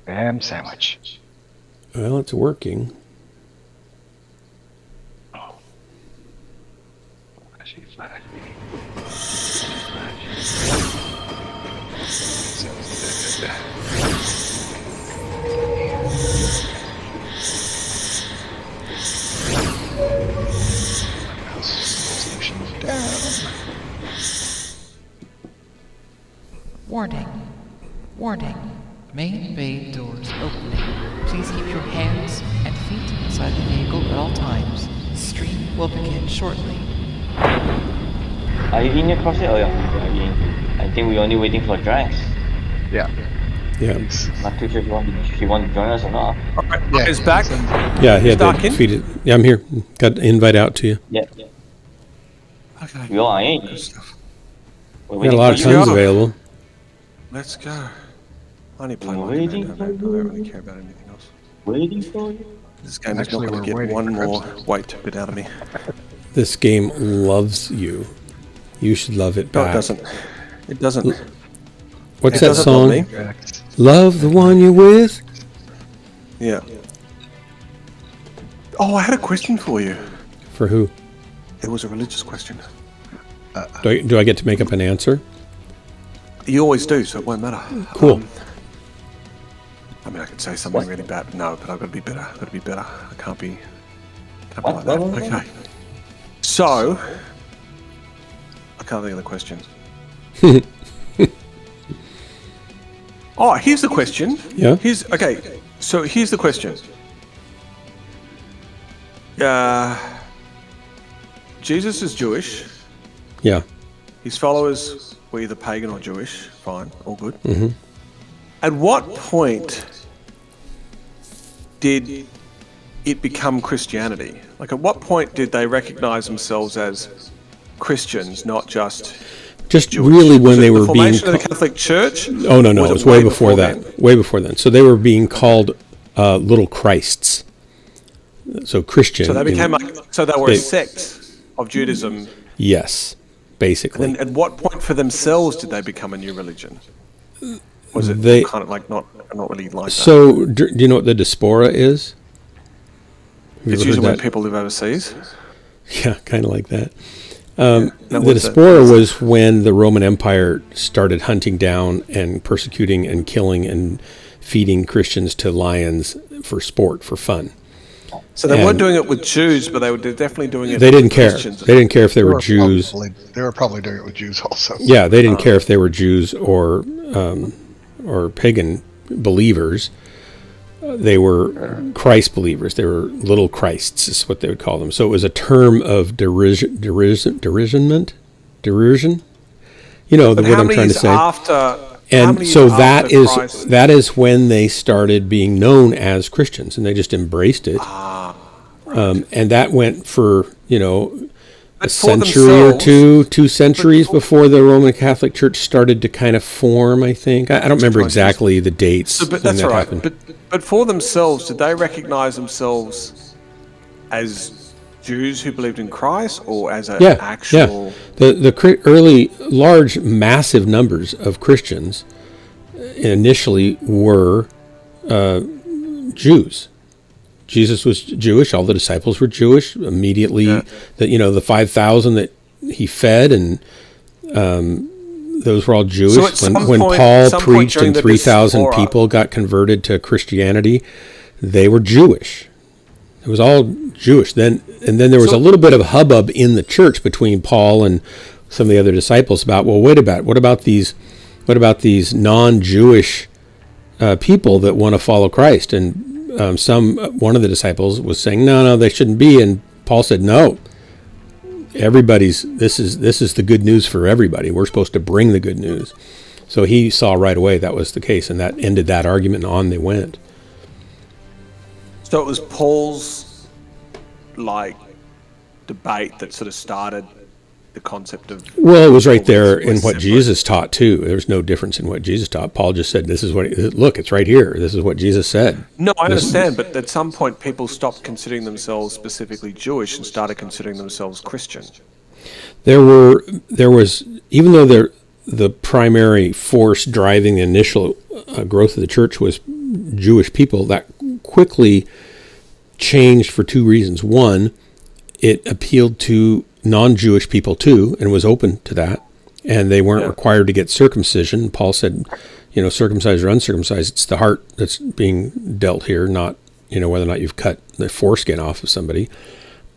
Ham sandwich. Well, it's working. Oh. Flashy, flashy. Warning. Warning. Main bay doors opening. Please keep your hands and feet inside the vehicle at all times. Stream will begin shortly. Are you in your CrossFit? Oh yeah, you're in. I think we're only waiting for Drax. Yeah. Yeah. Not too sure if you want to join us or not. Alright, Yeah, is back. Yeah, he had Stuck to in? feed it. Yeah, I'm here. Got an invite out to you. Yeah. Okay. We all ain't. Good stuff. We're We got a lot of waiting for tons you. available. Let's go. I only play We're one waiting commando, for mate. I you. don't really care about anything else. Waiting for you. This game is Actually, not going we're to get waiting one for more Crimson. weight bit out of me. This game loves you. You should love it No, back. it doesn't. It doesn't. What's It that doesn't love song? me. Love the one you're with? Yeah. Oh, I had a question for you. For who? It was a religious question. Do I get to make up an answer? You always do, so it won't matter. Cool. I mean, I could say something really bad. No, but I've got to be better. I've got to be better. I can't be like What? that. What? Okay. So, I can't think of the question. Oh, here's the question. Yeah? Okay. So here's the question. Jesus is Jewish. Yeah. His followers were either pagan or Jewish. Fine, all good. Mm-hmm. At what point did it become Christianity? Like, at what point did they recognize themselves as Christians, not just Just Jewish? really when Was it they the were being... formation of the Catholic Church? Oh, no. Was It was way before that. then? Way before then. So they were being called little Christs. So Christian. So they became so they were They- a sect of Judaism. Yes, basically. And at what point for themselves did they become a new religion? Was it They- kind of like not really like that? So do you know what the diaspora is? Have you It's ever usually heard when that? people live overseas. Yeah, kind of like that. Now, The what's that? diaspora was when the Roman Empire started hunting down and persecuting and killing and feeding Christians to lions for sport, for fun. So they and- weren't doing it with Jews, but they were definitely doing it They with didn't care. Christians. They didn't care if they were Jews. They were probably doing it with Jews also. Yeah, they didn't care if they were Jews or pagan believers. They were Christ believers. They were little Christs, is what they would call them. So it was a term of derision. You know But what how I'm many trying to years say. after? how And many so years that after Christ- that is when they started being known as Christians, and they just embraced it. And that went for a But for century or themselves- 2 centuries before the Roman Catholic Church started to kind of form. I think I don't remember exactly the dates So, but when that's that all right. happened. But for themselves, did they recognize themselves as Jews who believed in Christ, or as an Yeah, actual? yeah. The early, large, massive numbers of Christians initially were Jews. Jesus was Jewish. All the disciples were Jewish. Immediately, the 5,000 that he fed, and those were all Jewish. So at some when point- Paul some point preached during and the 3,000 diaspora- people got converted to Christianity, they were Jewish. It was all Jewish. Then there was a little bit of hubbub in the church between Paul and some of the other disciples about, well, wait a minute, what about these non-Jewish people that want to follow Christ? And one of the disciples was saying, no, they shouldn't be. And Paul said, no, this is the good news for everybody. We're supposed to bring the good news. So he saw right away that was the case, and that ended that argument, and on they went. So it was Paul's debate that sort of started the concept of. Well, it was right there in what separate. Jesus taught too. There was no difference in what Jesus taught. Paul just said, "This is what. Look, it's right here. This is what Jesus said." No, I understand, but at some point, people stopped considering themselves specifically Jewish and started considering themselves Christian. There was, even though the primary force driving the initial growth of the church was Jewish people, that quickly changed for two reasons. One, it appealed to non-Jewish people too, and was open to that, and they weren't required to get circumcision. Paul said, circumcised or uncircumcised, it's the heart that's being dealt here, not whether or not you've cut the foreskin off of somebody.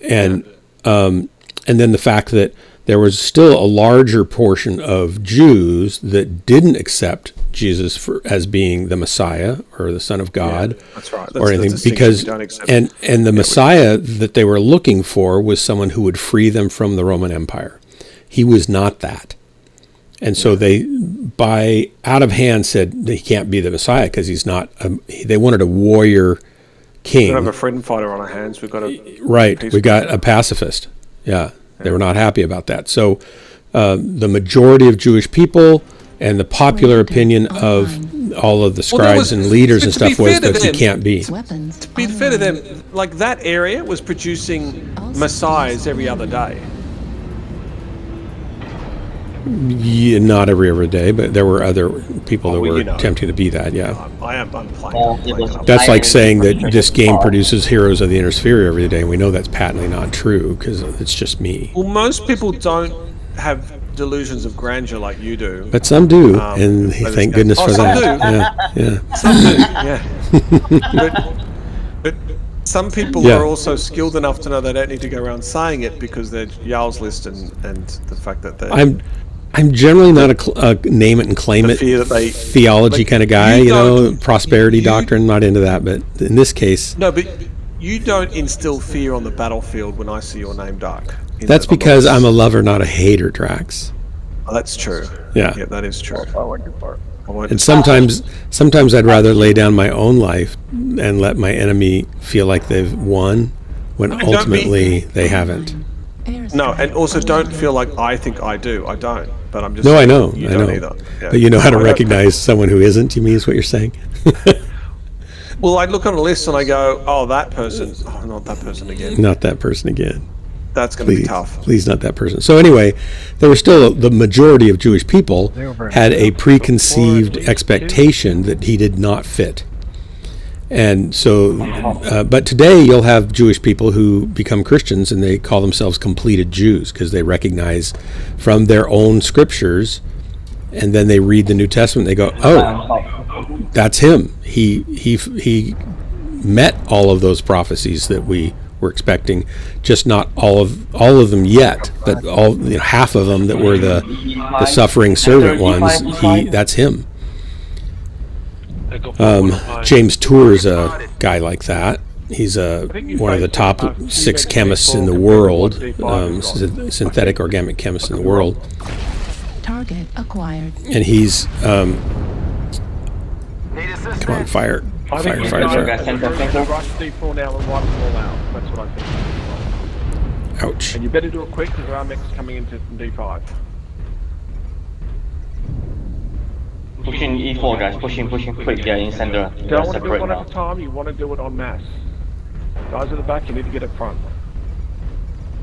And then the fact that there was still a larger portion of Jews that didn't accept Jesus as being the Messiah or the Son of God, that's right. or anything, because and the Messiah that they were looking for was someone who would free them from the Roman Empire. He was not that, and so they, by out of hand, said that he can't be the Messiah because he's not. They wanted a warrior king. We don't have a freedom fighter on our hands. We've got we got a pacifist. Yeah. They were not happy about that. So the majority of Jewish people and the popular opinion of all of the scribes and leaders and stuff was that he can't be. To be fair to them, like that area was producing messiahs every other day. Yeah, not every other day, but there were other people that were attempting to be that, yeah. I'm playing. That's like saying that this game produces heroes of the inner sphere every day, and we know that's patently not true because it's just me. Well, most people don't have delusions of grandeur like you do. But some do, and thank goodness for that. Some do, yeah. But some people are also skilled enough to know they don't need to go around saying it because they're Yarl's list and the fact that they're... I'm generally not a name it and claim it theology kind of guy, prosperity doctrine, not into that, but in this case... No, but you don't instill fear on the battlefield when I see your name dark. That's because I'm a lover, not a hater, Drax. Oh, that's true. Yeah, that is true. And sometimes I'd rather lay down my own life and let my enemy feel like they've won when ultimately they haven't. No, and also don't feel like I think I do. I don't. But I'm just no, saying I know. You I don't know. either. Yeah. But you know how to recognize someone who isn't, you mean, is what you're saying? Well, I look on a list and I go, oh, that person. Oh, not that person again. Not that person again. That's going to be tough. Please, not that person. So anyway, there were still the majority of Jewish people had a preconceived expectation that he did not fit. And so, but today you'll have Jewish people who become Christians and they call themselves completed Jews because they recognize from their own scriptures, and then they read the New Testament. They go, "Oh, that's him. He met all of those prophecies that we were expecting, just not all of them yet, but half of them that were the suffering servant ones. That's him." James Tour's a guy like that. He's one of the top 6 chemists in the world, synthetic organic chemists in the world. Target acquired. And he's come on, fire. Rush D4 now and wipe them all out. That's what I think. Ouch. And you better do it quick because there are mechs coming into D5. Pushing E4, guys. Pushing quick. Yeah, in center. You don't want to do it one at a time. You want to do it en masse. Guys at the back, you need to get up front.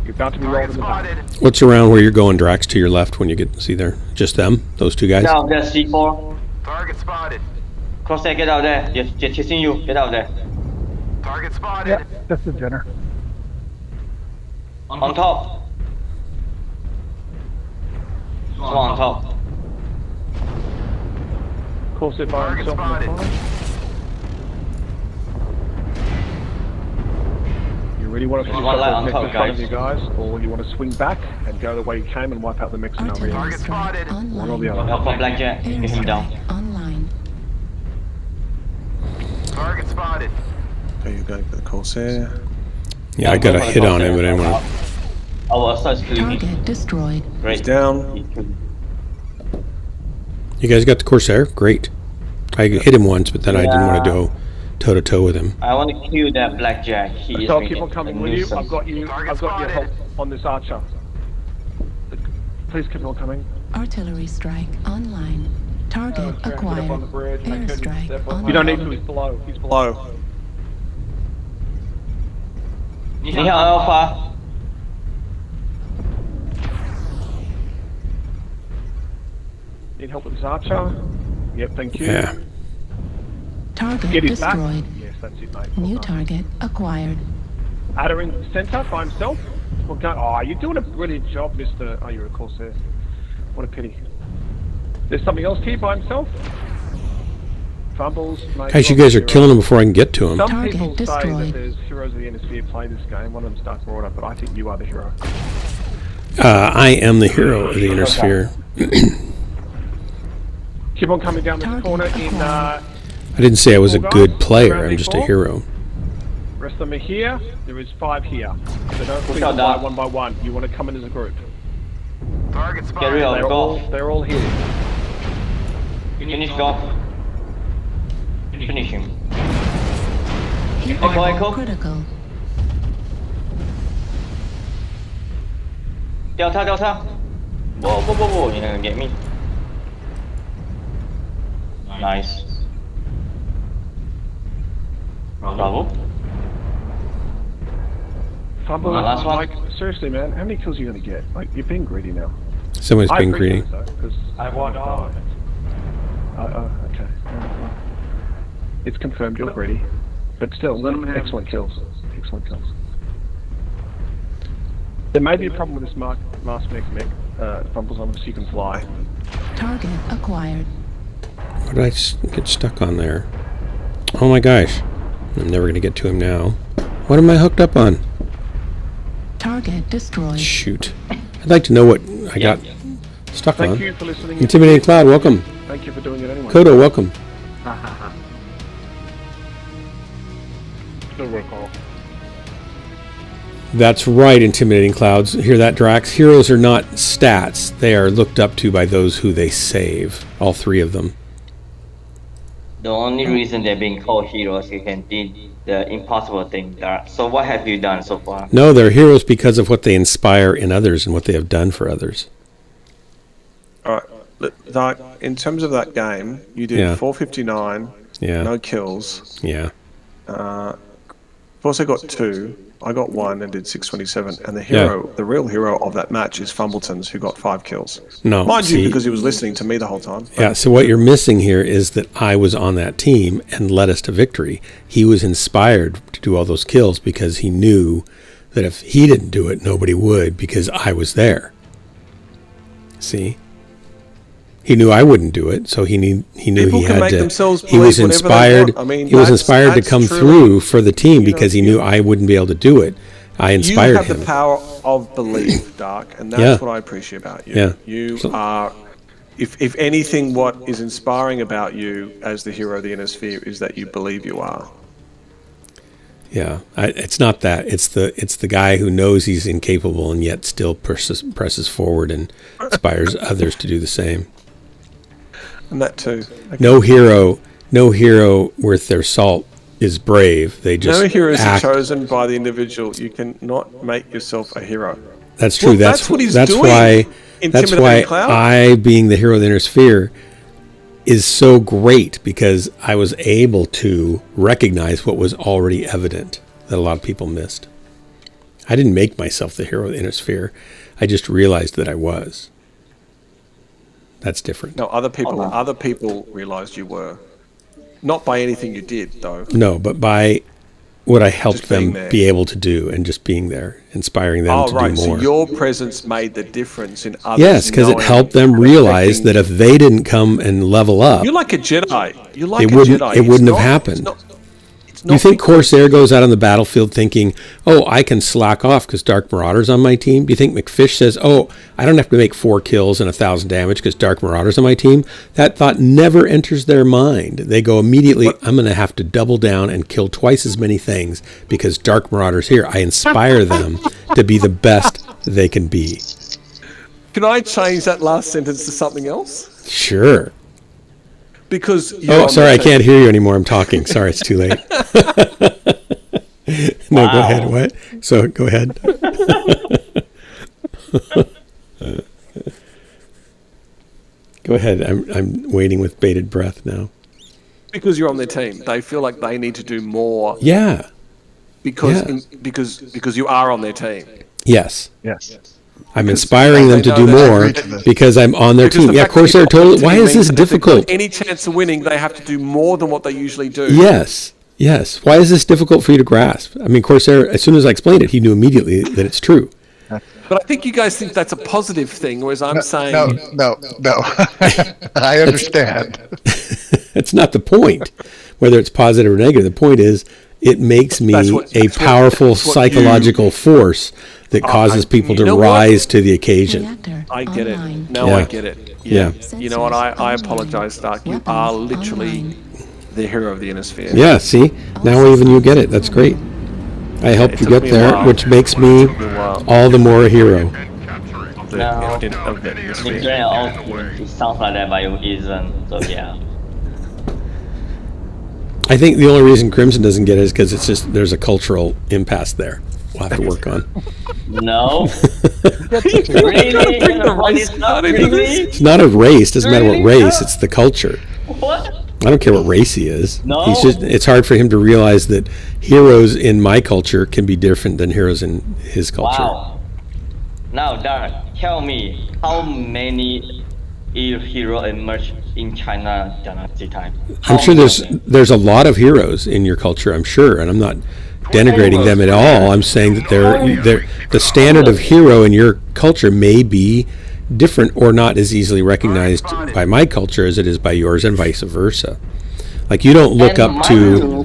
You're about to be rolled in the back. What's around where you're going, Drax, to your left when you get see there? Just them? Those two guys? Down there, C4. Target spotted. Crosshair, get out there. They're chasing you. Get out there. Target spotted. Yeah, that's the Jenner. On top. On top. Corsair by himself on the front. You really want to swing on the top, mechs in front of you guys, or you want to swing back and go the way you came and wipe out the mechs in our Target spotted. one or the other. Help for Blackjack. Get him down. Online. Target spotted. Are you going for the Corsair? Yeah, I got a hit on him, but I didn't want to. Our assault's killing me. Target destroyed. Great. He's down. You guys got the Corsair? Great. I hit him once, but then I didn't want to go toe-to-toe with him. I want to kill that Blackjack. He is So making keep on coming a with you. nuisance. I've got your help on this archer. Please keep on coming. Artillery strike online. Target acquired. Airstrike online. You don't need to. He's below. He's below. Low. 你好 Alpha. Need help with this archer? Yep, thank you. Yeah. Target Get his back. destroyed. Yes, that's it, mate. Well New done. target acquired. Adder in the centre by himself. Well, oh, you're doing a brilliant job, Mr. Oh, you're of course there. What a pity. There's something else here by himself. Fumbles, mate. Guys, you guys are killing him before I can get to him. Some Target people say destroyed. that there's heroes of the Inner Sphere play this game. One of them's Dark Marauder, but I think you are the hero. I am the hero of the Inner Sphere. Keep on coming down this Target corner in. I didn't say I was a good player. I'm just a hero. Rest of them are here. There is 5 here. So don't Push leave out them by down. one by one. You want to come in as a group. Target Get spotted. real, go. They're all here. Finish go. Finish him. Hit Echo, level echo. critical. 掉他掉他。Whoa, whoa, whoa, whoa, you're not gonna get me. Nice. Bravo. Fumble, Last one. like, seriously, man, how many kills are you going to get? Like, you're being greedy now. Someone's I being appreciate greedy. it, though, 'cause I want all of it. Okay. Well, it's confirmed you're greedy. But still, excellent kills. Excellent kills. There may be a problem with this mask mech fumbles on so you can fly. Target acquired. What did I get stuck on there? Oh my gosh. I'm never going to get to him now. What am I hooked up on? Target destroyed. Shoot. I'd like to know what I got stuck Thank on. you for listening. Intimidating Cloud, welcome. Thank you for doing it anyway. Kodo, welcome. Good work, all. That's right, Intimidating Clouds. Hear that, Drax? Heroes are not stats. They are looked up to by those who they save. All 3 of them. The only reason they're being called heroes is you can do the impossible thing. So what have you done so far? No, they're heroes because of what they inspire in others and what they have done for others. All right. Like, in terms of that game, you did Yeah. 459, Yeah. no kills. Yeah. I've also got 2. I got 1 and did 627. And the hero, the real hero of that match is Fumbleton's, who got 5 kills. No, Mind you, see- because he was listening to me the whole time. Yeah, so what you're missing here is that I was on that team and led us to victory. He was inspired to do all those kills because he knew that if he didn't do it, nobody would because I was there. See? He knew I wouldn't do it, so he knew People he can had make to. themselves He was believe whatever they inspired. want. I mean, he was that's- inspired to that's come truly- through for the team you because know, he knew I wouldn't be able to do it. I inspired you have him. the power of belief, Dark, and that's Yeah. what I appreciate about you. Yeah. You So- are, if anything, what is inspiring about you as the hero of the Inner Sphere is that you believe you are. Yeah, it's not that. It's the guy who knows he's incapable and yet still presses forward and inspires others to do the same. And that too. Okay. No hero worth their salt is brave. They just No heroes are act. chosen by the individual. You cannot make yourself a hero. That's true. Well, that's that's what he's that's doing, why. That's Intimidating why Cloud. I, being the hero of the Inner Sphere, is so great because I was able to recognize what was already evident that a lot of people missed. I didn't make myself the hero of the Inner Sphere. I just realized that I was. That's different. No, other people realized you were. Not by anything you did, though. No, but by what I helped Just being them there. be able to do and just being there, inspiring them Oh, to right. do more. So your presence made the difference in others. Yes, because it knowing helped them and realize affecting- that if they didn't come and level up, You're like a Jedi. You're like it a wouldn't Jedi. it It's wouldn't have not- happened. It's not Do you think because- Corsair goes out on the battlefield thinking, "Oh, I can slack off because Dark Marauder's on my team"? Do you think McFish says, "Oh, I don't have to make 4 kills and 1,000 damage because Dark Marauder's on my team"? That thought never enters their mind. They go immediately, "I'm going to have to double down and kill twice as many things because Dark Marauder's here." I inspire them to be the best they can be. Can I change that last sentence to something else? Sure. Because you're Oh, on sorry, the I team. can't hear you anymore. I'm talking. Sorry, it's too late. No, go ahead. What? So, go ahead. Go ahead. I'm waiting with bated breath now. Because you're on their team. They feel like they need to do more Yeah. because Yeah. because you are on their team. Yes. Yes. I'm inspiring them to do more because I'm on their team. Yeah, Corsair totally. Why is this difficult? Any chance of winning, they have to do more than what they usually do. Yes. Why is this difficult for you to grasp? I mean, Corsair, as soon as I explained it, he knew immediately that it's true. But I think you guys think that's a positive thing, whereas I'm saying... No. I understand. That's not the point, whether it's positive or negative. The point is, it makes me a powerful psychological force that causes people to rise to the occasion. I get it. Now I get it. Yeah. You know what? I apologize, Stark. You are literally the hero of the Innosphere. Yeah, see? Now even you get it. That's great. I helped you get there, which makes me all the more a hero. No, it sounds like that, but it isn't, so yeah. I think the only reason Crimson doesn't get it is because it's just there's a cultural impasse there. We'll have to work on. No. Really? It's not a race. Doesn't matter what race. It's the culture. What? I don't care what race he is. No. It's hard for him to realize that heroes in my culture can be different than heroes in his culture. Wow. Now, Dark, tell me how many heroes emerged in China dynasty time? I'm sure there's a lot of heroes in your culture, I'm sure, and I'm not denigrating them at all. I'm saying that they're the standard of hero in your culture may be different or not as easily recognized by my culture as it is by yours, and vice versa. Like, you don't look up to,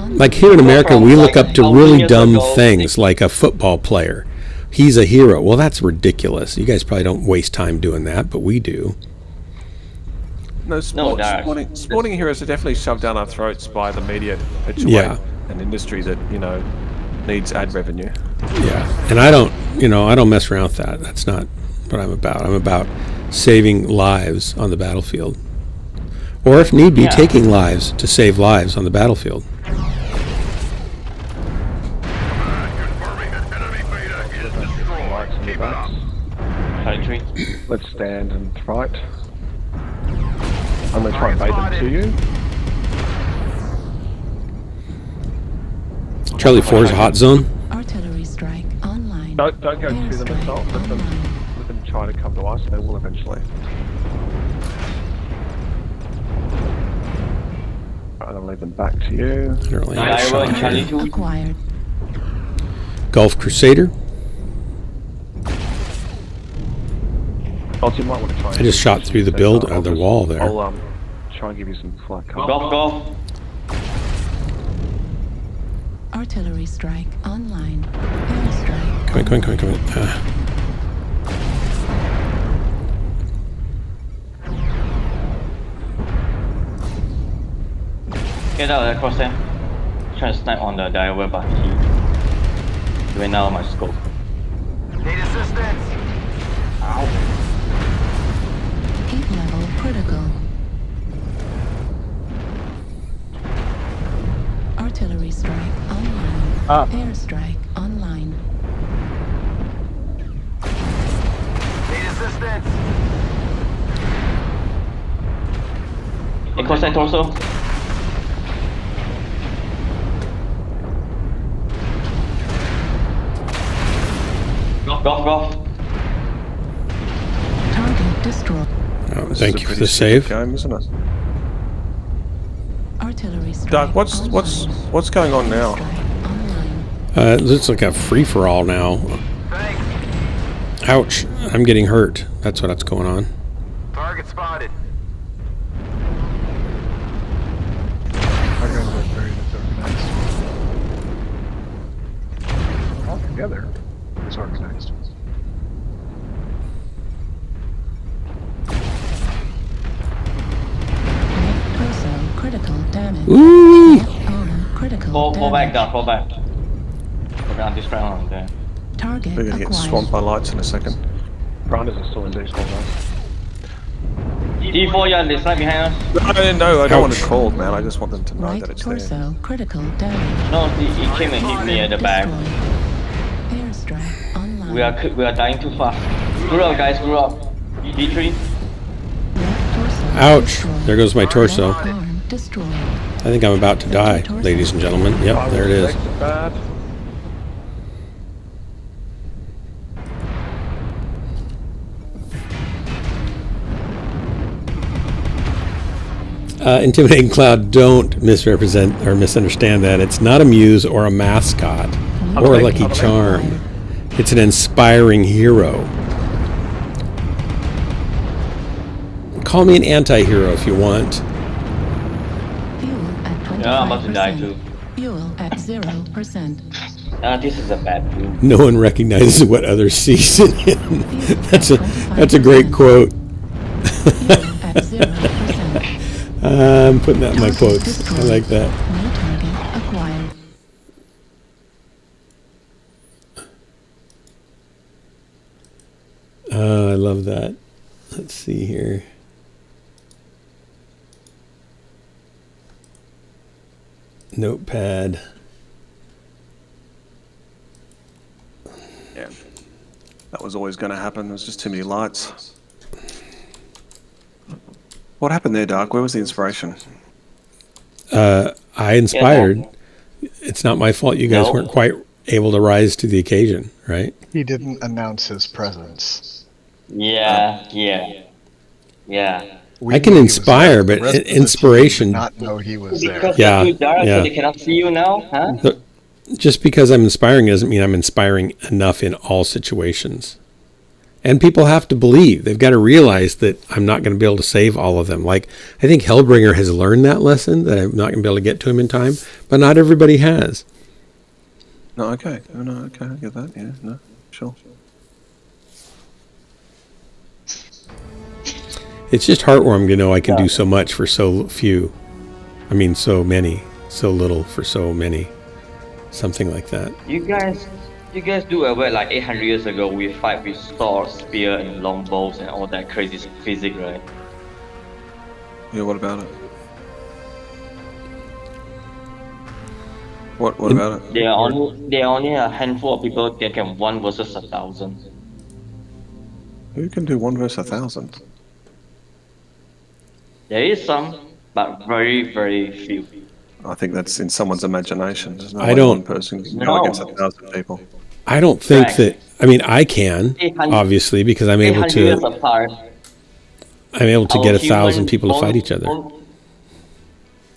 like here in America, we look up to really dumb things, like a football player. He's a hero. Well, that's ridiculous. You guys probably don't waste time doing that, but we do. No, sporting heroes are definitely shoved down our throats by the media to perpetuate an industry that, needs ad revenue. Yeah, and I don't mess around with that. That's not what I'm about. I'm about saving lives on the battlefield. Or if need be, taking lives to save lives on the battlefield. Let's stand and fight. I'm going to try and bait them to you. Charlie 4 is a hot zone. Artillery strike online. Don't go to them themselves. Let them try to come to us. They will eventually. Right, I'll leave them back to you. Acquired. Gulf Crusader. Also, you might want to try. I just shot through the the wall there. I'll try and give you some flight cover. Go. Artillery strike online. Airstrike. Come in. Get out of there, Crosshair. Try to snipe on the diver, but he went out of my scope. Need assistance. Ow. Heat level critical. Artillery strike online. Airstrike online. Need assistance. Hey, Crosshair torso. Go. Target destroyed. Oh, thank you for the save. Game, isn't it? Artillery strike. Doug, what's going on now? Online. It looks like a free-for-all now. Thanks. Ouch. I'm getting hurt. That's what's going on. Target spotted. All together, it's organized. Torso critical damage. Ooh! Critical Fall back, damage. Fall back. We're gonna destroy on there. Target We're going to get acquired. swamped by lights in a second. Branders are still in D4, guys. D4, yeah, they slide behind us. No, I don't want to call, man. I just want them to know Right that it's torso there. critical damage. No, he came and hit me at the back. Destroyed. Airstrike online. We are dying too fast. Screw up, guys, screw up. D3. Left torso Ouch. destroyed. There goes my torso. Left arm destroyed. I think I'm about to die, ladies and gentlemen. Yep, there it is. Bad. Intimidating Cloud, don't misrepresent or misunderstand that. It's not a muse or a mascot or a lucky charm. It's an inspiring hero. Call me an anti-hero if you want. Fuel at 25%. Yeah, I'm about to die too. Fuel at 0%. This is a bad view. No one recognizes what others sees in him. That's a great quote. Fuel at 0%. I'm putting that in my quotes. I like that. New target acquired. I love that. Let's see here. Notepad. Yeah. That was always going to happen. There's just too many lights. What happened there, Doug? Where was the inspiration? I inspired. It's not my fault you guys weren't quite able to rise to the occasion, right? He didn't announce his presence. Yeah. I can inspire, but inspiration. Did not know he was there. Because Yeah, you're too dark, yeah. so they cannot see you now, huh? Just because I'm inspiring doesn't mean I'm inspiring enough in all situations. And people have to believe. They've got to realize that I'm not going to be able to save all of them. Like, I think Hellbringer has learned that lesson, that I'm not going to be able to get to him in time, but not everybody has. No, okay. No, okay. I get that. Yeah, no, sure. It's just heartwarming to know I can do so much for so few. I mean, so many. So little for so many. Something like that. You guys do aware like 800 years ago we fight with swords, spear, and longbows and all that crazy physics, right? Yeah, what about it? What about it? There are only a handful of people that can 1 versus 1,000. Who can do 1 versus 1,000? There is some, but very, very few. I think that's in someone's imagination. There's no I way don't- one person can No. go against 1,000 people. I don't think Right. that. I mean, I can 800 obviously because I'm able 800 years to. apart. I'm able to our get human 1,000 people to fight each other.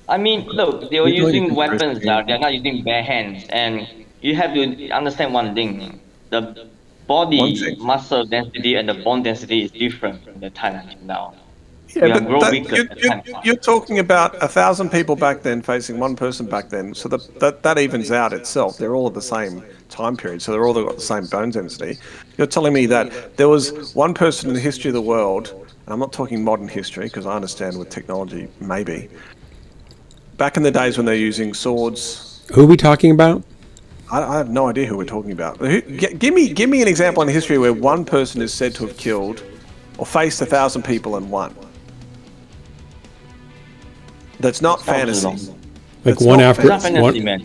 I mean, look, they were You're doing using it weapons interesting. now. They're not using bare hands, and you have to understand one thing: the body One thing. muscle density and the bone density is different from the time until now. Yeah, We are but grow that, weaker at the time. you're talking about 1,000 people back then facing one person back then, so that evens out itself. They're all at the same time period, so they're all got the same bone density. You're telling me that there was one person in the history of the world, and I'm not talking modern history because I understand with technology maybe. Back in the days when they're using swords, Who are we talking about? I have no idea who we're talking about. Give me an example in history where one person is said to have killed or faced 1,000 people and won. That's not fantasy. Like That's one not after It's not fantasy, one. man.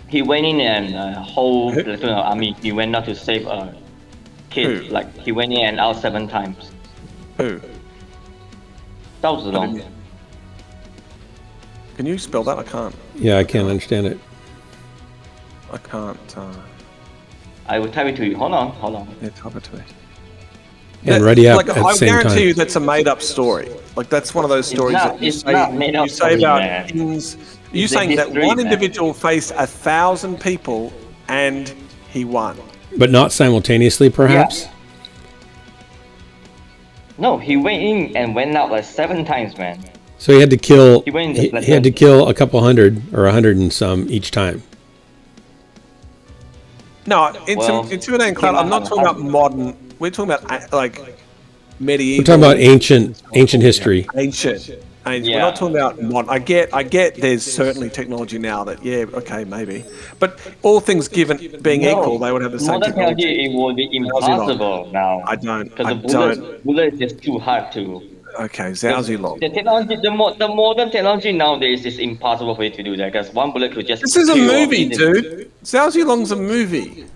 He went in and whole platoon of army. He went out to save a kid. Who? Like he went in and out 7 times. Who? Zhao Zilong. Can you spell that? I can't. Yeah, I can't understand it. I can't. I will type it to you. Hold on. Yeah, type it to me. And ready up Like, at the I same guarantee time. you that's a made-up story. Like that's one of those stories that you it's say, not made up you say story, about man. kings. You're It's a saying that history, one man. individual faced 1,000 people and he won. But not simultaneously, perhaps. No, he went in and went out like 7 times, man. So he had to kill. He went in the He had to platoon. kill a couple hundred or 100 and some each time. No, Well, intimidating cloud. I'm not talking about modern. We're talking about like medieval. We're talking about ancient history. ancient. We're Yeah. not talking about modern. I get. There's certainly technology now that okay maybe, but all things given being equal, they would have the same modern technology. technology, it would be impossible now. I don't- Because I the bullet is just too hard to. Okay, Zhao Long. The technology, the modern technology nowadays is impossible for you to do that because one bullet could just. This is a kill all movie, the- dude. Zhao Long's a movie.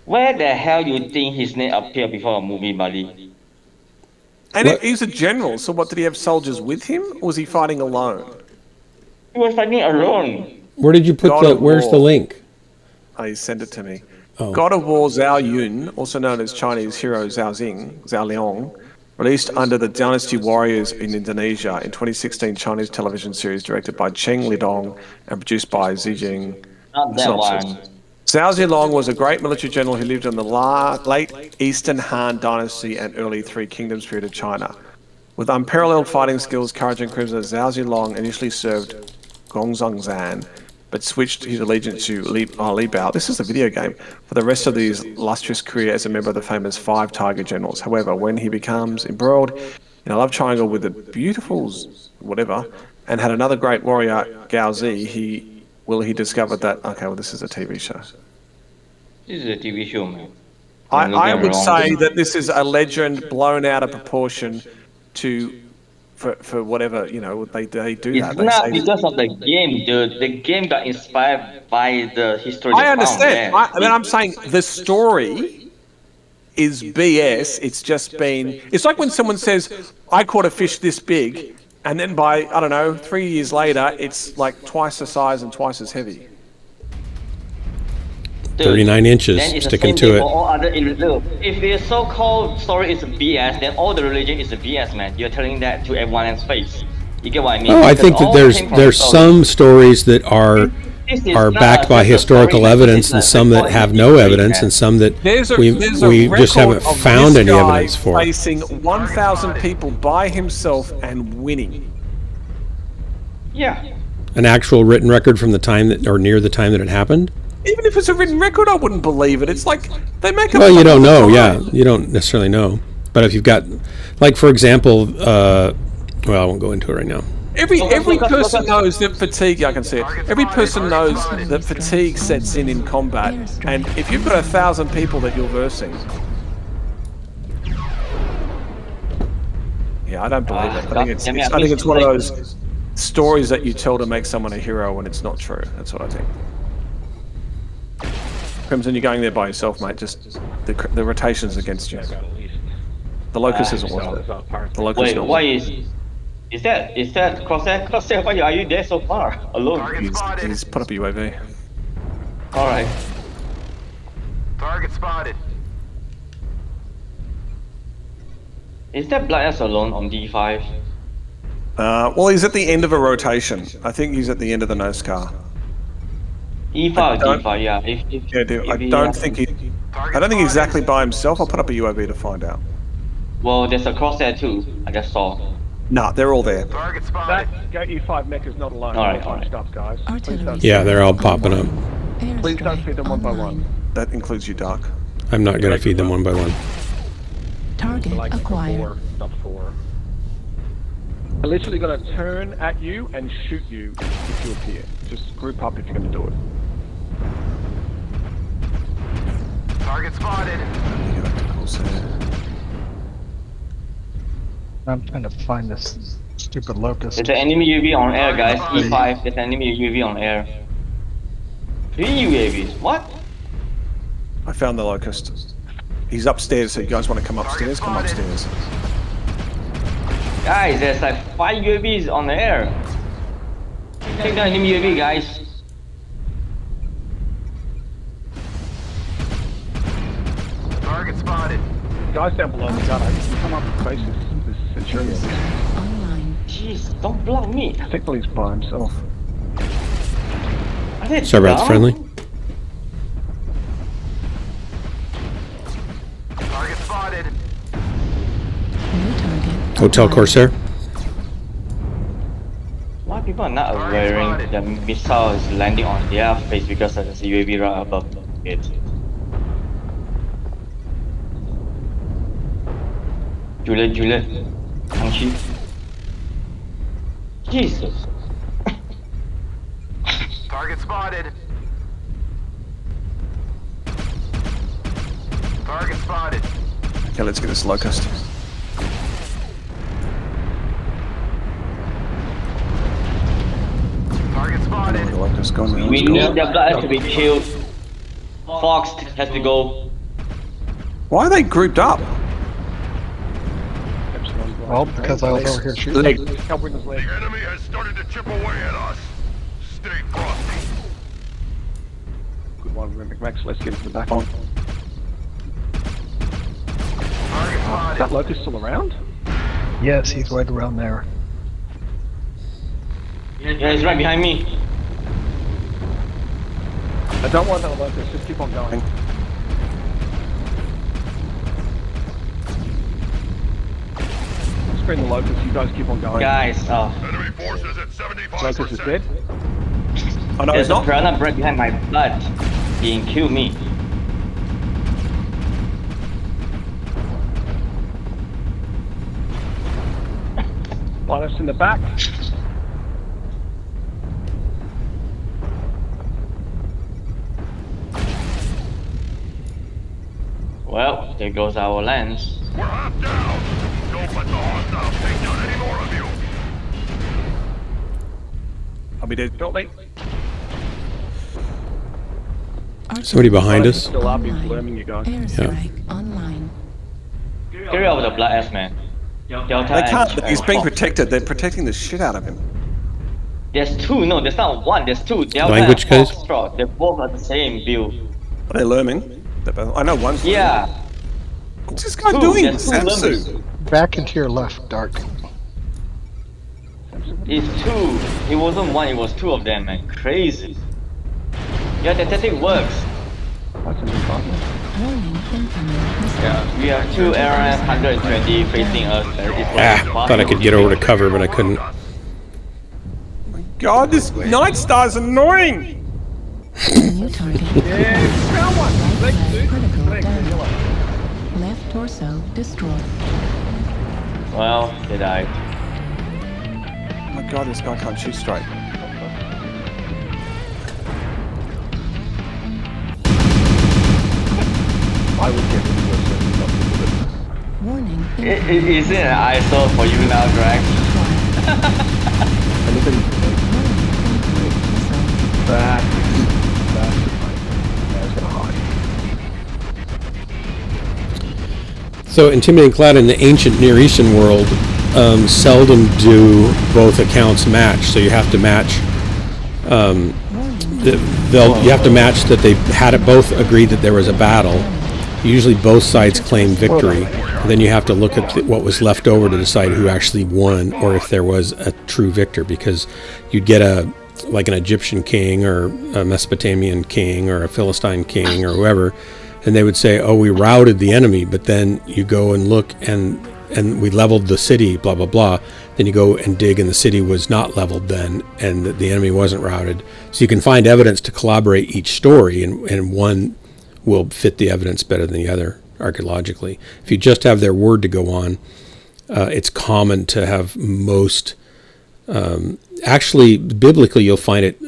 Where the hell you think his name appeared before a movie, buddy? And What? he's a general, so what, did he have soldiers with him, or was he fighting alone? He was fighting alone. Where did you put God the? of Where's the War. link? Oh, he sent it to me. Oh. God of War Zhao Yun, also known as Chinese hero Zhao Liang, Released under the Dynasty Warriors in Indonesia in 2016 Chinese television series directed by Cheng Lidong and produced by Zijing. Not that one. Zhao Zilong was a great military general who lived in the late Eastern Han Dynasty and early Three Kingdoms period of China. With unparalleled fighting skills, courage, and charisma, Zhao Zilong initially served Gongzhangzan, but switched his allegiance to Li Bao. This is a video game. For the rest of his illustrious career as a member of the famous Five Tiger Generals. However, when he becomes embroiled in a love triangle with the beautiful whatever, and had another great warrior, Gao Zi, he discovered that, okay, well, this is a TV show. This is a TV show, man. I would say that this is a legend blown out of proportion for whatever, you know, they do It's that. not because of the game, dude. The game got inspired by the history. I understand. I'm saying the story is BS. It's just been... It's like when someone says, I caught a fish this big, and then by, I don't know, 3 years later, it's like twice the size and twice as heavy. Dude, 39 inches, then it's the sticking same to thing it. for all other if the so-called story is BS, then all the religion is a BS, man. You're telling that to everyone's face. You get what I mean? Oh, I Because think that all there's came from some stories that are This is backed not by just a historical story, evidence, this and is some a that have no history, evidence, man. and some that There's a we just record haven't of found this any guy evidence for. facing 1,000 people by himself and winning. Yeah. An actual written record from the time that, or near the time that it happened. Even if it's a written record, I wouldn't believe it. It's like they make up. Well, you don't know, all the yeah, time. you don't necessarily know. But if you've got, like for example, well, I won't go into it right now. Every person knows that fatigue. I can see it. Every person knows that fatigue sets in combat, and if you've got 1,000 people that you're versing, yeah, I don't believe it. I think it's one of those stories that you tell to make someone a hero when it's not true. That's what I think. Crimson, you're going there by yourself, mate. Just the rotation's against you. The locust isn't worth it. The locust. Wait, why is that Crosshair? Crosshair, why are you there so far alone? He's put up a UAV. All right. Target spotted. Is that Black S alone on D5? Well, he's at the end of a rotation. I think he's at the end of the nose car. E5 I or don't- D5, yeah. Yeah, dude, I don't think he's exactly by himself. I'll put up a UAV to find out. Well, there's a Crosshair too. I just saw. Nah, they're all there. Target spotted. That Gate E5 mech is not alone. All right, Don't all right. stop, guys. Please Artillery. don't, Yeah, they're all popping up. please don't feed them one by one. That includes you, Dark. I'm not going to feed them one by one. Target Like acquired. four, not four. They're literally going to turn at you and shoot you if you appear. Just group up if you're going to do it. Target spotted. I'm trying to find this stupid locust. There's an enemy UAV on air, guys. E5. There's an enemy UAV on air. 3 UAVs. What? I found the locust. He's upstairs, so you guys want to come upstairs? Come upstairs. Guys, there's like 5 UAVs on the air. Take down enemy UAV, guys. Target spotted. Guys down below the gunner, you can come up and face this Centurion. Online. Jeez, don't block me. Technically he's by himself. I said Sorry about the down. friendly. Target spotted. New target. Hotel Corsair. A lot of people are not aware the missile is landing on their face because there's a UAV right above it. Juliet, Angshi. Jesus. Target spotted. Target spotted. Okay, let's get this locust. Target spotted. The locust gone now. We need the Black to be killed. Fox has to go. Why are they grouped up? Well, because I was over here shooting. Leg. Covering his leg. Enemy has started to chip away at us. Stay frosty. Good one, Max. Let's get into the back one. Target Is spotted. that locust still around? Yes, he's right around there. Yeah, he's right behind me. I don't want that locust, just keep on going. Screen the locust, you guys keep on going. Guys, Enemy forces at 75%. Locust is dead. Oh no, there's it's a not. piranha right behind my butt. Being kill me. Linus in the back. Well, there goes our lens. We're half down. Don't let the hostiles take down any more of you. I'll be dead shortly. Somebody behind us. Still up, he's Online. lurming you guys. Airstrike online. Carry over the blood S man. Delta They can't. and He's being Fox. protected. They're protecting the shit out of him. There's two. No, there's not one. There's two. Delta Language, and guys? Foxtrot. They both are the same build. Are they lurming? I know one's lurming. Yeah. What's this guy Two, doing? there's two Samsu. numbers. Back and to your left, Dark. It's two. It wasn't one. It was two of them, man. Crazy. Yeah, the tactic works. That's a new button. Warning incoming missile. Yeah, we have two RS 120 facing us. Thought I could get over to cover, but I couldn't. God, this Night Star's annoying. New target. Yeah, found one. Right Thanks, dude. flag critical Thanks, down. yellow. Left torso destroyed. Well, they died. Oh my God, this guy can't shoot straight. I would get rid of your service up to the Warning Is it an ISO for you now, Greg? and look at his missile. back. That's gonna hide. So, Intimidating Cloud in the ancient Near Eastern world seldom do both accounts match. So you have to match. You have to match that they had it both agreed that there was a battle. Usually both sides claim victory. And then you have to look at what was left over to decide who actually won, or if there was a true victor, because you'd get an Egyptian king or a Mesopotamian king or a Philistine king or whoever, and they would say, oh, we routed the enemy, but then you go and look and we leveled the city, blah, blah, blah. Then you go and dig and the city was not leveled then, and the enemy wasn't routed. So you can find evidence to corroborate each story, and one will fit the evidence better than the other archaeologically. If you just have their word to go on, it's common to have most... actually, biblically, you'll find it,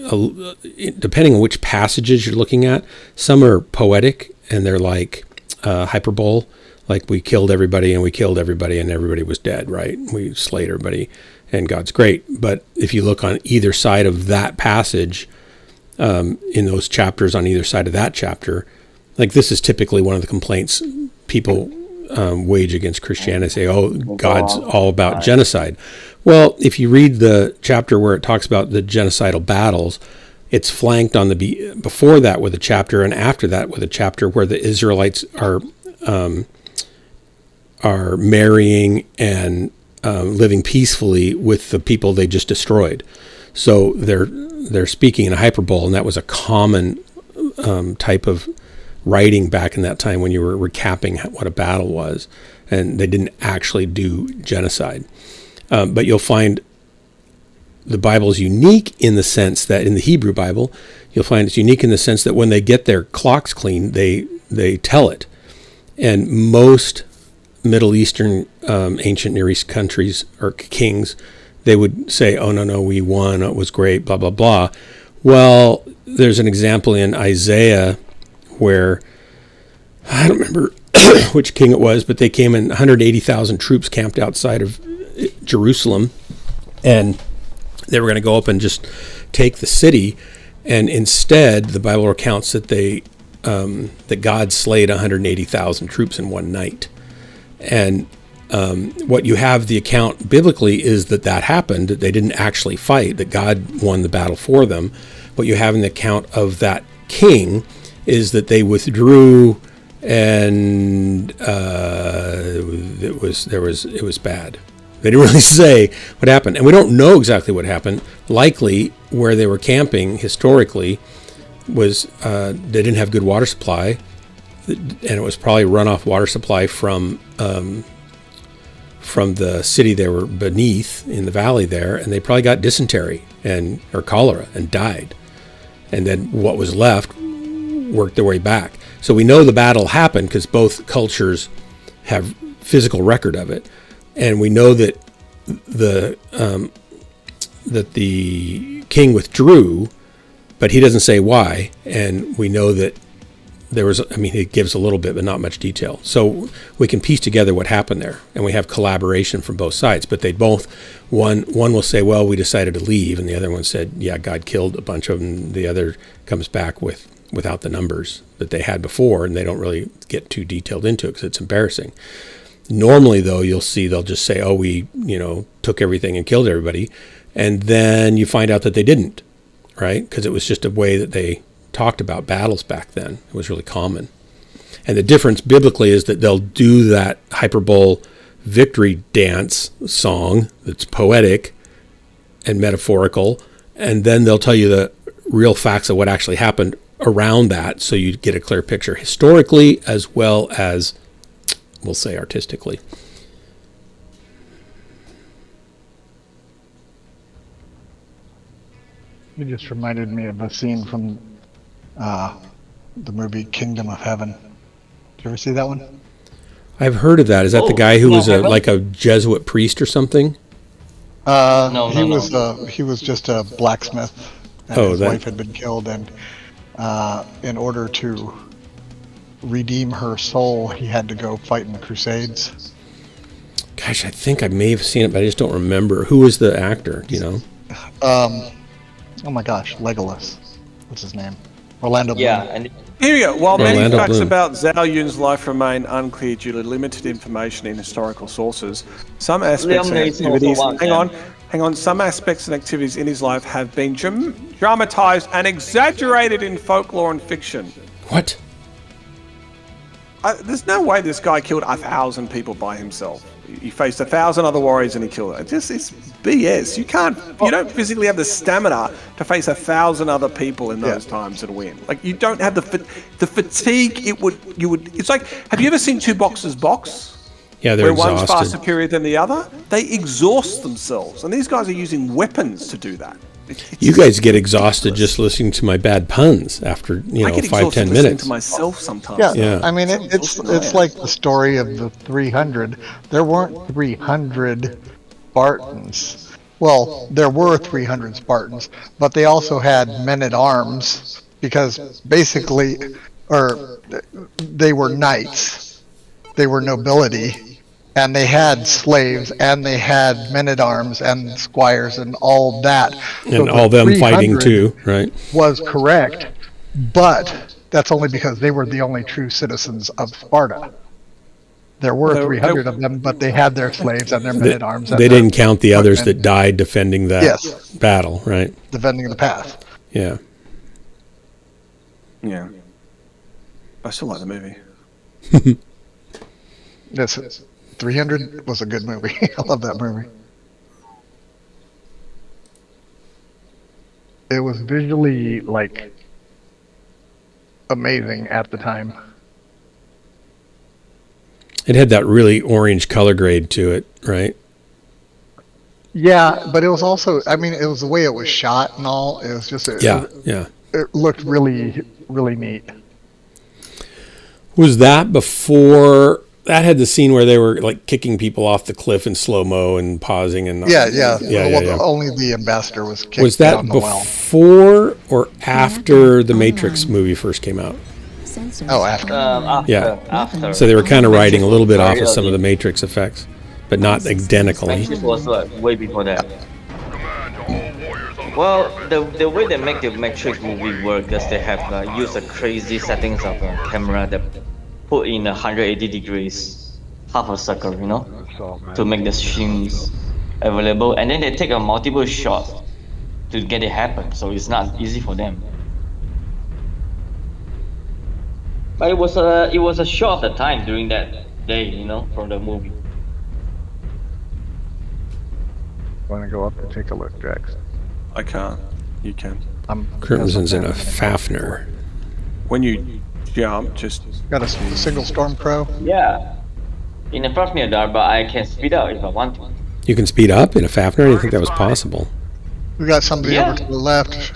depending on which passages you're looking at, some are poetic, and they're like hyperbole, like we killed everybody and everybody was dead, right? We slayed everybody and God's great. But if you look on either side of that passage, in those chapters on either side of that chapter, like this is typically one of the complaints people wage against Christianity, say, oh, God's all about genocide. Well, if you read the chapter where it talks about the genocidal battles, it's flanked on the before that with a chapter, and after that with a chapter where the Israelites are marrying and living peacefully with the people they just destroyed. So they're speaking in a hyperbole, and that was a common type of writing back in that time when you were recapping what a battle was, and they didn't actually do genocide. But you'll find the Bible is unique in the sense that in the Hebrew Bible, you'll find it's unique in the sense that when they get their clocks clean, they tell it. And most Middle Eastern, ancient Near East countries or kings, they would say, oh, no, we won, it was great, blah, blah, blah. Well, there's an example in Isaiah where, I don't remember which king it was, but they came in 180,000 troops camped outside of Jerusalem, and they were going to go up and just take the city, and instead the Bible recounts that that God slayed 180,000 troops in one night. And what you have the account biblically is that happened, that they didn't actually fight, that God won the battle for them. What you have in the account of that king is that they withdrew, and it was bad. They didn't really say what happened. And we don't know exactly what happened. Likely, where they were camping historically was they didn't have good water supply, and it was probably runoff water supply from the city they were beneath in the valley there, and they probably got dysentery or cholera and died. And then what was left worked their way back. So we know the battle happened because both cultures have physical record of it, and we know that the king withdrew, but he doesn't say why, and we know that there was, he gives a little bit, but not much detail. So we can piece together what happened there, and we have collaboration from both sides. But they both, one will say, well, we decided to leave, and the other one said, yeah, God killed a bunch of them. The other comes back without the numbers that they had before, and they don't really get too detailed into it because it's embarrassing. Normally, though, you'll see they'll just say, oh, we, took everything and killed everybody, and then you find out that they didn't, right? Because it was just a way that they talked about battles back then. It was really common. And the difference biblically is that they'll do that hyperbole victory dance song that's poetic and metaphorical, and then they'll tell you the real facts of what actually happened around that, so you get a clear picture historically as well as, we'll say, artistically. You just reminded me of a scene from the movie Kingdom of Heaven. Did you ever see that one? I've heard of that. Is that the guy who was like a Jesuit priest or something? He was just a blacksmith, and his wife had been killed, and in order to redeem her soul, he had to go fight in the Crusades. Gosh, I think I may have seen it, but I just don't remember. Who was the actor? Do you know? Oh my gosh, Legolas. What's his name? Orlando Bloom. Yeah, and Here you go. While Orlando many facts Bloom. about Zhao Yun's life remain unclear due to limited information in historical sources, some aspects and activities. Hang on. Some aspects and activities in his life have been dramatized and exaggerated in folklore and fiction. What? There's no way this guy killed 1,000 people by himself. He faced 1,000 other warriors and he killed it. It's BS. You don't physically have the stamina to face 1,000 other people in those times and win. Like, you don't have the fatigue. It's like, have you ever seen two boxers box? Yeah, they're where exhausted. one's far superior than the other? They exhaust themselves, and these guys are using weapons to do that. You guys get exhausted just listening to my bad puns after, I get 5-10 listening minutes. to myself sometimes. Yeah. I mean, it's like the story of the 300. There weren't 300 Spartans. Well, there were 300 Spartans, but they also had men-at-arms because basically, they were knights. They were nobility. And they had slaves, and they had men-at-arms, and squires, and all that. And all them fighting too, right? Was correct, but that's only because they were the only true citizens of Sparta. There were 300 of them, but they had their slaves and their men-at-arms. They didn't count the others that died defending that battle, right? Defending the path. Yeah. Yeah. I still like the movie. Yes. 300 was a good movie. I love that movie. It was visually, amazing at the time. It had that really orange color grade to it, right? Yeah, but it was also, it was the way it was shot and all. It was just, it looked really, really neat. Was that before... That had the scene where they were kicking people off the cliff in slow-mo and pausing and Only the ambassador was kicked Was that down the well. before or after the Matrix movie first came out? Oh, after. After. So they were kind of riding a little bit off of some of the Matrix effects, but not identically. Matrix was way before that. Well, the way they make the Matrix movie work is they have used the crazy settings of a camera that put in 180 degrees, half a circle, to make the streams available, and then they take a multiple shot to get it happen, so it's not easy for them. But it was a show of the time during that day, from the movie. Want to go up and take a look, Jax? I can't. You can. Crimson's in a Fafnir. When you jump, just... Got a single storm crow. Yeah. In the first near dark, but I can speed up if I want to. You can speed up in a Fafnir? I didn't think that was possible. We got somebody Yeah. over to the left.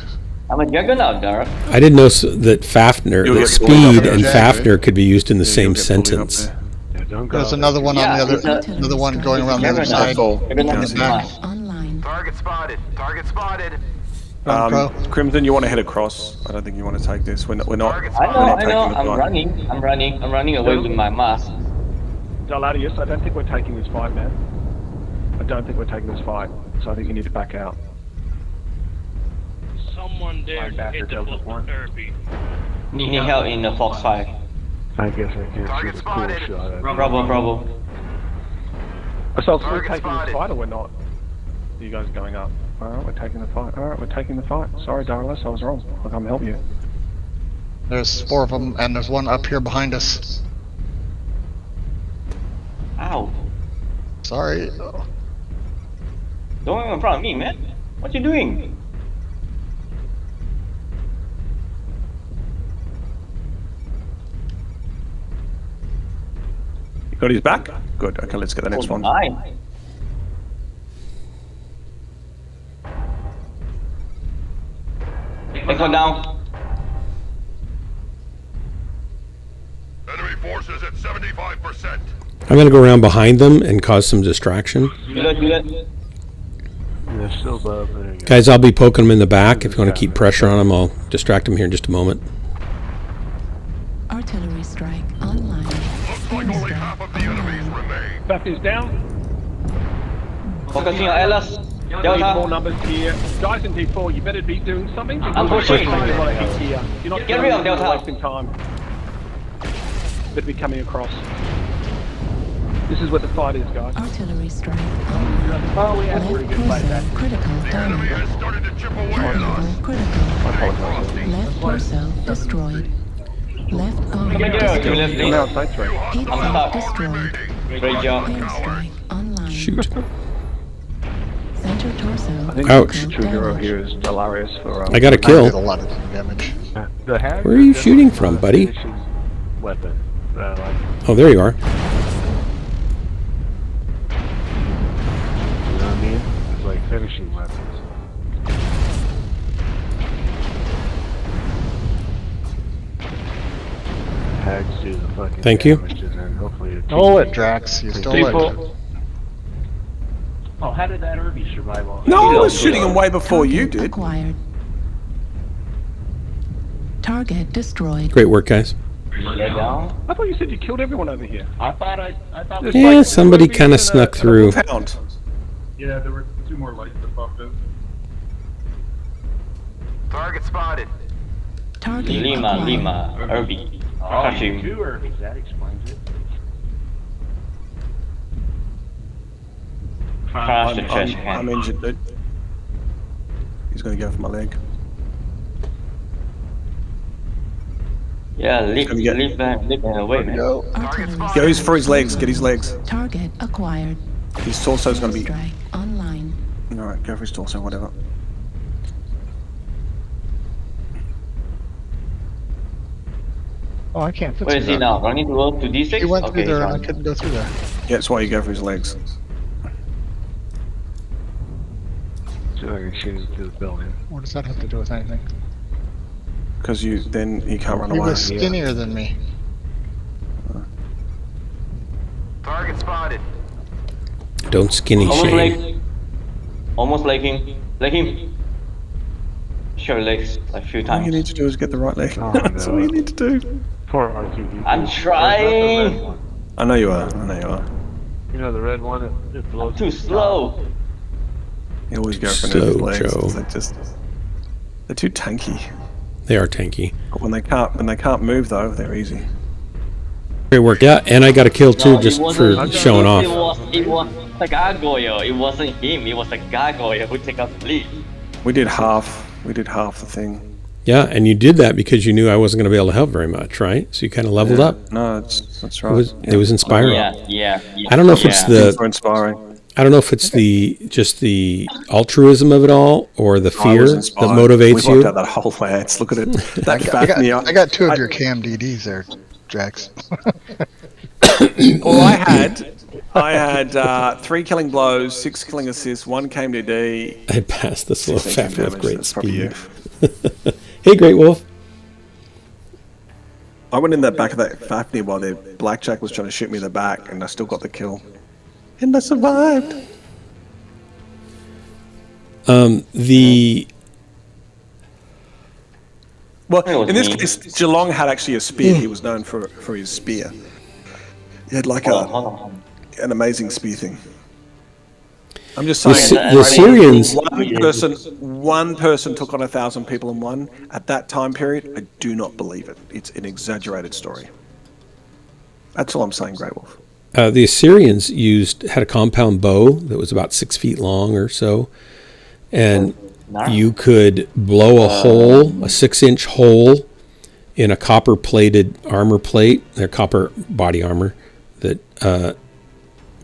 I'm a juggernaut, Dark. I didn't know that Fafnir, You'll that get pulled up speed there, and Jack. Fafnir could be used in the same You'll get bullied up sentence. there. Yeah, don't go. There's another one on Yeah, the it's other, a- another one going around the other Juggernaut. side. Fall. Juggernaut Yeah. is fast. Online. Target spotted. Target spotted. Storm crow. Crimson, you want to head across? I don't think you want to take this. We're not. I we're know, not I know. taking the I'm fight. running. I'm running away with my mask. Daladius, I don't think we're taking this fight, man. I don't think we're taking this fight. So I think you need to back out. Someone dare to hit the foot therapy. Need help in the Foxfire. I guess I can't Target see the cool spotted. shot. At Bravo. So we're Target taking spotted. this fight or we're not? You guys are going up. Alright, we're taking the fight. Alright, we're taking the fight. Sorry, Darlis, I was wrong. I'll come help you. There's 4 of them, and there's one up here behind us. Ow. Sorry. Don't in front of me, man. What you doing? You got his back? Good. Okay, let's get the next one. Nice. Let's go down. Enemy forces at 75%. I'm going to go around behind them and cause some distraction. Do that. They're still above. There you go. Guys, I'll be poking them in the back. If you want to keep pressure on them, I'll distract them here in just a moment. Artillery strike online. Looks like only half of the enemies remain. Back is down. Focusing on Ellis. Need more Delta. numbers here. Guys in D4, you better be doing something. I'm pushing. There's a lot of hits here. You're not Get rid of you're Delta. wasting time. Better be coming across. This is where the fight is, guys. Artillery strike online. Oh, we had a Left pretty good fight torso that. critical The enemy damage. has started to chip away at us. Critical. Left torso destroyed. Left arm Get there, you destroyed. left Come me. outside threat. Heat I'm sink stuck. destroyed. Great job. Airstrike online. Shoot. Center torso. I think Ouch. the true hero here is Delarius for. I got a I did a kill. lot of damage. The hag. Where are you is shooting definitely from, not a buddy? finishing Weapon. That I like. Oh, there you are. You know what I mean? It's like finishing weapons. Hags do the fucking Thank you. damage, and then hopefully it Stole it, Drax. You stole it. Oh, how did that Irby survive all No, I was shooting him way before you Target did. acquired. Target destroyed. Great work, guys. Get down. I thought you said you killed everyone over here. I thought There's Yeah, like somebody Ruby kind and of snuck through. Pound. Yeah, there were 2 more lights that popped in. Target spotted. Target Lima, acquired. Irby. Crush him. Irby's, that explains it. Crash the trash I'm can. injured, dude. He's gonna go for my leg. Yeah, leap Gonna get- away, man. Go. Artillery Go, he's strike for his legs. online. Get his legs. Target acquired. His torso's gonna be. Strike online. Alright, go for his torso, whatever. Oh, I can't fit Where is through he that. now? Running to go to D6? He went Okay, through there he's and I on. couldn't go through there. Yeah, that's why you go for his legs. So I can shoot him through the building. What does that have to do with anything? Because then he can't run He away. was skinnier than me. Target spotted. Don't skinny Almost shame. like. Almost like him. Like him. Sure legs like a few All you times. need to do is get the right leg. Oh, That's all no. you need to do. Poor R2D2. I'm trying. I know you are. I know you are. You know the red one that blows. Too slow. You always go for Slow, his legs. Joe. They're too tanky. They are tanky. But when they can't move though, they're easy. Great work. Yeah, and I got a kill too, No, just it for wasn't- showing off. It was the gargoyle. It wasn't him. It was the gargoyle who took out the lead. We did half the thing. Yeah, and you did that because you knew I wasn't going to be able to help very much, right? So you kind of leveled up. No, that's It right. was, it was inspiring. Yeah. I don't know if it's Thanks the for inspiring. I don't know if it's just the altruism of it all or the I fear was that inspired. motivates We've you. worked out that whole lance. Look at it. That I got 2 of your cam DDs there, Jax. Well, I had 3 killing blows, 6 killing assists, 1 KMDD. I passed the slow 16 fap with damage. great That's probably speed. Hey, Great Wolf. I went in the back of that Fafnir while the Blackjack was trying to shoot me in the back, and I still got the kill. And I survived. Well, in this case, Geelong had actually a spear. He was known for his spear. He had like an amazing spear thing. I'm just saying, the Syrians. one person took on 1,000 people in one. At that time period, I do not believe it. It's an exaggerated story. That's all I'm saying, Grey Wolf. The Assyrians had a compound bow that was about 6 feet long or so, and you could blow a 6-inch hole in a copper-plated armor plate, their copper body armor, that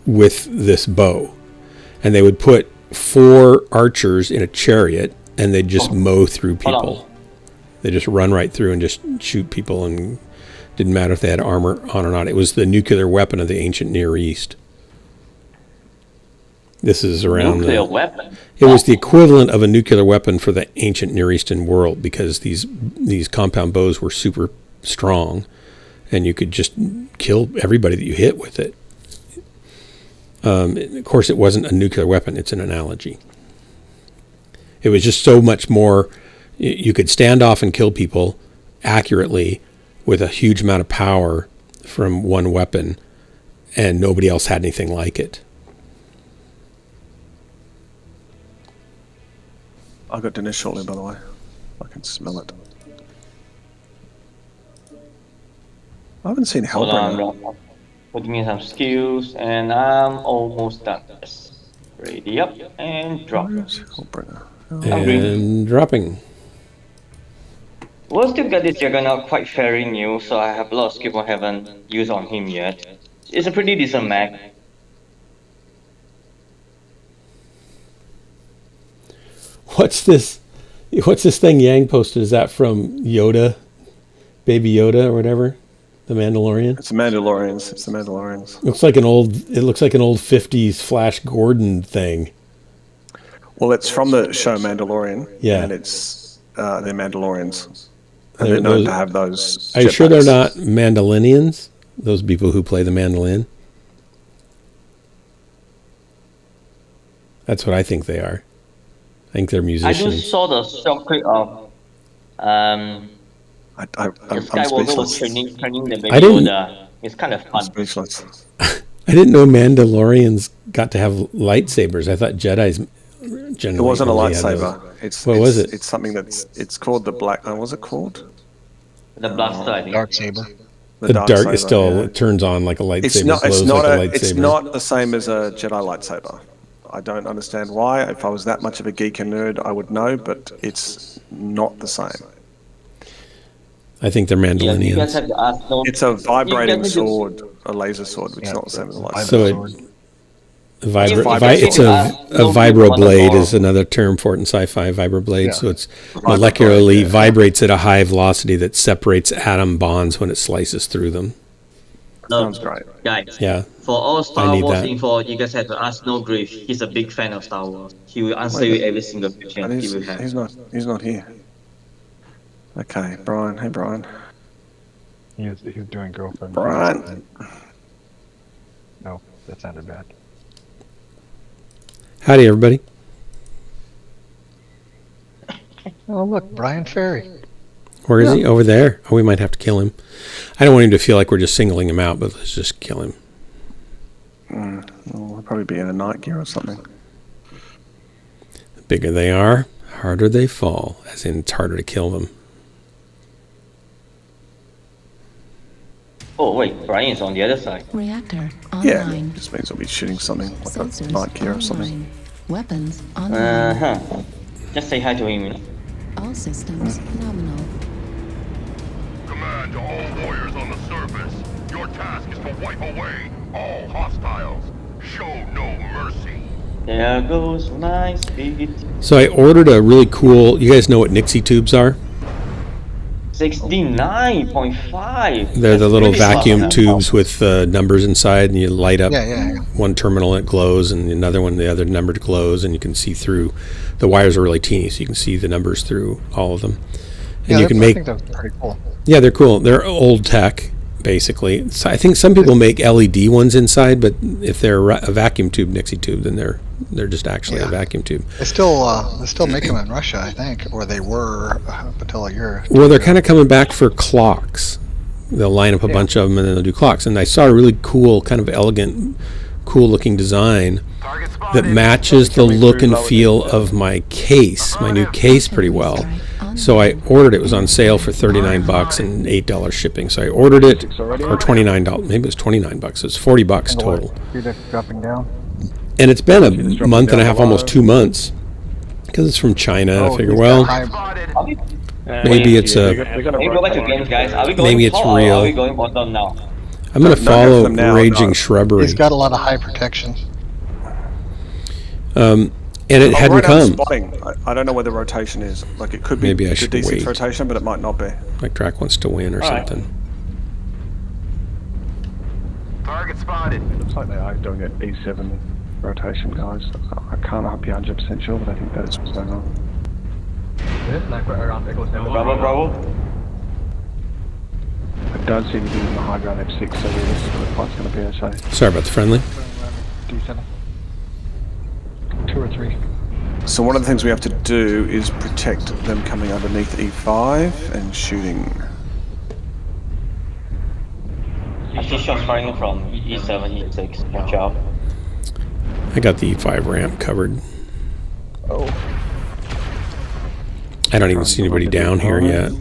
with this bow. And they would put 4 archers in a chariot, and they'd just mow through people. They just run right through and just shoot people, and didn't matter if they had armor on or not. It was the nuclear weapon of the ancient Near East. This is around nuclear weapon. It was the equivalent of a nuclear weapon for the ancient Near Eastern world, because these compound bows were super strong, and you could just kill everybody that you hit with it. Of course, it wasn't a nuclear weapon. It's an analogy. It was just so much more. You could stand off and kill people accurately with a huge amount of power from one weapon, and nobody else had anything like it. I got dinner shortly, by the way. I can smell it. I haven't seen Hellbringer. Putting in some skills, and I'm almost done. Yes. Ready up and drop. And dropping. We'll still get this Juggernaut quite fairly new, so I have a lot of skill I haven't used on him yet. It's a pretty decent mech. What's this thing Yang posted? Is that from Yoda? Baby Yoda or whatever? The Mandalorian? It's the Mandalorians. It's the Mandalorians. It looks like an old 50s Flash Gordon thing. Well, it's from the show Mandalorian. Yeah. And it's they're Mandalorians. And they're known to have those. Are you sure they're not Mandalorians? Those people who play the mandolin? That's what I think they are. I think they're musicians. I just saw the short clip of I'm Skywalker was training the baby I didn't- Yoda. It's kind of fun. Speechless. I didn't know Mandalorians got to have lightsabers. I thought Jedi's generally. It wasn't a only had lightsaber. those. What was it? It's something it's called the black. What was it called? The blaster, I think. Dark saber. The dark is still yeah. it turns on like a lightsaber. It's not. glows It's not. like a lightsaber. It's not the same as a Jedi lightsaber. I don't understand why. If I was that much of a geek and nerd, I would know, but it's not the same. I think they're Yeah, you guys Mandalorians. have to ask those. It's a vibrating You guys sword, a laser sword, which is not the same as a lightsaber. So it's You guys a have to ask vibroblade those is another term for it in sci-fi. Vibroblade. Yeah. So it's molecularly vibrates at a high velocity that separates atom bonds when it slices through them. Sounds great. Guys, Yeah. for all Star need Wars that. info, you guys have to ask No Grief. He's a big fan of Star Wars. He will answer you every single question And he will have. he's not here. Okay, Brian. Hey, Brian. He's doing girlfriend. Brian. No, that sounded bad. Howdy, everybody. Oh, look, Brian Ferry. Where is he? Over there. Oh, we might have to kill him. I don't want him to feel like we're just singling him out, but let's just kill him. Well, we'll probably be in a night gear or something. The bigger they are, harder they fall, as in it's harder to kill them. Oh wait, Brian's on the other side. Reactor Yeah, online. just means we'll be shooting something like a Sensors night gear or something. online. Weapons online. Just say hi to him, you know. All systems nominal. Command to all warriors on the surface. Your task is to wipe away all hostiles. Show no mercy. There goes my speed. So I ordered a really cool. You guys know what Nixie tubes are? 69.5. They're the little vacuum tubes with numbers inside, and you light up one terminal and it glows, and another one, the other number glows, and you can see through. The wires are really teeny, so you can see the numbers through all of them. And you can make. I think that's pretty cool. Yeah, they're cool. They're old tech, basically. So I think some people make LED ones inside, but if they're a vacuum tube Nixie tube, then they're just actually a vacuum tube. They still make them in Russia, I think, or they were up until a year. Well, they're kind of coming back for clocks. They'll line up a bunch of them and then they'll do clocks. And I saw a really cool, kind of elegant, cool-looking design that matches the look and feel of my case, my new case, pretty well. So I ordered it. It was on sale for $39 and $8 shipping. So I ordered it, or $29. Maybe it was $29. It was $40 total. Dropping down. And it's been a month and a half, almost 2 months, because it's from China. I figure, well, maybe it's a. Maybe it's real. Are we going bottom now? I'm going to follow Raging Shrubbery. He's got a lot of high protection. And it hadn't come. Spotting. I don't know where the rotation is. Like it could be Maybe I a should decent wait. rotation, but it might not be. Like Drac wants to win or something. Target spotted. Looks like they are doing an E7 rotation, guys. I can't be 100% sure, but I think that's what's going on. Bravo. I don't see anything in the high ground F6, so realistically the fight's going to be okay. Sorry about the friendly. D7. 2 or 3. So one of the things we have to do is protect them coming underneath E5 and shooting. I see shots firing from E7, E6. Watch out. I got the E5 ramp covered. Oh. I don't even see anybody down here yet.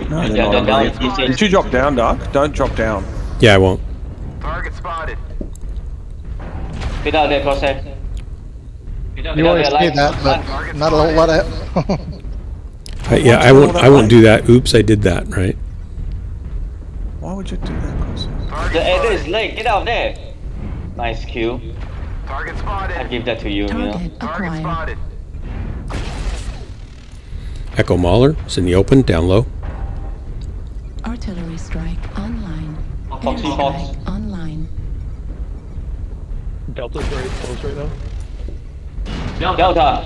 No, they're not underneath. Did you drop down, Dark? Don't drop down. Yeah, I won't. Target spotted. Get out there, Crosshair. You always say that, but not a whole lot of. Yeah, I won't do that. Oops, I did that, right? Why would you do that, Chris? The editor is late. Get out there. Nice kill. Target spotted. I give that to you, Target Target acquired. spotted. Echo Mauler is in the open, down low. Artillery strike online. Foxy Fox. Airstrike online. Delta's very close right now. Delta.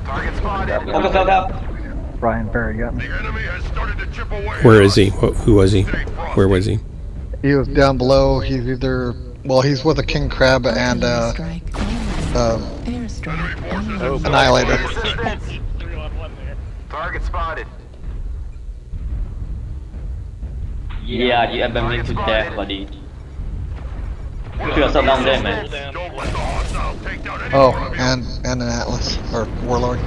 Target spotted. Focus Delta. Brian Perry got me. The enemy has started to chip away. Where is he? Who was he? Where was he? He was down below. He's either he's with a king crab and Artillery strike online. Airstrike online. annihilator. Resistance. Target spotted. Yeah, you ever me to death, buddy. Put yourself down there, man. Don't let the hostile take down any Oh, one of you. and an Atlas or Warlord.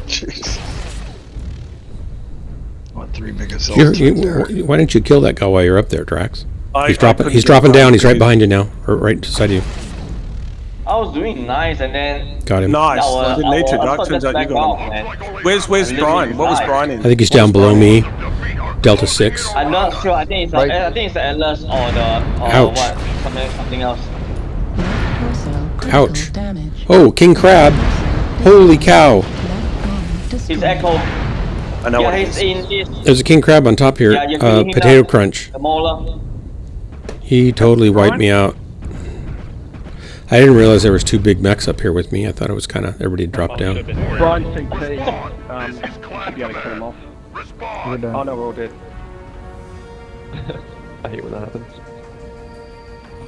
Jeez. What 3 big assaults? Why didn't you kill that guy while you're up there, Drax? He's dropping. couldn't He's get dropping down. He's right behind. behind you now, or right beside you. I was doing nice and then Got him. Nice. our- I didn't need to. our- Dark our turns out you back got off, him. man. Where's Brian? What was Brian in? I think he's down below me. Delta 6. I'm not sure. I think it's Right. I think it's the Atlas or the Ouch. what something else. Left torso critical Ouch. damage. Oh, King Crab. Holy cow. Left arm He's destroyed. Echo. I know Yeah, what it he's is. in this. There's a King Crab on top here. Yeah, you're feeling him Potato now. Crunch. The Mola. He totally wiped me out. I didn't realize there was 2 big mechs up here with me. I thought it was kind of everybody dropped down. Brian CT. This is Should Clan be able to kill him off. Respond. Oh no, we're all dead. I hate when that happens.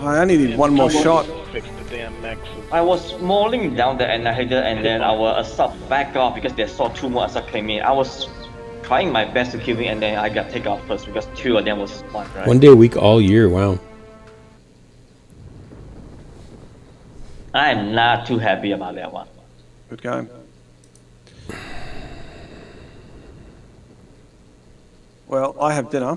I only need one more shot. Fix the damn mechs. I was mauling down the annihilator and then our assault back off because they saw 2 more assault came in. I was trying my best to kill him and then I got take off first because 2 of them was one, right? 1 day a week all year. Wow. I'm not too happy about that one. Good game. Well, I have dinner.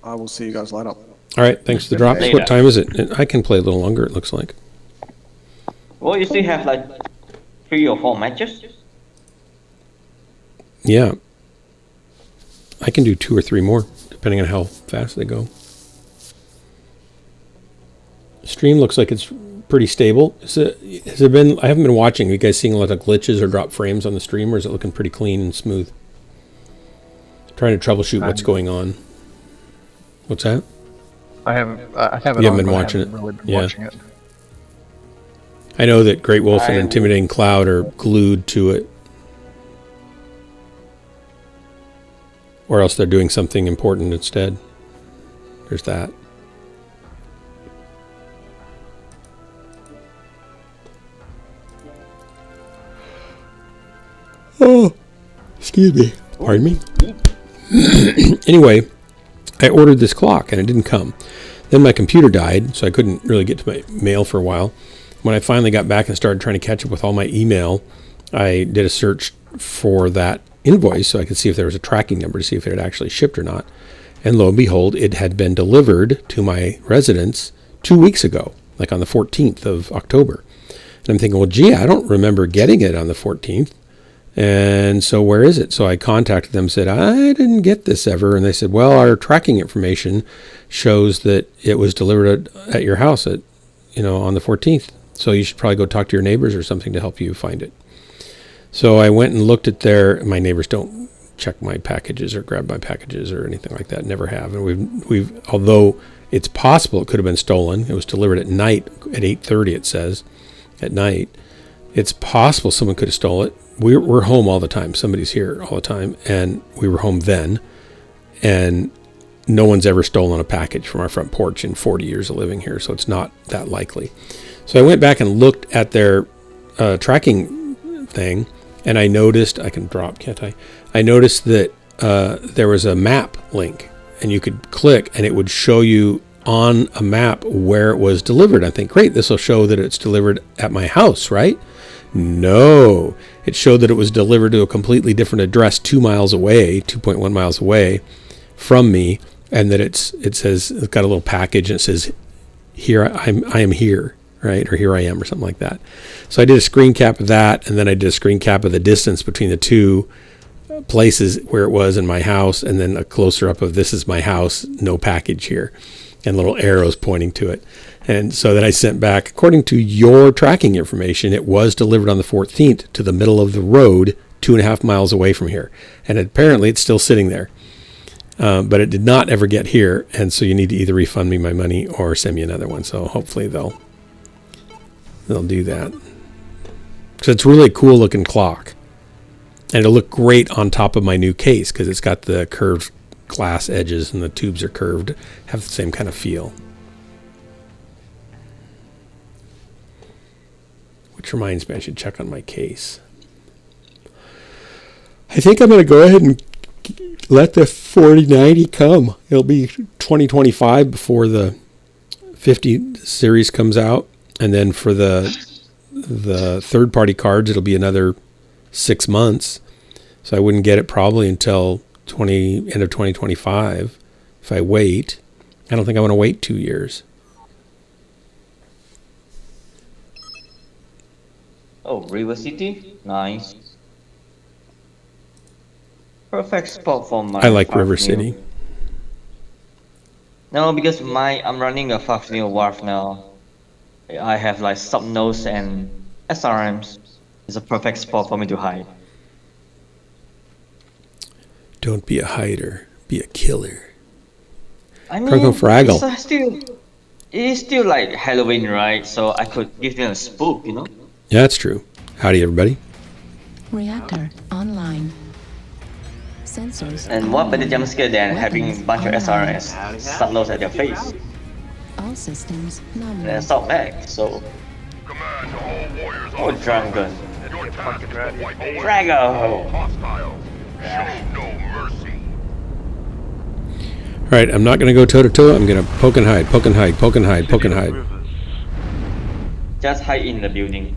I will see you guys later. All right. Thanks for the drops. Later. What time is it? I can play a little longer, it looks like. Well, you still have like 3 or 4 matches. Yeah. I can do 2 or 3 more, depending on how fast they go. Stream looks like it's pretty stable. Has it been? I haven't been watching. Are you guys seeing a lot of glitches or drop frames on the stream, or is it looking pretty clean and smooth? Trying to troubleshoot what's going on. What's that? I haven't You haven't been watching it. Really been Yeah. watching it. I know that Great Wolf and Intimidating Cloud are glued to it. Or else they're doing something important instead. There's that. Oh, excuse me. Pardon me. Anyway, I ordered this clock and it didn't come. Then my computer died, so I couldn't really get to my mail for a while. When I finally got back and started trying to catch up with all my email, I did a search for that invoice so I could see if there was a tracking number to see if it had actually shipped or not. And lo and behold, it had been delivered to my residence 2 weeks ago, like on the 14th of October. And I'm thinking, well, gee, I don't remember getting it on the 14th. And so where is it? So I contacted them and said, I didn't get this ever. And they said, well, our tracking information shows that it was delivered at your house at, on the 14th. So you should probably go talk to your neighbors or something to help you find it. So I went and looked at my neighbors don't check my packages or grab my packages or anything like that. Never have. And we've, although it's possible it could have been stolen. It was delivered at night at 8:30, it says, at night. It's possible someone could have stolen it. We're home all the time. Somebody's here all the time. And we were home then. And no one's ever stolen a package from our front porch in 40 years of living here. So it's not that likely. So I went back and looked at their tracking thing. And I noticed, I can drop, can't I? I noticed that there was a map link. And you could click and it would show you on a map where it was delivered. I think, great, this will show that it's delivered at my house, right? No, it showed that it was delivered to a completely different address 2 miles away, 2.1 miles away from me, and that it says, it's got a little package and it says, here, I am here, right? Or here I am or something like that. So I did a screen cap of that, and then I did a screen cap of the distance between the two places where it was in my house, and then a closer up of this is my house, no package here, and little arrows pointing to it. And so then I sent back, according to your tracking information, it was delivered on the 14th to the middle of the road, 2.5 miles away from here. And apparently it's still sitting there. But it did not ever get here. And so you need to either refund me my money or send me another one. So hopefully they'll do that. So it's really a cool looking clock. And it'll look great on top of my new case because it's got the curved glass edges and the tubes are curved, have the same kind of feel. Which reminds me, I should check on my case. I think I'm going to go ahead and let the 4090 come. It'll be 2025 before the 50 series comes out. And then for the third-party cards, it'll be another 6 months. So I wouldn't get it probably until end of 2025 if I wait. I don't think I want to wait 2 years. Oh, River City? Nice. Perfect spot for my... I like River City. No, because I'm running a Fafnir Wharf now. I have like sub-nose and SRMs. It's a perfect spot for me to hide. Don't be a hider, be a killer. I mean, Fraggle. It is still like Halloween, right? So I could give them a spook, Yeah, that's true. Howdy, everybody. Reactor online. Sensors. And what better jump scare than having a bunch of SRS sub-nose at their face? All systems nominal. And assault back, so... Command all warriors Oh, on Dragon. your task is to wipe away Drago! hostile. Show no mercy. All right, I'm not going to go toe-to-toe. I'm going to poke and hide, poke and hide, poke and hide, poke and hide. Just hide in the building.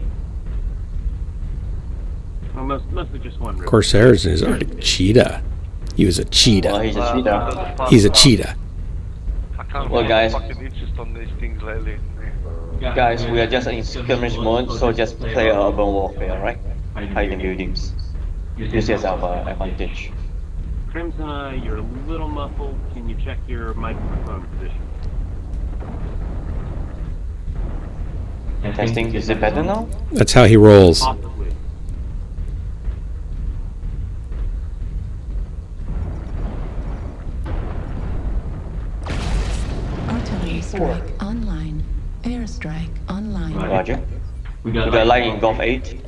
Mostly just one. Corsairs is Arctic cheetah. He was a Oh, cheetah. he's a cheater. He's a cheetah. I can't Well, guys. fucking interest on these things lately. Guys, we are just in skirmish mode, so just play urban warfare, right? Hide in buildings. Use it as our advantage. Crimson, you're a little muffled. Can you check your microphone position? Testing, is it better now? That's how he rolls. Possibly. Artillery strike online. Airstrike online. Roger. We got light in Golf 8.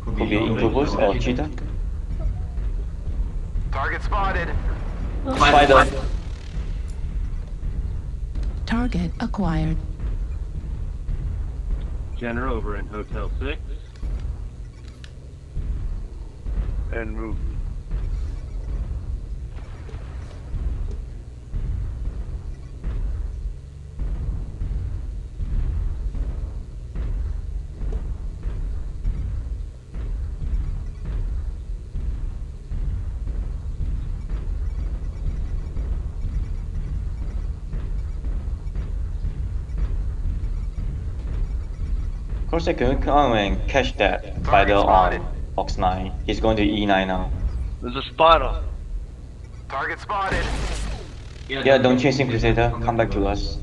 Could be Incubus or Cheetah. Target spotted. Spider. Target acquired. Jenner over in Hotel 6. And move. Of course, I can come and catch that spider on Fox 9. He's going to E9 now. There's a spider. Target spotted. Yeah, don't chase him, Crusader. Come back to us.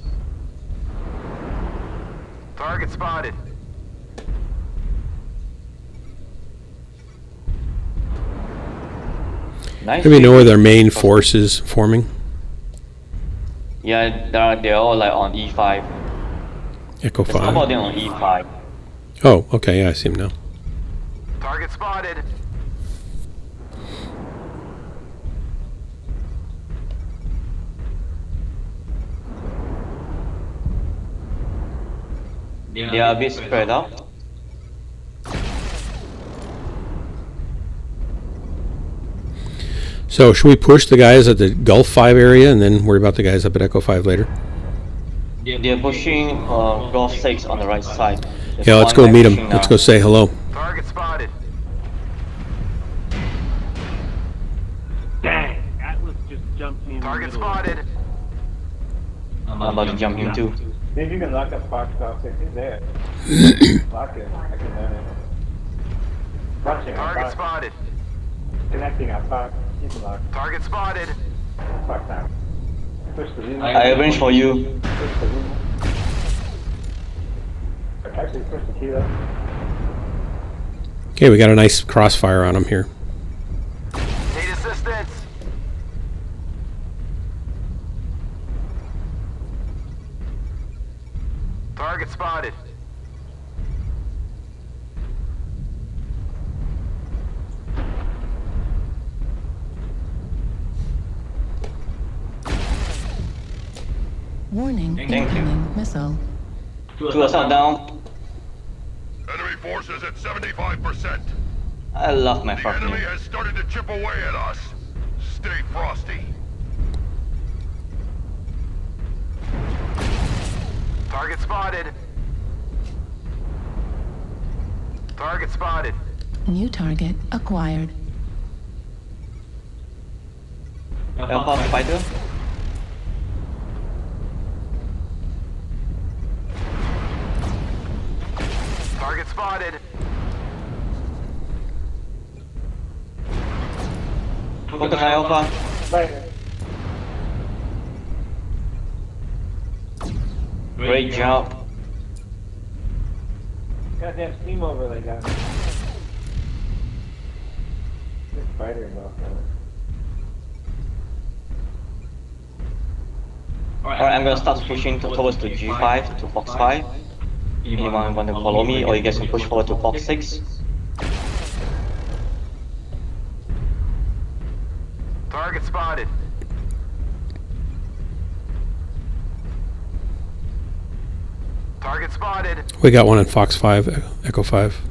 Target spotted. Nice. Do we know where their main force is forming? Yeah, they're all like on E5. Echo There's a couple of 5. them on E5. Oh, okay, yeah, I see him now. Target spotted. They are a bit spread out. So should we push the guys at the Gulf 5 area and then worry about the guys up at Echo 5 later? They're pushing Golf 6 on the right side. There's Yeah, let's one go meet pushing them. Let's now. go say hello. Target spotted. Dang! Atlas just jumped me in Target the middle. spotted. I'm about to jump him too. If you can lock up Fox Fox, if he's there. Lock it. I can run it. Rushing on Target Fox. spotted. Connecting on Fox. Keep him locked. Target spotted. Fox out. Push the room. I arrange for you. Push the room. Actually, push the kilo. Okay, we got a nice crossfire on them here. Need assistance. Target spotted. Warning, Thank you. incoming missile. Two assault down. Enemy forces at 75%. I love my The fucking. enemy has started to chip away at us. Stay frosty. Target spotted. Target spotted. New target acquired. Alpha Spider. Target spotted. Focus on Alpha. Later. Great job. Goddamn steam overlay got me. This spider is off. Alright, I'm gonna start pushing towards to G5 to Fox 5. Anyone want to follow me, or you guys can push forward to Fox 6. Target spotted. Target spotted. We got one in Fox 5, Echo 5.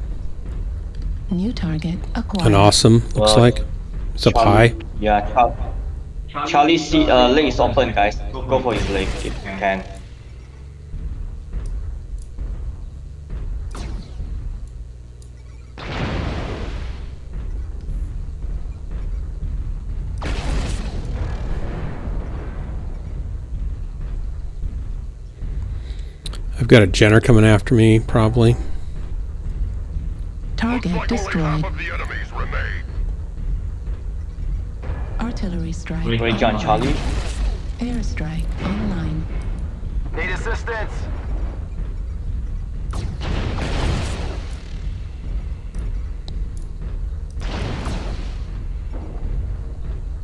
New target acquired. An awesome, looks like. It's up high. Yeah, Charlie's leg is open, guys. Go for his leg if you can. I've got a Jenner coming after me, probably. Target Looks like only destroyed. half of the enemies remain. Artillery strike. Great John Charlie. Airstrike online. Need assistance.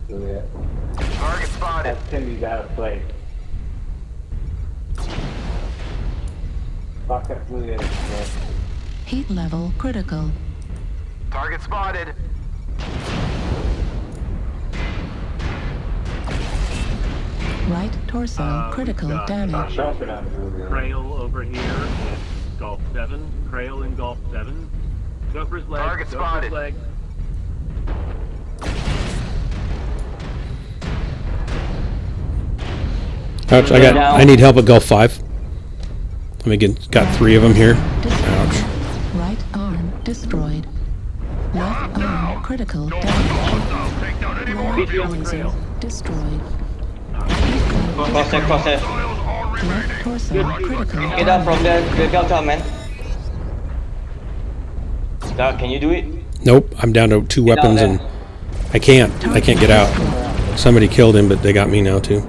Juliet. Target spotted. That's Cindy's out of place. Fuck up Juliet. Heat level critical. Target spotted. Right torso critical damage. Jumping on Juliet. Crail over here in Golf 7. Crail in Golf 7. Gopher's leg. Target spotted. Leg. Ouch! I need help at Gulf 5. Let me got 3 of them here. Ouch! Right arm destroyed. Left arm critical damage. Lower laser destroyed. Cross there. Left torso critical Get up from the Delta, man. Doc, can you do it? Nope, I'm down to 2 weapons and I can't get out. Somebody killed him, but they got me now too.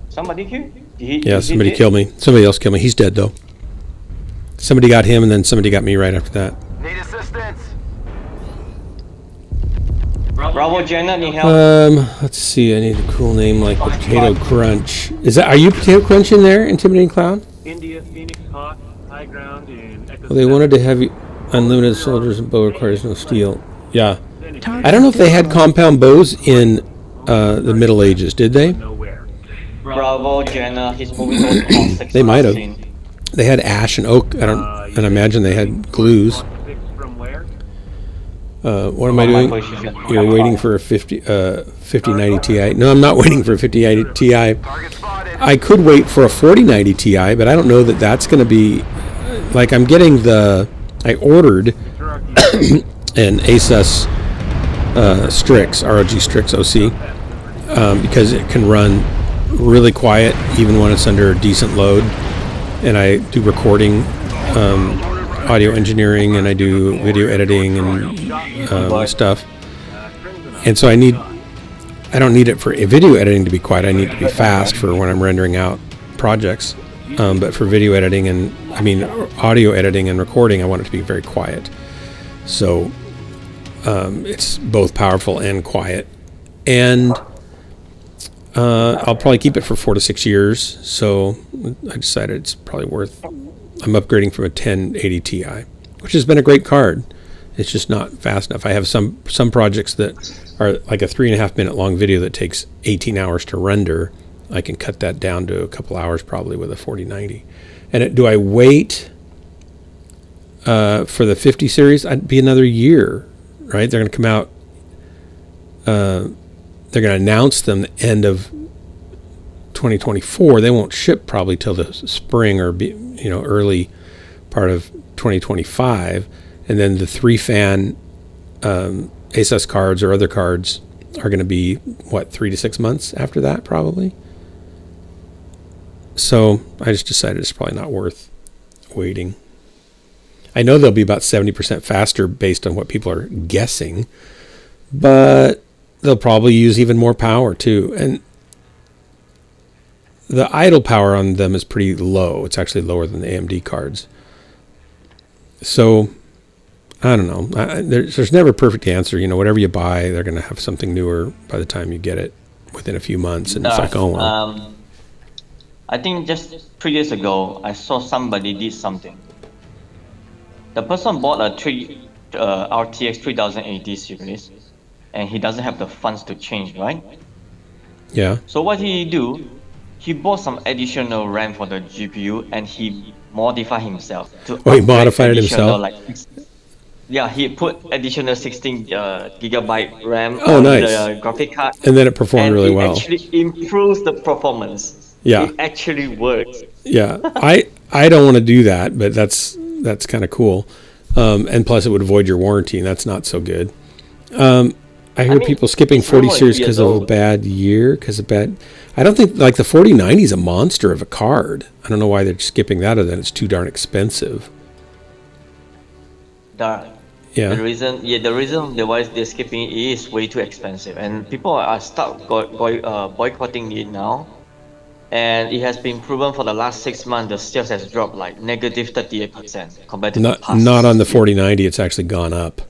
Somebody killed? Yeah, somebody killed me. Somebody else killed me. He's dead though. Somebody got him, and then somebody got me right after that. Need assistance. Bravo Jenna, need help? Let's see. I need a cool name like Potato Crunch. Are you Potato Crunch in there, Intimidating Cloud? India, Phoenix, Hawk, High Ground in Echo. Well, they wanted to have you unlimited soldiers and bow requires no steel. Yeah. I don't know if they had compound bows in the Middle Ages, did they? Bravo Jenna, he's moving on 6. They might have. They had ash and oak. I imagine they had glues. What am I doing? You're waiting for a 5090 Ti. No, I'm not waiting for a 5090 Ti. I could wait for a 4090 Ti, but I don't know that that's going to be... Like, I'm getting I ordered an Asus Strix, ROG Strix OC, because it can run really quiet even when it's under a decent load. And I do recording, audio engineering, and I do video editing and stuff. And so I don't need it for video editing to be quiet. I need it to be fast for when I'm rendering out projects. But for video editing audio editing and recording, I want it to be very quiet. So it's both powerful and quiet. And I'll probably keep it for 4 to 6 years. So I decided it's probably worth... I'm upgrading from a 1080 Ti, which has been a great card. It's just not fast enough. I have some projects that are like a 3.5 minute long video that takes 18 hours to render. I can cut that down to a couple hours probably with a 4090. And do I wait for the 50 series? I'd be another year, right? They're going to come out. They're going to announce them the end of 2024. They won't ship probably till the spring or early part of 2025. And then the 3-fan Asus cards or other cards are going to be 3 to 6 months after that probably. So I just decided it's probably not worth waiting. I know they'll be about 70% faster based on what people are guessing, but they'll probably use even more power too. And the idle power on them is pretty low. It's actually lower than the AMD cards. So I don't know. There's never a perfect answer. Whatever you buy, they're going to have something newer by the time you get it within a few months. And it's like, oh, well. I think just 3 years ago, I saw somebody did something. The person bought a RTX 3080 series, and he doesn't have the funds to change, right? Yeah. So what he do? He bought some additional RAM for the GPU, and he modified himself. He modified it himself? He put additional 16 gigabyte RAM on the graphic card. And then it performed really well. It actually improves the performance. Yeah. It actually works. Yeah. I don't want to do that, but that's kind of cool. And plus it would avoid your warranty, and that's not so good. I hear people skipping 40 series because of a bad year, I don't think, the 4090 is a monster of a card. I don't know why they're skipping that, other than it's too darn expensive. Darn. Yeah. The reason why they're skipping it is way too expensive, and people are boycotting it now. And it has been proven for the last 6 months, the sales has dropped like negative 38% compared to the past. Not on the year. 4090. It's actually gone up.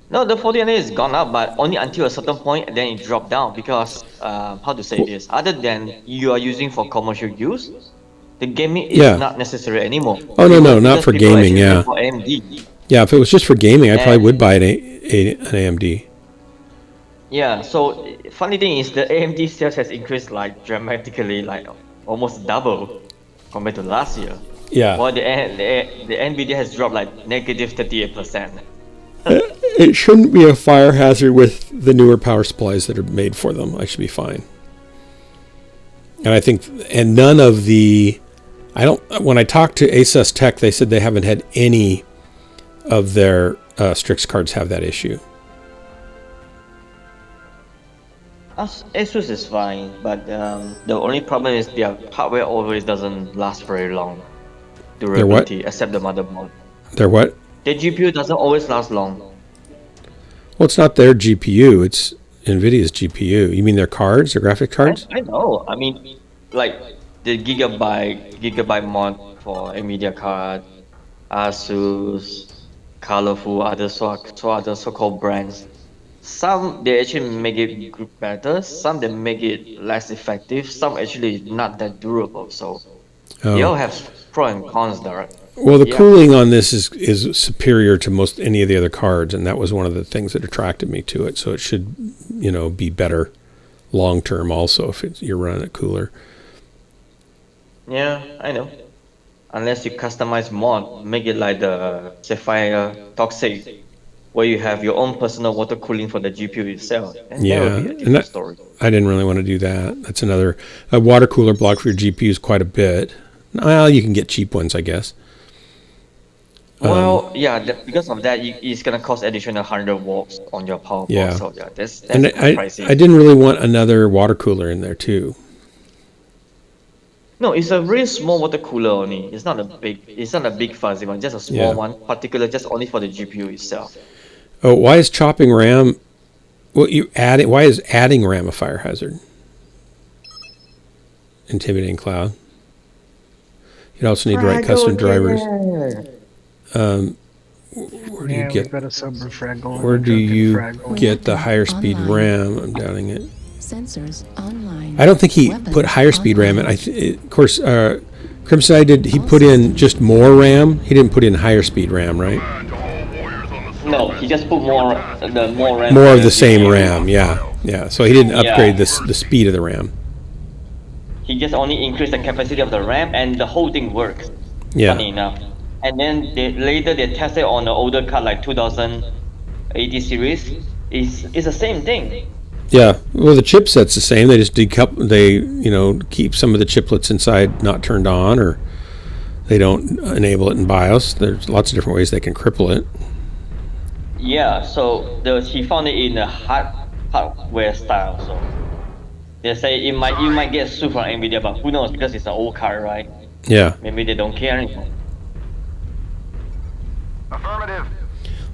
No, the 4090 has gone up, but only until a certain point, and then it dropped down because how to say this? Other than you are using for commercial use, the gaming is not necessary anymore. Oh no, not for gaming. Yeah. For AMD. Yeah, if it was just for gaming, I probably would buy an AMD. Yeah. So funny thing is, the AMD sales has increased like dramatically, like almost double compared to last year. Yeah. While the Nvidia has dropped like negative 38%. It shouldn't be a fire hazard with the newer power supplies that are made for them. I should be fine. And I think, and none of the, when I talked to Asus Tech, they said they haven't had any of their Strix cards have that issue. Asus is fine, but the only problem is their hardware always doesn't last very long. Durability, except the motherboard. Their what? Their GPU doesn't always last long. Well, it's not their GPU. It's NVIDIA's GPU. You mean their cards, their graphic cards? I know. I mean, like the gigabyte mod for NVIDIA card, Asus, Colorful, other so-called brands. Some they actually make it better. Some they make it less effective. Some actually not that durable. So they all have pros and cons there. Well, the cooling on this is superior to most any of the other cards, and that was one of the things that attracted me to it. So it should, be better long term. Also, if you're running it cooler. Yeah, I know. Unless you customize mod, make it like the Sapphire Toxic, where you have your own personal water cooling for the GPU itself. And that would be a different story. I didn't really want to do that. That's a water cooler block for your GPU is quite a bit. Well, you can get cheap ones, I guess. Well, because of that, it's gonna cost additional 100 watts on your power box. So that's pricey. I didn't really want another water cooler in there too. No, it's a really small water cooler only. It's not a big fuzzy one, just a small one, particular just only for the GPU itself. Oh, why is chopping RAM? Well, why is adding RAM a fire hazard? Intimidating cloud. You'd also need to write custom drivers. Where do you get the higher speed RAM? I'm doubting it. Sensors online. I don't think he put higher speed RAM in. Of course, Crimson he put in just more RAM. He didn't put in higher speed RAM, right? No, he just put more RAM. More of the same RAM, yeah. So he didn't upgrade the speed of the RAM. He just only increased the capacity of the RAM, and the whole thing works. Yeah. Funny enough. And then later they tested on the older card, like 2080 series. It's the same thing. Yeah, well, the chipset's the same. They just decouple. They keep some of the chiplets inside not turned on, or they don't enable it in BIOS. There's lots of different ways they can cripple it. Yeah, so he found it in a hardware style. So they say you might get sued from NVIDIA, but who knows, because it's an old card, right? Yeah. Maybe they don't care anymore. Affirmative.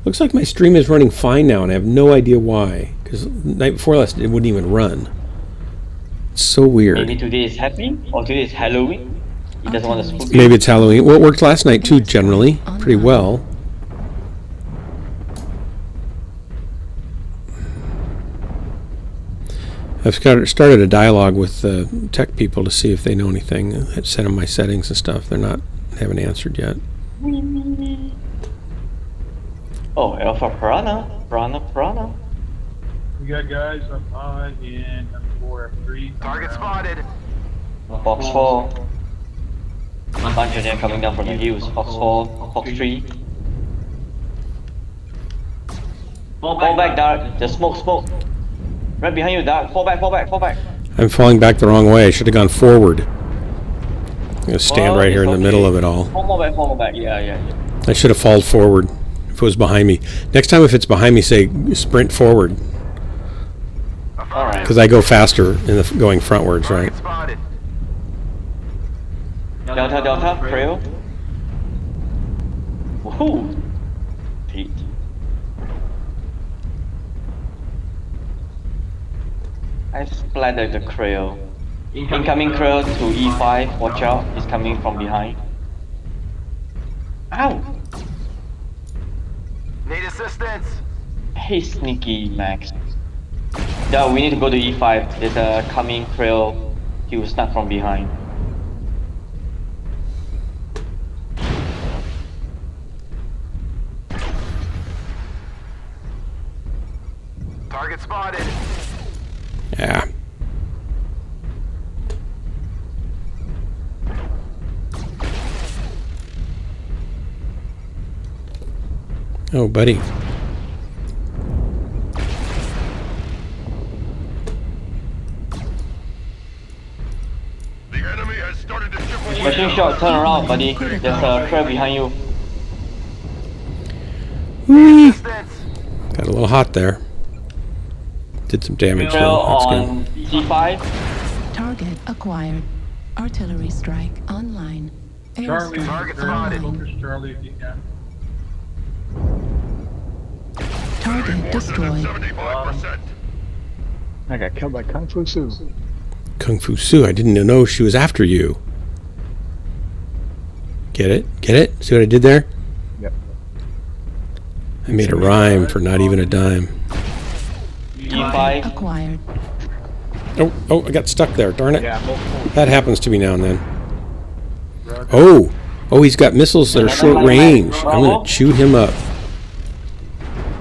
Looks like my stream is running fine now, and I have no idea why. Because the night before last, it wouldn't even run. It's so weird. Maybe today is happy, or today is Halloween. He doesn't want to spook you. Maybe it's Halloween. Well, it worked last night too, generally, pretty well. I've started a dialogue with the tech people to see if they know anything. I've sent them my settings and stuff. They haven't answered yet. Oh, Alpha Piranha. We got guys up high in F4, F3. Target spotted. Fox 4. A bunch of them coming down from the hills. Fox 4, Fox 3. Fall back, Dark. There's smoke. Right behind you, Dark. Fall back. I'm falling back the wrong way. I should have gone forward. I'm going to stand right here in the middle of it all. Fall back. Yeah. I should have fallen forward if it was behind me. Next time if it's behind me, say sprint forward. Alright. Because I go faster in going frontwards, right? Delta, Trail. Woohoo! I splattered the Krail. Incoming Krail to E5. Watch out, he's coming from behind. Ow! Need assistance. Hey, sneaky Max. Yeah, we need to go to E5. There's a coming Krail. He was snuck from behind. Target spotted. Yeah. Oh, buddy. The enemy has started to chip away. Machine shot, turn around, buddy. There's a Krail behind you. Whee! Got a little hot there. Did some damage Krail though. That's on good. C5. Target acquired. Artillery strike online. Charlie, Target Charlie, spotted. focus Charlie if you can. Target destroyed. 75%. I got killed by Kung Fu Sue. Kung Fu Sue. I didn't know she was after you. Get it? Get it? See what I did there? Yep. I made a rhyme for not even a dime. E5. Acquired. Oh, I got stuck there. Darn it. Yeah, multiple. That happens to me now and then. Oh, he's got missiles that are short range. I'm going to chew him up.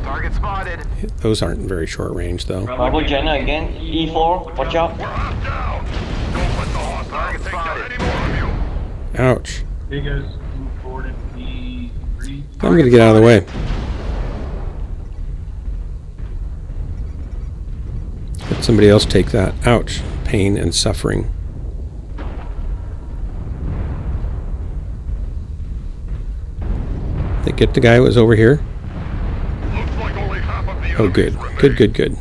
Target spotted. Those aren't very short range, though. Bravo Jenna again. E4. Watch out. We're half down. Don't let the hostiles take down any more of you. Ouch. Hey guys, move forward in P3. I'm going to get out of the way. Let somebody else take that. Ouch. Pain and suffering. They get the guy who was over here? Looks like only half of the Oh, good. enemies Good, remain. good, good.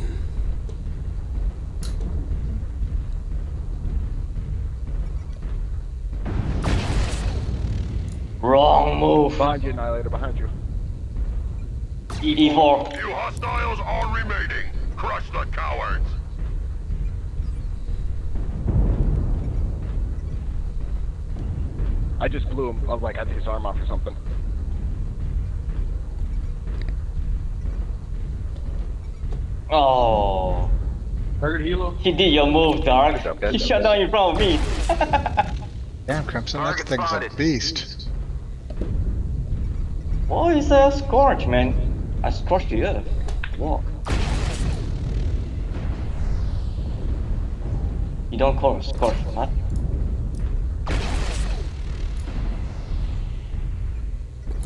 Wrong move. Behind you, Annihilator, behind you. E4. Few hostiles are remaining. Crush the cowards. I just blew him. I was like, I took his arm off or something. Oh. Target helo. He did your move, Dark. Good job, guys. He shut down in front of me. Damn, Crimson, that Target thing's spotted. a beast. Oh, it's a scorch, man. I scorched the earth. Walk. You don't call it scorch, what?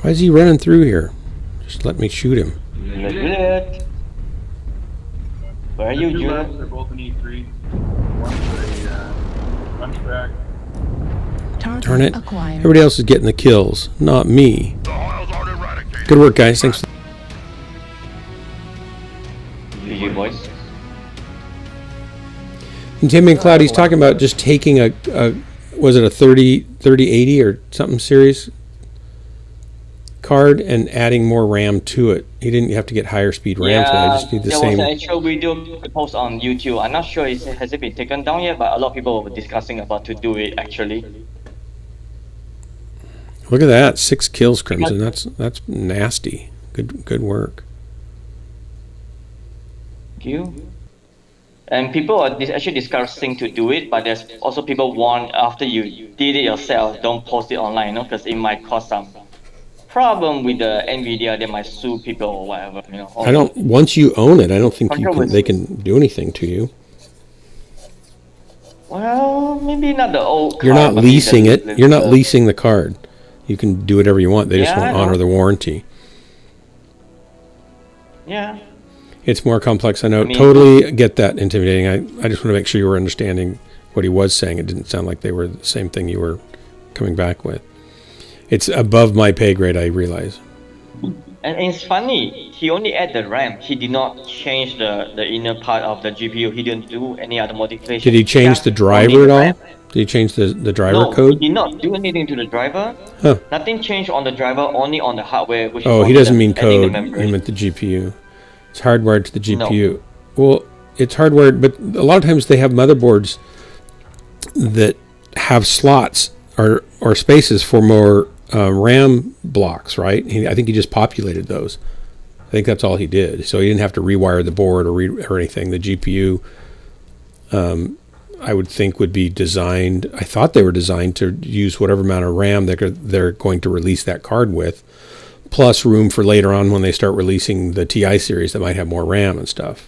Why is he running through here? Just let me shoot him. Legit. Where are you, The two left, Julian? they're both in E3. One's a hunchback. Target Darn it. acquired. Everybody else is getting the kills, not me. The hostiles aren't eradicated. Good work, guys. Thanks. GG, boys. And Timmy and Cloud, he's talking about just taking a was it a 3080 or something series card and adding more RAM to it. He didn't have to get higher speed RAM for that. I just need the there same. was an actual video post on YouTube. I'm not sure has it been taken down yet, but a lot of people were discussing about to do it actually. Look at that, 6 kills, Crimson. That's nasty. Good work. Thank you. And people are actually discussing to do it, but there's also people warn after you did it yourself, don't post it online, you know, because it might cause some problem with the Nvidia. They might sue people or whatever, you know. I don't. Once you own it, I don't think they can do anything to you. Well, maybe not the old. You're card, not but maybe leasing the- it. You're not the- leasing the card. You can do whatever you want. They just Yeah, won't I honor know. the warranty. Yeah. It's more complex. I know. I mean- Totally get that intimidating. I just want to make sure you were understanding what he was saying. It didn't sound like they were the same thing you were coming back with. It's above my pay grade, I realize. And it's funny, he only added the RAM. He did not change the inner part of the GPU. He didn't do any other modification. Did he change the Just driver only at the all? RAM. Did he change the driver No, code? he did not do anything to the driver. Huh. Nothing changed on the driver, only on the hardware. Which Oh, is he only doesn't the- mean adding the code. memory. He meant the GPU. It's hardwired to the GPU. Well, It's hardware, but a lot of times they have motherboards that have slots or spaces for more RAM blocks, right? I think he just populated those. I think that's all he did. So he didn't have to rewire the board or anything. The GPU, I would think, would be designed. I thought they were designed to use whatever amount of RAM they're going to release that card with, plus room for later on when they start releasing the TI series that might have more RAM and stuff.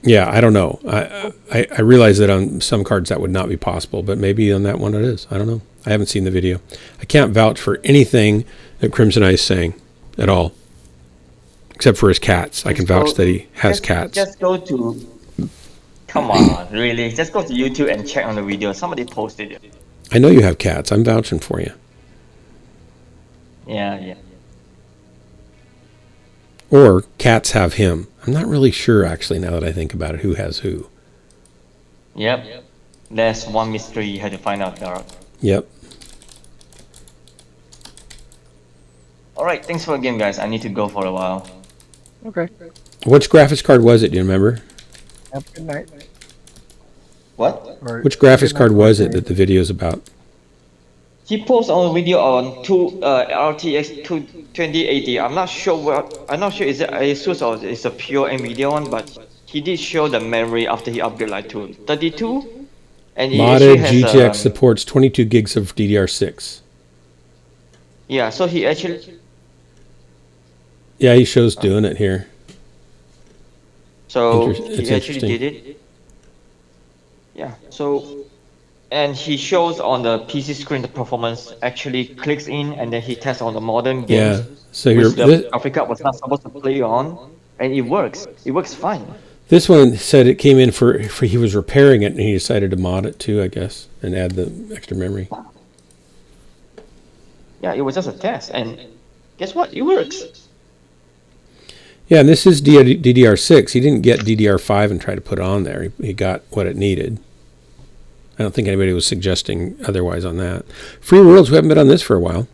Yeah, I don't know. I realize that on some cards that would not be possible, but maybe on that one it is. I don't know. I haven't seen the video. I can't vouch for anything that Crimson Eye is saying at all, except for his cats. I can vouch that he has cats. Just go to... Come on, really? Just go to YouTube and check on the video. Somebody posted it. I know you have cats. I'm vouching for you. Yeah. Or cats have him. I'm not really sure, actually, now that I think about it, who has who. Yep. That's one mystery you had to find out, Dark. Yep. Alright, thanks for the game, guys. I need to go for a while. Okay. Which graphics card was it? Do you remember? Have a good night. What? Which graphics card was it that the video's about? He posted on a video on RTX 2080. I'm not sure is it ASUS or it's a pure NVIDIA one, but he did show the memory after he upgraded like to 32. And he Modded has, GTX supports 22 gigs of DDR6. Yeah, so he actually... Yeah, he shows doing it here. So it's he actually did it. Yeah, so... And he shows on the PC screen the performance actually clicks in, and then he tests on the modern games. Yeah, so which the graphic card was not supposed to play on, and it works. It works fine. This one said it came in for he was repairing it, and he decided to mod it too, I guess, and add the extra memory. Yeah, it was just a test, and guess what? It works. Yeah, and this is DDR6. He didn't get DDR5 and try to put it on there. He got what it needed. I don't think anybody was suggesting otherwise on that. Free Worlds, we haven't been on this for a while.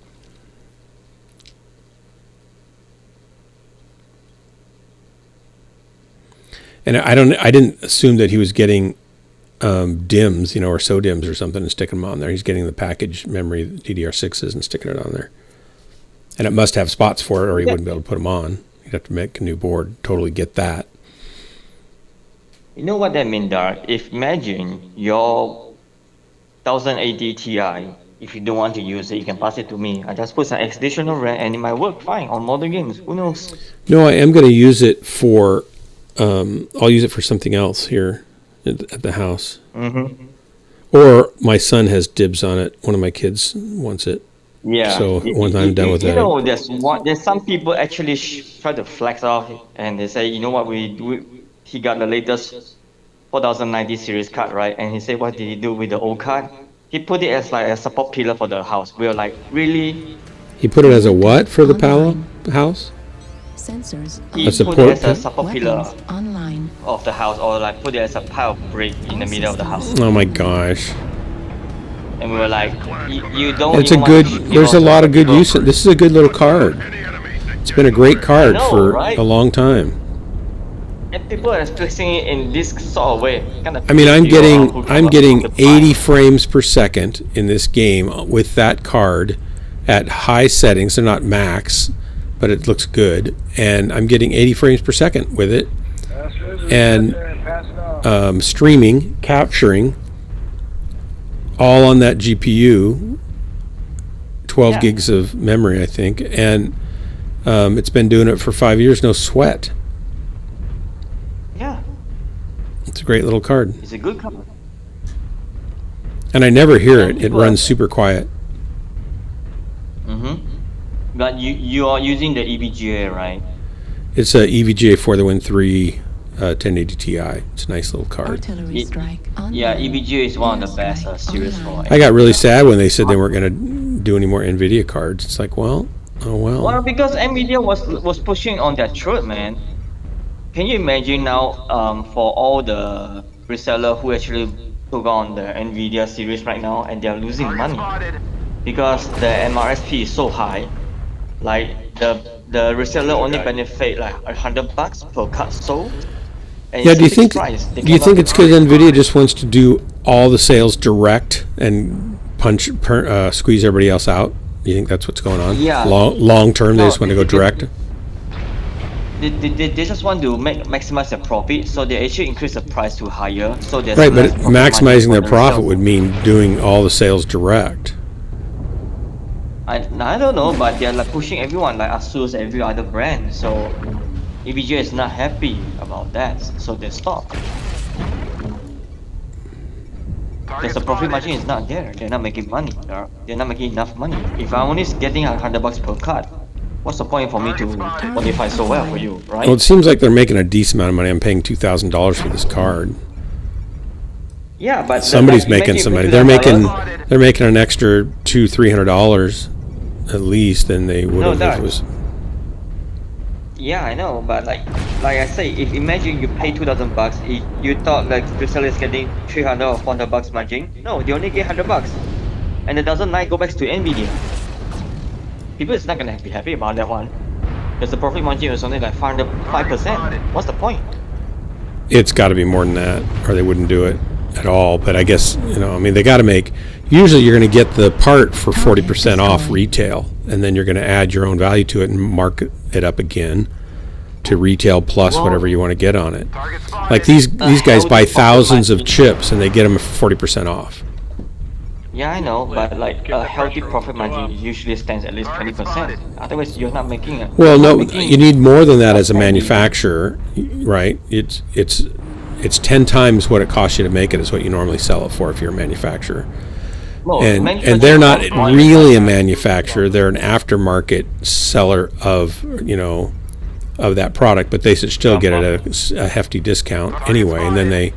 And I didn't assume that he was getting DIMMs, or SODIMMs or something and sticking them on there. He's getting the package memory DDR6s and sticking it on there. And it must have spots for it, or he wouldn't be able to put them on. You'd have to make a new board. Totally get that. You know what that means, Dark? If imagine your 1080 Ti, if you don't want to use it, you can pass it to me. I just put some additional RAM and it might work fine on modern games. Who knows? No, I am going to use it for, I'll use it for something else here at the house. Mm-hmm. Or my son has dibs on it. One of my kids wants it. Yeah. So once I'm done with that. There's some people actually try to flex off and they say, you know what, he got the latest 4090 series card, right? And he said, what did he do with the old card? He put it as like a support pillar for the house. We were like, really? He put it as a what for the house? Sensors. He put it as a support pillar of the house, or like put it as a pile of brick in the middle of the house. Oh my gosh. And we were like, you don't. It's a good. There's a lot of good use. This is a good little card. It's been a great card for a long time. And people are expressing it in this sort of way. I mean, I'm getting 80 frames per second in this game with that card at high settings. They're not max, but it looks good, and I'm getting 80 frames per second with it, and streaming, capturing, all on that GPU, 12 gigs of memory, I think, and it's been doing it for 5 years, no sweat. Yeah. It's a great little card. It's a good card. And I never hear it. It runs super quiet. Mm-hmm. But you are using the EVGA, right? It's a EVGA for the Win 3 1080 Ti. It's a nice little card. Yeah, EVGA is one of the best series for it. I got really sad when they said they weren't going to do any more NVIDIA cards. It's like, well, oh well. Well, because NVIDIA was pushing on their throat, man. Can you imagine now for all the resellers who actually took on the NVIDIA series right now and they're losing money because the MRSP is so high. Like the the reseller only benefit like $100 per card sold. And Yeah, it's do you fixed think price. They do you cannot- think it's because NVIDIA just wants to do all the sales direct and squeeze everybody else out? Do you think that's what's going on? Yeah. Long term, they No, just want to go direct. They just want to maximize their profit, so they actually increase the price to higher. So there's Right, but less profit margin maximizing for their profit themselves. would mean doing all the sales direct. I don't know, but they're like pushing everyone like Asus, every other brand. So EVGA is not happy about that, so they stop. Because the profit margin is not there. They're not making money. They're not making enough money. If I'm only getting $100 per card, what's the point for me to modify so well for you, right? Well, it seems like they're making a decent amount of money. I'm paying $2,000 for this card. Yeah, but Somebody's like, making some money. $2,000. They're making an extra $200-$300 at least than they would have if it was. Yeah, I know, but like I say, if imagine you pay $2,000, you thought like reseller is getting $300 or $400 margin. No, they only get $100, and the $1,009 go back to NVIDIA. People is not gonna be happy about that one, because the profit margin is only like 5%. What's the point? It's got to be more than that, or they wouldn't do it at all. But I guess I mean, they got to make. Usually, you're going to get the part for 40% off retail, and then you're going to add your own value to it and mark it up again to retail plus whatever you want to get on it. Like these guys buy thousands of chips and they get them for 40% off. Yeah, I know, but like a healthy profit margin usually stands at least 20%. Otherwise, you're not making it. Well, no, you need more than that as a manufacturer, right? It's 10 times what it costs you to make it is what you normally sell it for if you're a manufacturer. Well, And they're not really a manufacturer; they're an aftermarket seller of that product, but they should still get it at a hefty discount anyway. And then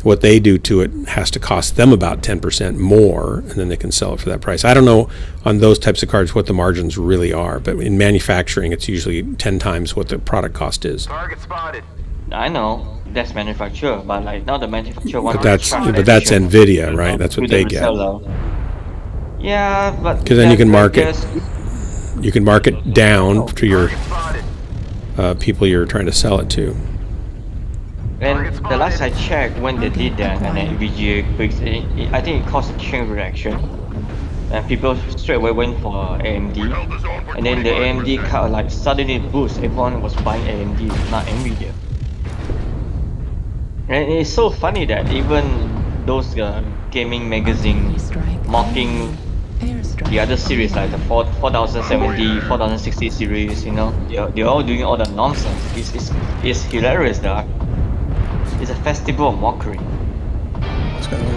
what they do to it has to cost them about 10% more, and then they can sell it for that price. I don't know on those types of cards what the margins really are, but in manufacturing, it's usually 10 times what the product cost is. Target spotted. I know that's manufacturer, but like now the manufacturer wants But that's NVIDIA, right? That's what they get. Yeah, but because then you can mark it down to your people you're trying to sell it to. And the last I checked, when they did that, and then EVGA fixed it, I think it caused a chain reaction, and people straight away went for AMD, and then the AMD car like suddenly boost. Everyone was buying AMD, not NVIDIA. And it's so funny that even those gaming magazines mocking the other series like the 4070, 4060 series, they're all doing all the nonsense. It's hilarious, though. It's a festival of mockery. What's going on?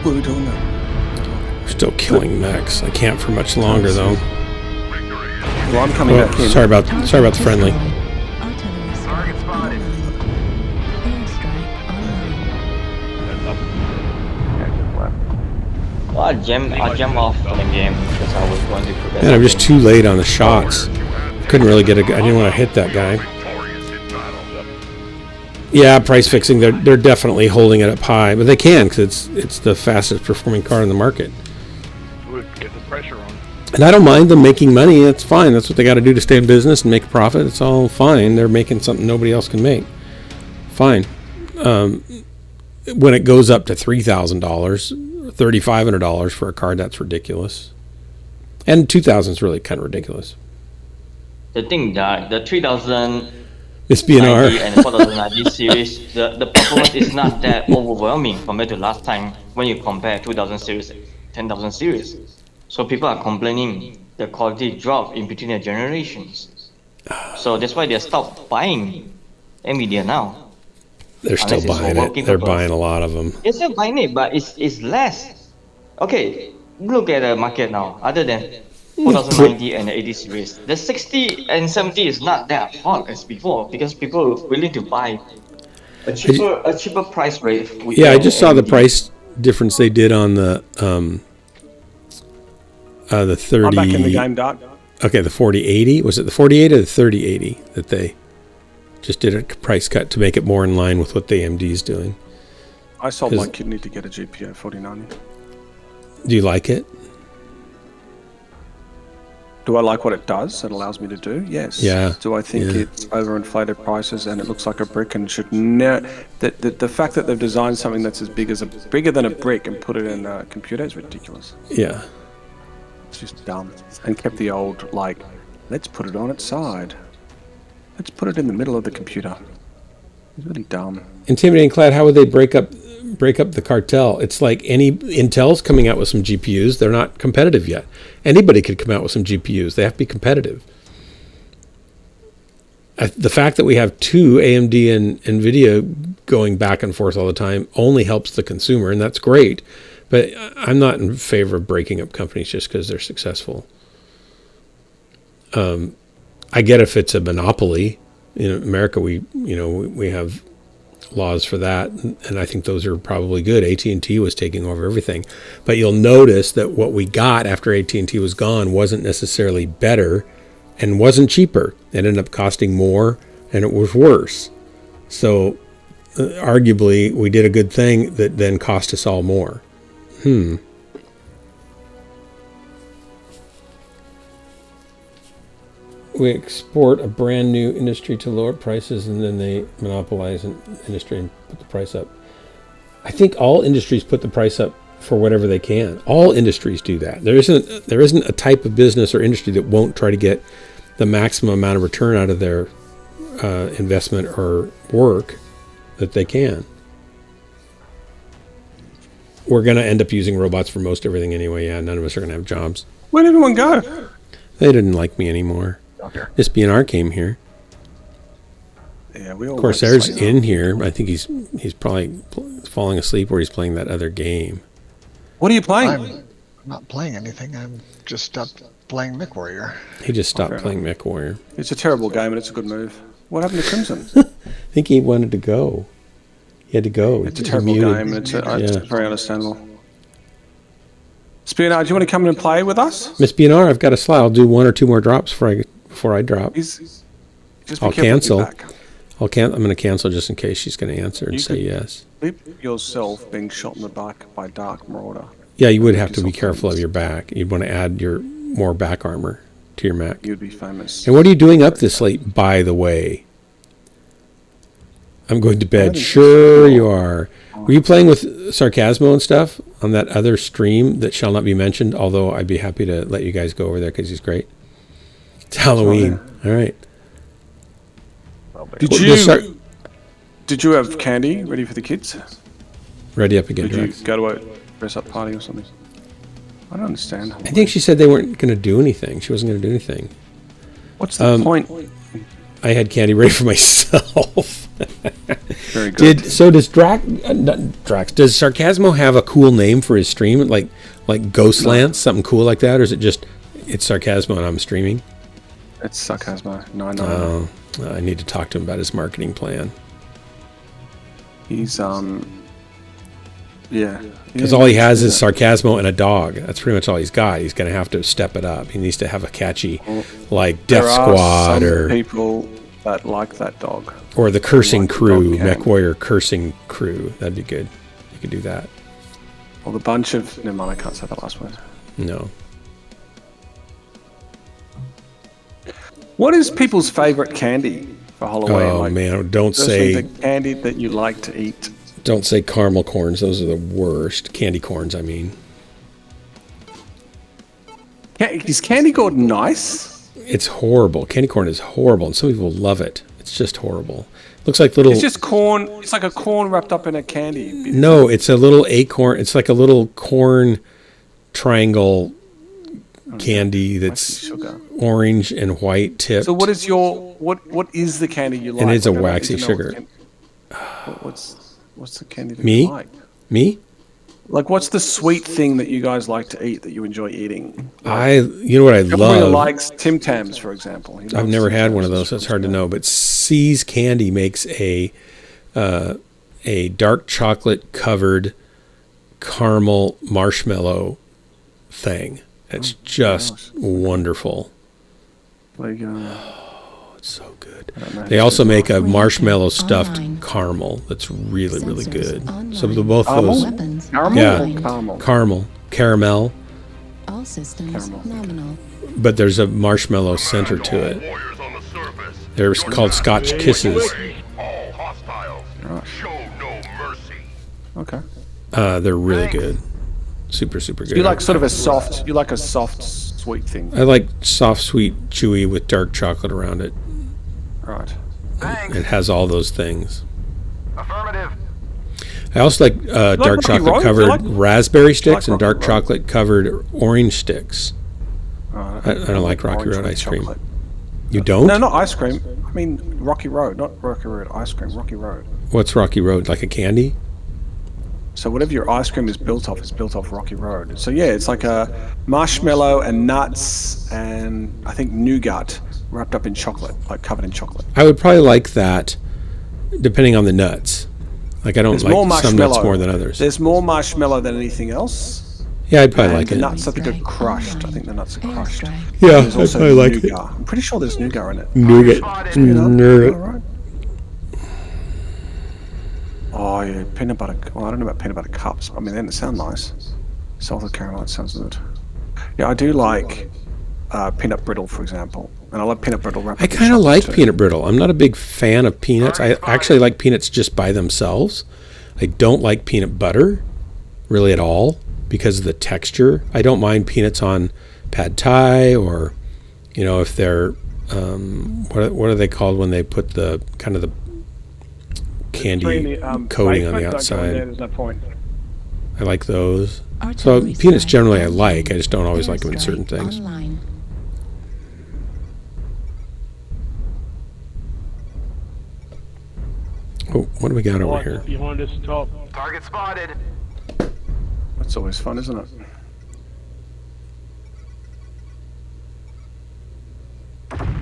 What are we doing now? We're still killing mechs. I can't for much longer though. Well, I'm coming back in. Sorry about the friendly. Target spotted. Well, I jump off from the game because I was going to progress. Man, I'm just too late on the shots. Couldn't really get I didn't want to hit that guy. Yeah, price fixing. They're definitely holding it up high, but they can because it's the fastest performing car in the market. Would get the pressure on. And I don't mind them making money. That's fine. That's what they got to do to stay in business and make a profit. It's all fine. They're making something nobody else can make. Fine. When it goes up to $3,000, $3,500 for a card, that's ridiculous. And $2,000 is really kind of ridiculous. The thing that the 3000 It's BNR. and the 4090 series, the performance is not that overwhelming compared to last time when you compare 2000 series, 10,000 series. So people are complaining the quality drop in between the generations. So that's why they stopped buying NVIDIA now. They're still buying it. They're buying a lot of them. They're still buying it, but it's less. Okay, look at the market now. Other than 4090 and the 80 series, the 60 and 70 is not that hot as before because people are willing to buy a cheaper price rate. Yeah, I just saw the price difference they did on the 30. I'm back in the game, Doc. Okay, the 4080. Was it the 4080 or the 3080 that they just did a price cut to make it more in line with what the AMD is doing? I sold my kidney to get a GPU 4090. Do you like it? Do I like what it does? It allows me to do? Yes. Yeah. Do I think it's overinflated prices and it looks like a brick and should the fact that they've designed something that's bigger than a brick and put it in a computer is ridiculous. Yeah. It's just dumb. And kept the old, like, let's put it on its side. Let's put it in the middle of the computer. It's really dumb. Intimidating Cloud, how would they break up the cartel? It's like Intel's coming out with some GPUs. They're not competitive yet. Anybody could come out with some GPUs. They have to be competitive. The fact that we have two, AMD and NVIDIA, going back and forth all the time only helps the consumer, and that's great. But I'm not in favor of breaking up companies just because they're successful. I get if it's a monopoly. In America, we have laws for that, and I think those are probably good. AT&T was taking over everything, but you'll notice that what we got after AT&T was gone wasn't necessarily better and wasn't cheaper. It ended up costing more, and it was worse. So arguably, we did a good thing that then cost us all more. We export a brand new industry to lower prices, and then they monopolize an industry and put the price up. I think all industries put the price up for whatever they can. All industries do that. There isn't a type of business or industry that won't try to get the maximum amount of return out of their investment or work that they can. We're going to end up using robots for most everything anyway. Yeah, none of us are going to have jobs. Where'd everyone go? They didn't like me anymore. Miss BNR came here. Yeah, we all. Corsair's in here. I think he's probably falling asleep or he's playing that other game. What are you playing? I'm not playing anything. I'm just stopped playing MechWarrior. He just stopped playing MechWarrior. It's a terrible game and it's a good move. What happened to Crimson? I think he wanted to go. He had to go. It's a terrible game and it's very understandable. Spinard, do you want to come in and play with us? Miss BNR, I've got a slide. I'll do 1 or 2 more drops before I drop. I'll cancel. I'm going to cancel just in case she's going to answer and say yes. Clip yourself being shot in the back by Dark Marauder. Yeah, you would have to be careful of your back. You'd want to add more back armor to your mech. You'd be famous. And what are you doing up this late, by the way? I'm going to bed. Sure you are. Were you playing with Sarcasmo and stuff on that other stream that shall not be mentioned? Although I'd be happy to let you guys go over there because he's great. It's Halloween. All right. Did you have candy ready for the kids? Ready up again. Did you go to a dress-up party or something? I don't understand. I think she said they weren't going to do anything. She wasn't going to do anything. What's the point? I had candy ready for myself. Very good. Does Drax? Does Sarcasmo have a cool name for his stream, like Ghostlance, something cool like that, or is it just it's Sarcasmo and I'm streaming? It's Sarcasmo. No. I need to talk to him about his marketing plan. He's because all he has is Sarcasmo and a dog. That's pretty much all he's got. He's going to have to step it up. He needs to have a catchy, like Death Squad or people that like that dog. Or the Cursing Crew, MechWarrior Cursing Crew. That'd be good. You could do that. Or the bunch of... Never mind, I can't say the last word. No. What is people's favourite candy for Halloween? Oh, man, don't say... The candy that you like to eat. Don't say caramel corns. Those are the worst. Candy corns, I mean. Is candy corn nice? It's horrible. Candy corn is horrible, and some people love it. It's just horrible. Looks like little... It's just corn. It's like a corn wrapped up in a candy. No, it's a little acorn. It's like a little corn triangle candy that's orange and white tipped. So what is your... What is the candy you like? And it's a waxy sugar. What's the candy that you like? Me? Like, what's the sweet thing that you guys like to eat that you enjoy eating? You know what I love? Everybody likes Tim Tams, for example. I've never had one of those, so it's hard to know. But C's Candy makes a dark chocolate covered caramel marshmallow thing. It's just wonderful. Like, it's so good. They also make a marshmallow stuffed caramel that's really, really good. So both those, caramel, caramel, All systems Caramel. nominal. But there's a marshmallow center to it. Warriors on the surface. They're called Scotch Kisses. All hostiles. Right. Show no mercy. Okay. They're really good. Super, super good. You like sort of a soft. You like a soft, sweet thing. I like soft, sweet, chewy with dark chocolate around it. Right. It has all those things. Affirmative. I also like dark Rocky chocolate Road? covered Like- raspberry sticks and Rocky dark Road? chocolate covered orange sticks. Right. I don't like Rocky Orange Road with ice cream. chocolate. You don't? No, not ice cream. I mean Rocky Road, not Rocky Road ice cream. Rocky Road. What's Rocky Road? Like a candy? So whatever your ice cream is built off Rocky Road. So yeah, it's like a marshmallow and nuts and I think nougat wrapped up in chocolate, like covered in chocolate. I would probably like that, depending on the nuts. Like I don't There's like more some nuts marshmallow. more than others. There's more marshmallow than anything else. Yeah, I'd probably And like the it. nuts I think are crushed. I think the nuts are crushed. Yeah, There's I'd also probably like it. nougat. I'm pretty sure there's nougat in it. Nougat. You know? Nougat. All right. Oh yeah, peanut butter. Well, I don't know about peanut butter cups. But I mean, they sound nice. Salted caramel sounds good. Yeah, I do like peanut brittle, for example, and I love peanut brittle wrapped. I kind of like peanut brittle. I'm not a big fan of peanuts. I actually like peanuts just by themselves. I don't like peanut butter really at all because of the texture. I don't mind peanuts on pad thai or, if they're what are they called when they put the kind of the candy coating on the outside. There's no point. I like those. So peanuts generally I like. I just don't always like them in certain things. Online. Oh, what do we got over here? Behind us, top. Target spotted. That's always fun, isn't it?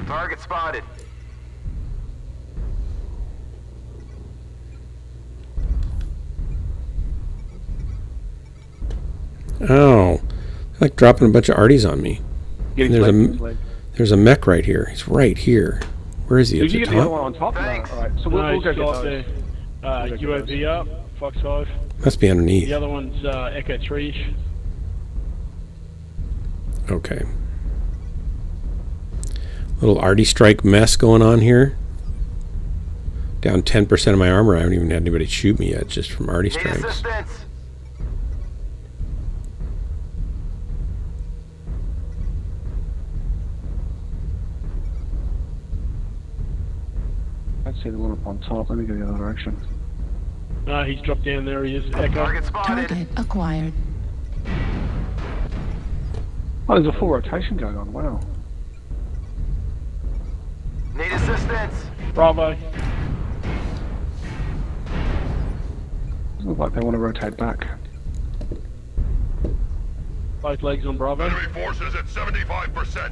Target spotted. Oh, like dropping a bunch of arties on me. And there's a mech right here. He's right here. Where is he? Did At you the get the other top? one on top? Thanks. Alright, so we'll go get those. UAV up, Fox 5. Must be underneath. The other one's Echo 3. Okay. Little arty strike mess going on here. Down 10% of my armor. I haven't even had anybody shoot me yet, just from arty Need strikes. assistance. Let's see the one up on top. Let me go the other direction. He's dropped down there. He is. Echo. Target spotted. Target acquired. Oh, there's a full rotation going on. Wow. Need assistance. Bravo. Doesn't look like they want to rotate back. Both legs on Bravo. Enemy forces at 75%.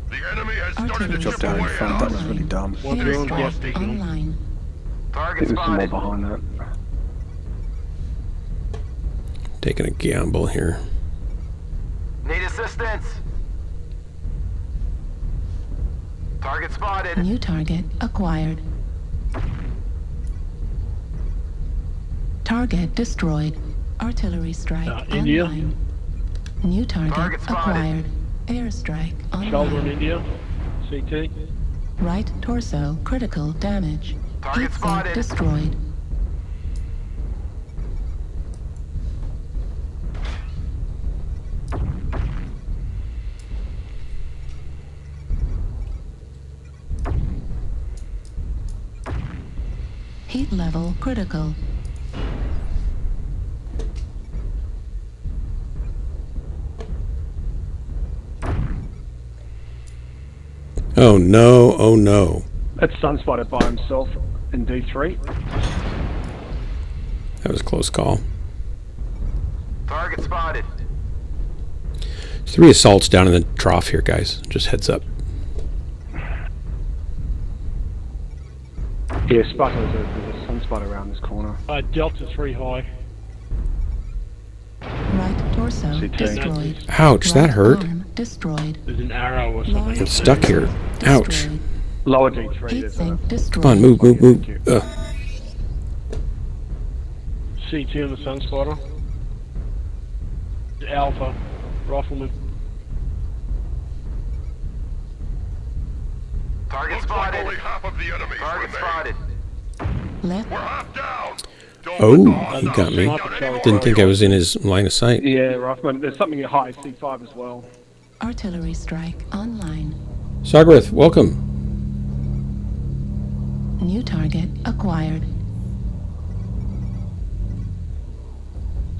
The enemy has started to Artillery chip Down in away front. at That us. was really dumb. One drone, yeah. Airstrike online. I Target think there's some more spotted. behind that. Taking a gamble here. Need assistance. Target spotted. New target acquired. Target destroyed. Artillery strike India. online. New target Target spotted. acquired. Airstrike Shoulder in online. India. CT. Right torso critical damage. Target Heat sink spotted. destroyed. Heat level critical. Oh no, oh no. That's Sunspotted by himself in D3. That was a close call. Target spotted. There's 3 assaults down in the trough here, guys. Just heads up. Yeah, Sputter, there's a Sunspot around this corner. Delta 3 high. Right torso CT. destroyed. Ouch, that Right hurt. arm destroyed. There's an arrow or something. I'm stuck here. Ouch. Destroyed. Lower D3, Heat there's a... sink destroyed. Come on, move, move, move. Ugh. CT on the Sunspotter. Alpha, rifleman. Target Looks like spotted. only half of the enemies Target remain. spotted. Left. We're half down. Don't Oh, let the he hostiles got me. take down any more Didn't of think you. I was in his line of sight. Yeah, rifleman. There's something at high C5 as well. Artillery strike online. Sargareth, welcome. New target acquired.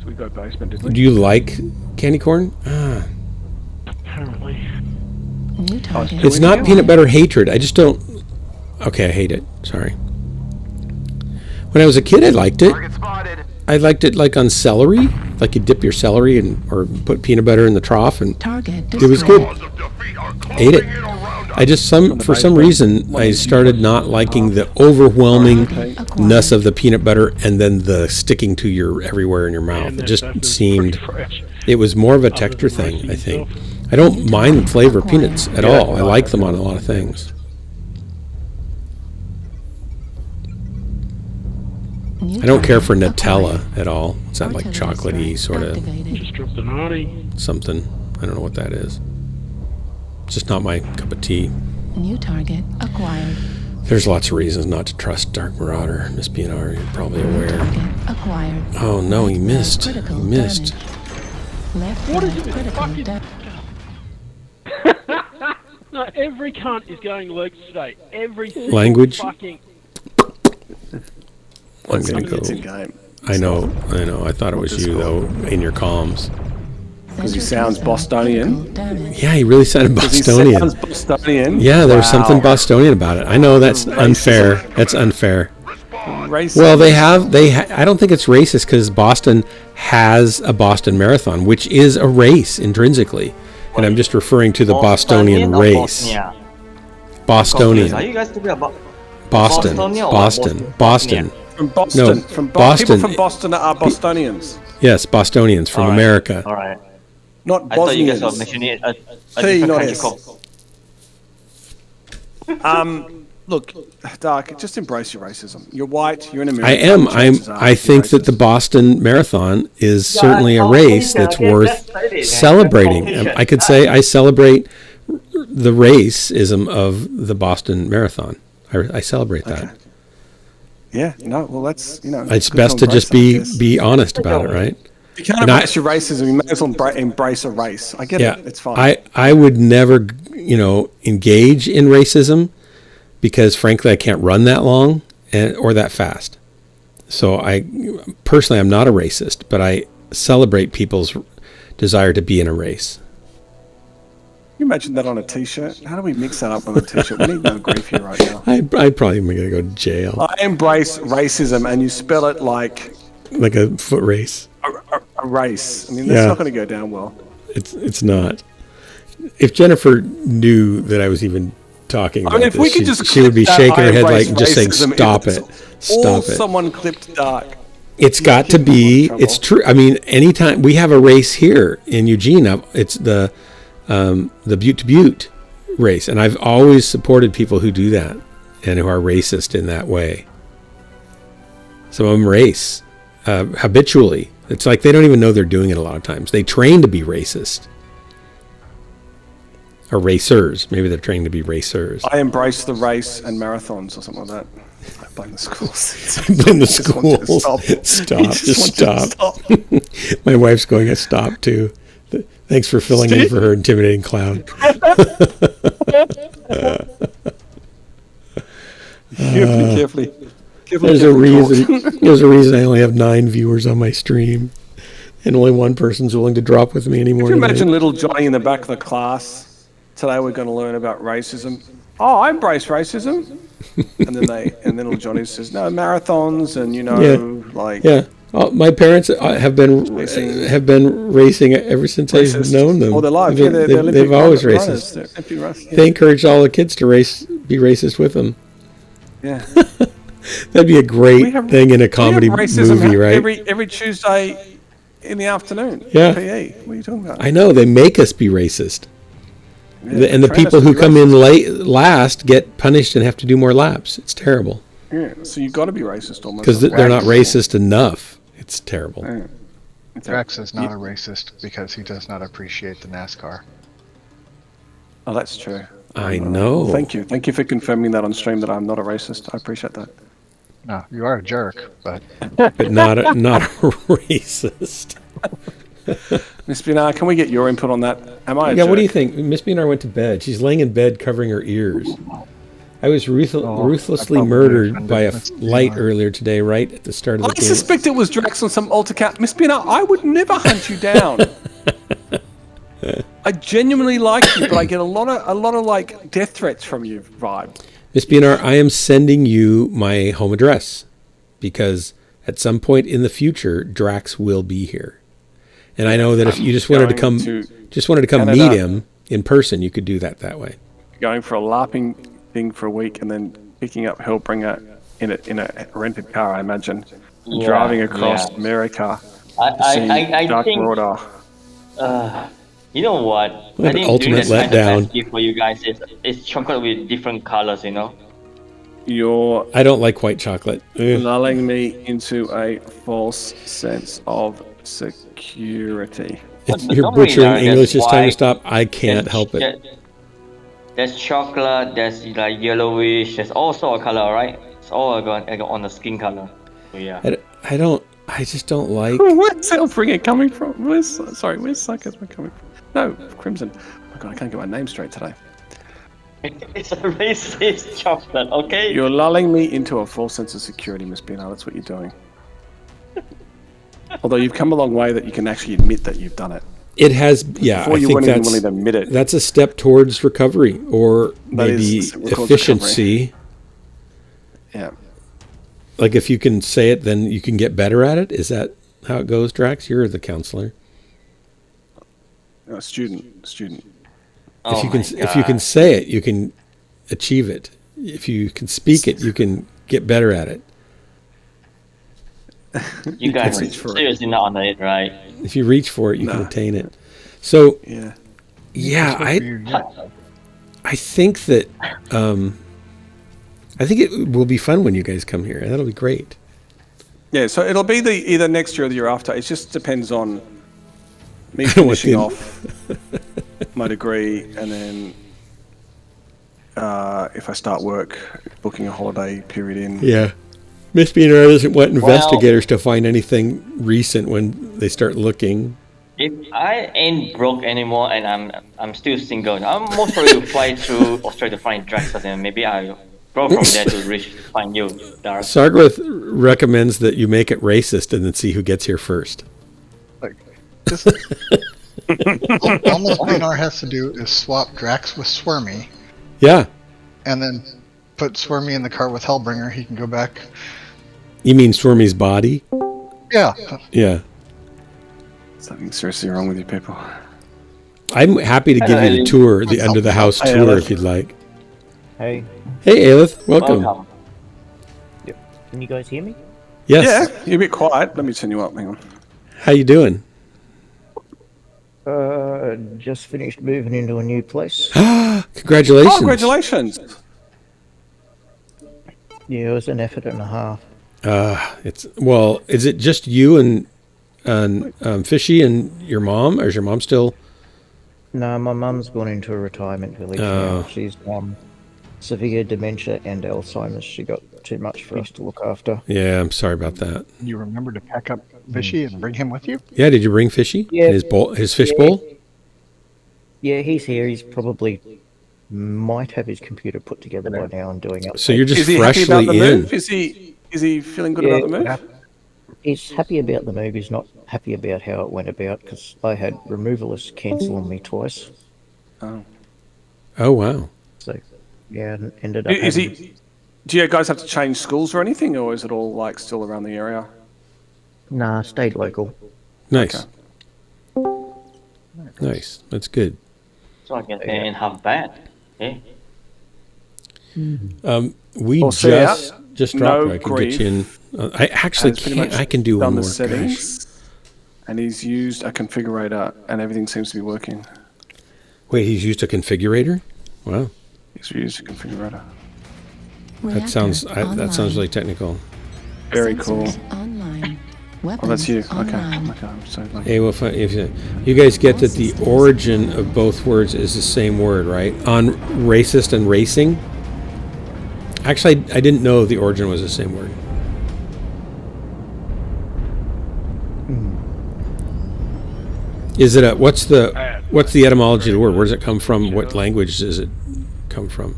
So we go basement, didn't we? Do you like candy corn? Ah. Apparently. New target. It's not peanut butter hatred. I just don't. Okay, I hate it. Sorry. When I was a kid, I liked it. Target spotted. I liked it like on celery. Like you dip your celery or put peanut butter in the trough, and Target it was good. Cause of defeat are Ate it. closing in around us. I just for some reason I started not liking the overwhelmingness of the peanut butter and then the sticking to your everywhere in your mouth. It just seemed it was more of a texture thing, I think. I don't mind the flavor of peanuts at all. I like them on a lot of things. I don't care for Nutella at all. It's that like chocolatey sort of Just dropped an Arnie. something. I don't know what that is. It's just not my cup of tea. New target acquired. There's lots of reasons not to trust Dark Marauder, Miss PNR, you're probably aware. Target acquired. Oh no, he missed. He Critical missed. damage. Left What is right it with critical fucking- damage. No, every cunt is going legs today. Every single Language? fucking. I'm gonna go. It's in game. I know. I thought it was you though, in your comms. Because he sounds Bostonian. Yeah, he really sounded Because he Bostonian. sounds Bostonian. Yeah, there was something Wow. Bostonian about it. I know that's unfair. That's unfair. Racist. Well, I don't think it's racist because Boston has a Boston Marathon, which is a race intrinsically. And I'm just referring to the Bostonian or race. Bosnia? Bostonian. Are you guys talking about Boston. Bostonia or Boston. Boston. From Boston. No, from Boston. People from Boston are Bostonians. Yes, Bostonians from Alright, America. Alright. Not I thought you guys Bosnians. were mentioning a T, different not country S. called. Look, Dark, just embrace your racism. You're white, you're in America. I am. chances are I you're think that the racist. Boston Marathon is certainly a race that's worth celebrating. I could say I celebrate the racism of the Boston Marathon. I celebrate that. Yeah, no, well, that's, It's good best to embrace just that, I guess. be honest about it, right? If you can't And embrace your racism, you may as well embrace a race. I get Yeah, it. It's fine. I would never, engage in racism because, frankly, I can't run that long or that fast. So personally, I'm not a racist, but I celebrate people's desire to be in a race. Can you imagine that on a T-shirt? How do we mix that up on a T-shirt? We need no grief here right now. I'd probably be going to go to jail. I embrace racism, and you spell it like Like a foot race. a race. I mean, that's Yeah. not going to go down well. It's not. If Jennifer knew that I was even talking about if we this, could just she would be clip that shaking her I head embrace like just saying, racism, "Stop it's it, all stop it." someone clipped Dark. It's got to be. It's true. I mean, anytime we have a race here in Eugene, it's the Butte to Butte race, and I've always supported people who do that and who are racist in that way. Some of them race habitually. It's like they don't even know they're doing it a lot of times. They train to be racist. Or racers. Maybe they're trained to be racers. I embrace the race and marathons or something like that. I blame the schools. Blame the Just want you to schools. stop. Stop. You Just want you to stop. My wife's going to stop too. Thanks for filling in for her intimidating clown. Carefully. There's a reason I only have 9 viewers on my stream, and only one person's willing to drop with me anymore. Can you tonight. imagine little Johnny in the back of the class? Today we're going to learn about racism. Oh, I embrace racism. And then little Johnny says, no, marathons and Yeah. Oh, my parents have been racing ever since I've known them. All their lives. They've always racist. They encourage all the kids to be racist with them. Yeah. That'd be a great thing in a comedy movie, right? Every Tuesday in the afternoon. Yeah. PE. What are you talking about? I know, they make us be racist. Yeah, And the train us people to who be come racist. in last get punished and have to do more laps. It's terrible. Yeah, so you've got to be racist almost. Because they're not racist enough. It's terrible. Yeah. Drax is not a racist because he does not appreciate the NASCAR. Oh, that's true. I know. Thank you. Thank you for confirming that on stream that I'm not a racist. I appreciate that. No, you are a jerk, but not a racist. Miss Binar, can we get your input on that? Am I a Yeah, jerk? what do you think? Miss Binar went to bed. She's laying in bed covering her ears. I was ruthlessly murdered by a light earlier today, right at the start of the I game. suspect it was Drax on some alter cat. Miss Binar, I would never hunt you down. I genuinely like you, but I get a lot of like death threats from you vibe. Miss Binar, I am sending you my home address because at some point in the future, Drax will be here. And I know that if you just wanted to come Canada, meet him in person, you could do that way. Going for a LARPing thing for a week and then picking up Hellbringer in a rented car, I imagine, and driving across America. I think. Border. You know what? What an ultimate letdown. Gift for you guys is chocolate with different colors. You know. You're I don't like white chocolate. lulling me into a false sense of security. If you're butchering English, it's time to stop. I can't help it. There's chocolate, there's like yellowish, there's all sort of color, right? It's all on the skin color. So yeah. I just don't like. Where's Hellbringer coming from? Where's sarcasm coming from? No, Crimson. Oh my god, I can't get my name straight today. It's a racist chocolate, okay? You're lulling me into a false sense of security, Miss Binar. That's what you're doing. Although you've come a long way that you can actually admit that you've done it. It has, yeah. Before you weren't even willing to admit it. That's a step towards recovery, or maybe efficiency. Yeah. Like if you can say it, then you can get better at it. Is that how it goes, Drax? You're the counselor. No, student. If you can say it, you can achieve it. If you can speak it, you can get better at it. You guys are seriously not on it, right? If you reach for it, you can attain it. So I think that I think it will be fun when you guys come here. That'll be great. Yeah, so it'll be either next year or the year after. It just depends on me finishing off my degree, and then if I start work, booking a holiday period in. Yeah. Miss Binar doesn't want investigators to find anything recent when they start looking. If I ain't broke anymore and I'm still single, I'm most probably to fly through Australia to find Drax, and maybe I'll go from there to find you, Dark. Sargwith recommends that you make it racist and then see who gets here first. Like, just all Miss Binar has to do is swap Drax with Swarmy. Yeah. And then put Swarmy in the car with Hellbringer. He can go back. You mean Swarmy's body? Yeah. Yeah. Something seriously wrong with you people. I'm happy to give you the tour, the under the house tour, if you'd like. Hey. Hey, Aelith. Welcome. Yep. Can you guys hear me? Yes. Yeah, you're a bit quiet. Let me turn you up. Hang on. How you doing? Just finished moving into a new place. Congratulations. Oh, congratulations. Yeah, it was an effort and a half. Is it just you and Fishy and your mom, or is your mom still? No, my mum's gone into a retirement village now. She's severe dementia and Alzheimer's. She got too much for us to look after. Yeah, I'm sorry about that. You remember to pack up Fishy and bring him with you? Yeah, did you bring Fishy? Yeah. His fish bowl? Yeah, he's here. He's probably might have his computer put together by now and doing it. So you're just is he freshly happy about the in. Move? Is he feeling good about the move? He's happy about the move. He's not happy about how it went about because I had removalists cancel on me twice. Oh wow. So yeah, ended up. Do you guys have to change schools or anything, or is it all like still around the area? Nah, stayed local. Nice. Okay. Nice. That's good. So I can stay in half bad. Okay. We just dropped. I can get you in. I actually can't. I can do one more. Settings, and he's used a configurator, and everything seems to be working. Wait, he's used a configurator? Wow. He's used a configurator. That sounds really technical. Very cool. Online. Oh, that's you. Okay. I'm so lucky. Hey, well, if you guys get that the origin of both words is the same word, right? On racist and racing. Actually, I didn't know the origin was the same word. Is it what's the etymology of the word? Where does it come from? What language does it come from?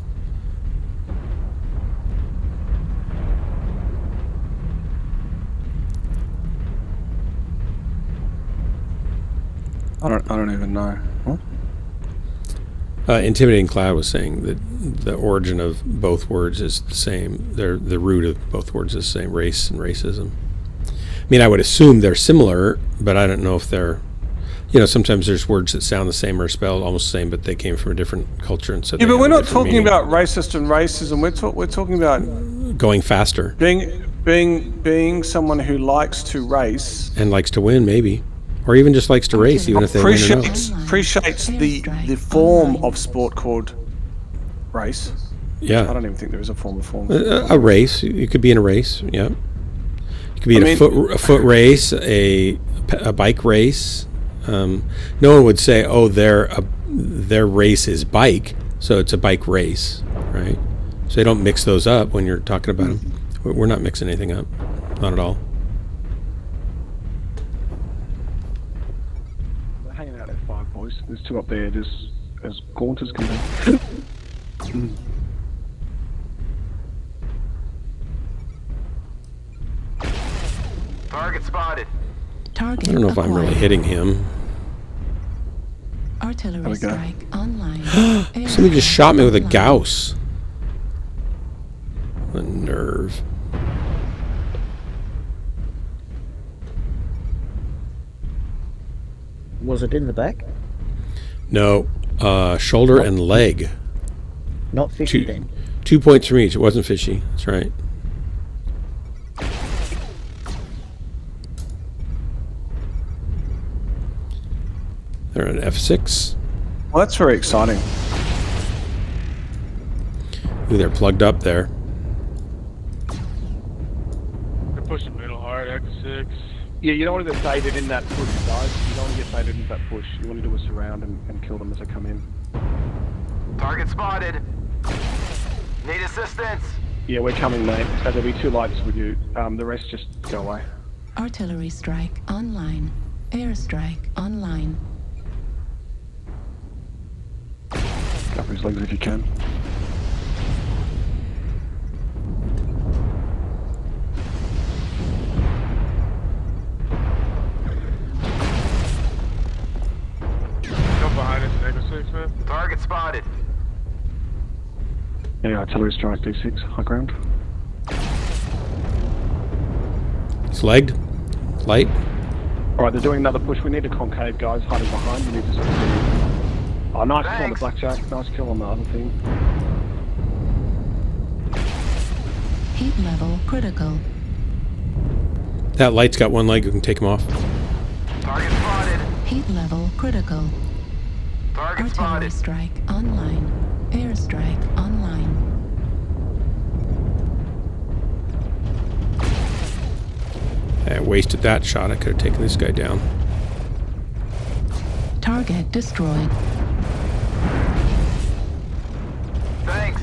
I don't even know. What? Intimidating Cloud was saying that the origin of both words is the same. The root of both words is the same, race and racism. I mean, I would assume they're similar, but I don't know if they're. Sometimes there's words that sound the same or spelled almost the same, but they came from a different culture, and so. Yeah, but we're not talking about racist and racism. We're talking about going faster. Being someone who likes to race and likes to win, maybe. Or even just likes to race, even if they win or not. Appreciates the form of sport called race. Yeah. I don't even think there is a form of a race. You could be in a race. Yeah. You could be in a foot race, a bike race. No one would say, "Oh, their race is bike," so it's a bike race, right? So they don't mix those up when you're talking about them. We're not mixing anything up, not at all. Hanging out at 5, boys. There's 2 up there. There's as gaunt as can be. Target spotted. I don't know if I'm really hitting him. Artillery strike online. Somebody just shot me with a Gauss. The nerve. Was it in the back? No, shoulder and leg. Not fishy then. 2 points from each. It wasn't fishy. That's right. They're an F6. Well, that's very exciting. Ooh, they're plugged up there. They're pushing middle hard, X6. Yeah, you don't want to get baited in that push, guys. You don't want to get baited into that push. You want to do a surround and kill them as they come in. Target spotted. Need assistance. Yeah, we're coming, mate. So there'll be 2 lights with you. The rest just go away. Artillery strike online. Airstrike online. Cover his legs if you can. Jump behind us, -6, man. Target spotted. Yeah, artillery strike D6, high ground. It's legged. Light. Alright, they're doing another push. We need a concave, guys, hiding behind. We need to sort of... Oh, nice kill on the blackjack. Nice kill on the other thing. Heat level critical. That light's got one leg. You can take him off. Target spotted. Heat level critical. Target Artillery spotted. strike online. Airstrike online. I wasted that shot. I could have taken this guy down. Target destroyed. Thanks.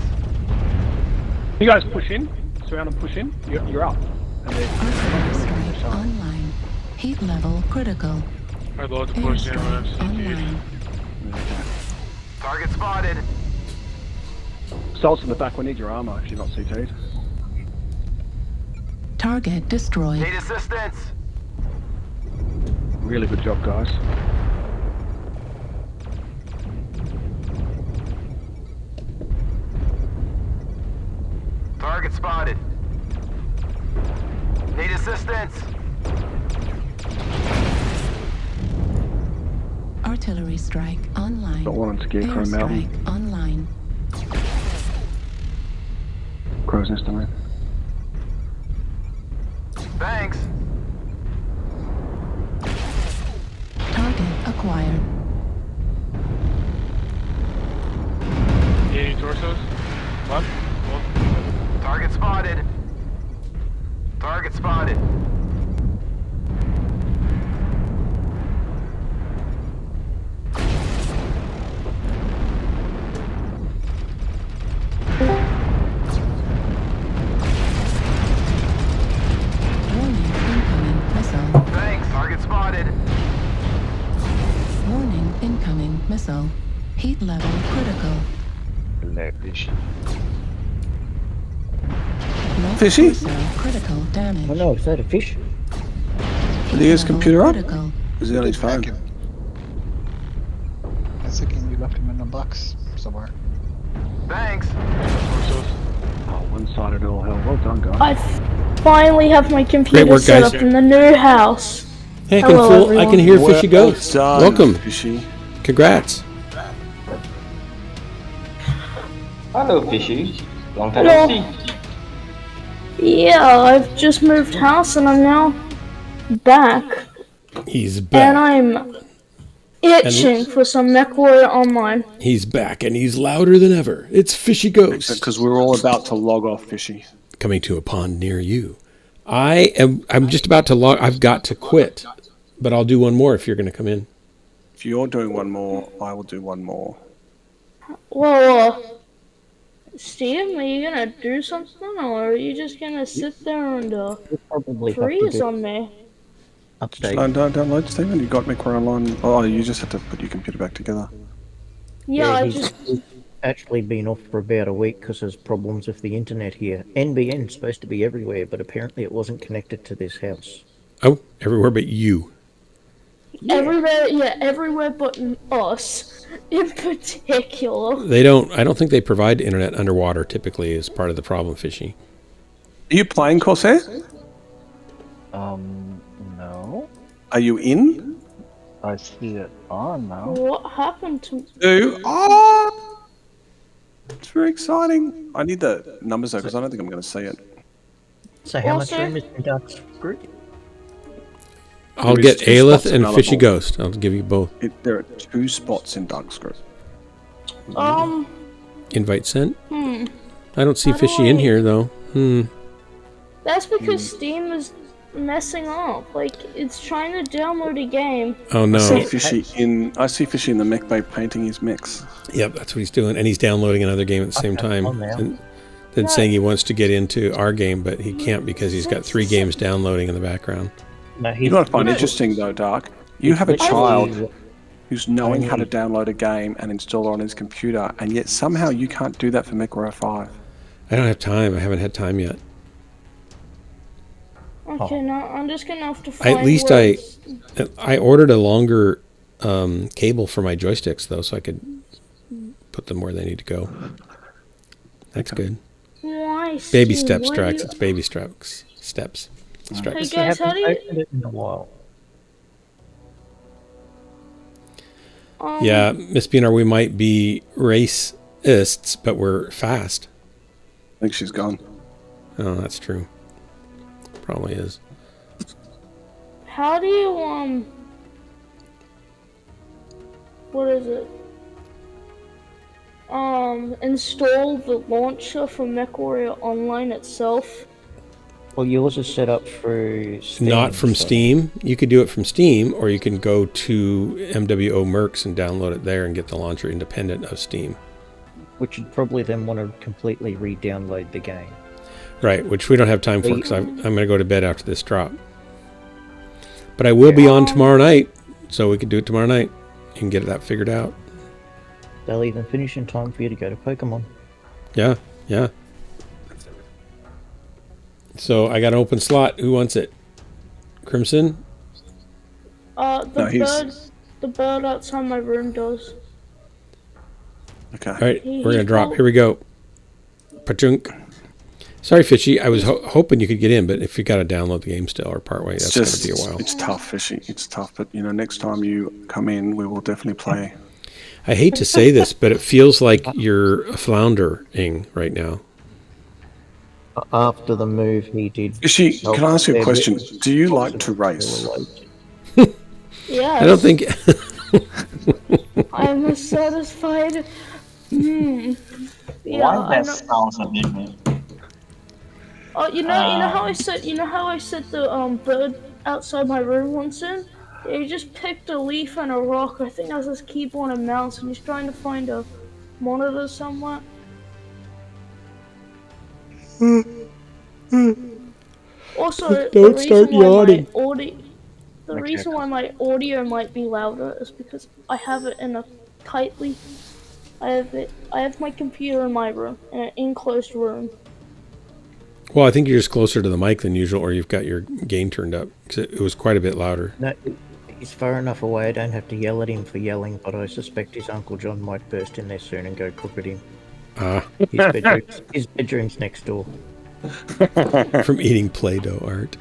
You guys push in. Surround and push in. You're up. And Artillery strike online. Heat level critical. I'd love to push in when I'm online. Target spotted. Salts in the back. We need your armor if you're not CT'd. Target destroyed. Need assistance. Really good job, guys. Target spotted. Need assistance. Artillery strike online. Got one on Scarecrow Mountain. Airstrike online. Crow's Nest, I mean. Thanks. Target acquired. Any torsos? What? Target spotted. Target spotted. missile. Heat level critical. Fishy? Critical damage. Oh no, is that a fish? Did he get his computer up? Critical. Is he on his phone? I was thinking you left him in a box somewhere. Thanks. Oh, one-sided all hell. Well done, guys. I finally have my computer work, set guys. up in the new house. Hey, Hello, I can hear Well Fishy Ghost. done, Welcome. Fishy. Congrats. Hello, Fishy. Long time Hello. no see. Yeah, I've just moved house and I'm now back. He's And back. I'm itching for some MechWarrior Online. He's back, and he's louder than ever. It's Fishy Ghost. Because we're all about to log off, Fishy. Coming to a pond near you. I'm just about to log. I've got to quit, but I'll do one more if you're going to come in. If you're doing one more, I will do one more. Well, Steve, are you gonna do something or are you just gonna sit there and Probably freeze on me? Update. Download, Stephen. You got MechWarrior Online. Oh, you just had to put your computer back together. Yeah, I he's just... actually been off for about a week because there's problems with the internet here. NBN's supposed to be everywhere, but apparently it wasn't connected to this house. Oh, everywhere but you. Everywhere but us, in particular. I don't think they provide internet underwater typically is part of the problem, Fishy. Are you playing Corsair? No. Are you in? I see it on now. What happened to... Oh! It's very exciting. I need the numbers though, because I don't think I'm going to see it. So how much room is in Dark's group? I'll There is get 2 Aelith spots and Fishy available. Ghost. I'll give you both. There are 2 spots in Dark's group. Invite sent. Hmm. I don't see How do Fishy in I- here though. That's because Steam is messing up. Like, it's trying to download a game. Oh no. I see Fishy in the mech bay painting his mechs. Yep, that's what he's doing, and he's downloading another game at the same time, and then saying he wants to get into our game, but he can't because he's got 3 games downloading in the background. You know what I find interesting though, Dark? You have a child who's knowing how to download a game and install it on his computer, and yet somehow you can't do that for MechWarrior 5. I don't have time. I haven't had time yet. Okay, now I'm just gonna have to find At least where I ordered a longer cable for my joysticks though, so I could put them where they need to go. That's good. Why, Baby Steve? steps, Why Drax. do you- It's baby steps. Steps. Hey guys, how do you... Opened it in a while. Yeah, Miss Beanar, we might be racists, but we're fast. I think she's gone. Oh, that's true. Probably is. How do you, what is it? Install the launcher for MechWarrior Online itself? Well, yours is set up through Steam. Not from so- Steam. You could do it from Steam, or you can go to MWO Mercs and download it there and get the launcher independent of Steam. Which would probably then want to completely re-download the game. Right, which we don't have time for because I'm going to go to bed after this drop. But I will be on tomorrow night, so we could do it tomorrow night. You can get that figured out. They'll even finish in time for you to go to Pokemon. Yeah, yeah. So I got an open slot. Who wants it? Crimson? The bird outside my room does. Okay. All right, we're going to drop. Here we go. Pachunk. Sorry, Fishy. I was hoping you could get in, but if you got to download the game still or partway, that's going to be a while. It's tough, Fishy. It's tough, but next time you come in, we will definitely play. I hate to say this, but it feels like you're floundering right now. After the move he did... Fishy, can I ask you a question? Do you like to race? Yeah. I don't think... I'm satisfied. Yeah, Why that sounds a bit... Oh, you know how I set the bird outside my room once in? Yeah, he just picked a leaf and a rock. I think that's his keyboard and mouse, and he's trying to find a monitor somewhere. Also, Don't start yawning. The reason why my audio might be louder is because I have it in a tightly. I have my computer in my room, in an enclosed room. Well, I think you're just closer to the mic than usual, or you've got your gain turned up, because it was quite a bit louder. No, he's far enough away. I don't have to yell at him for yelling, but I suspect his Uncle John might burst in there soon and go cook at him. His bedroom's next door. From eating Play-Doh, Art.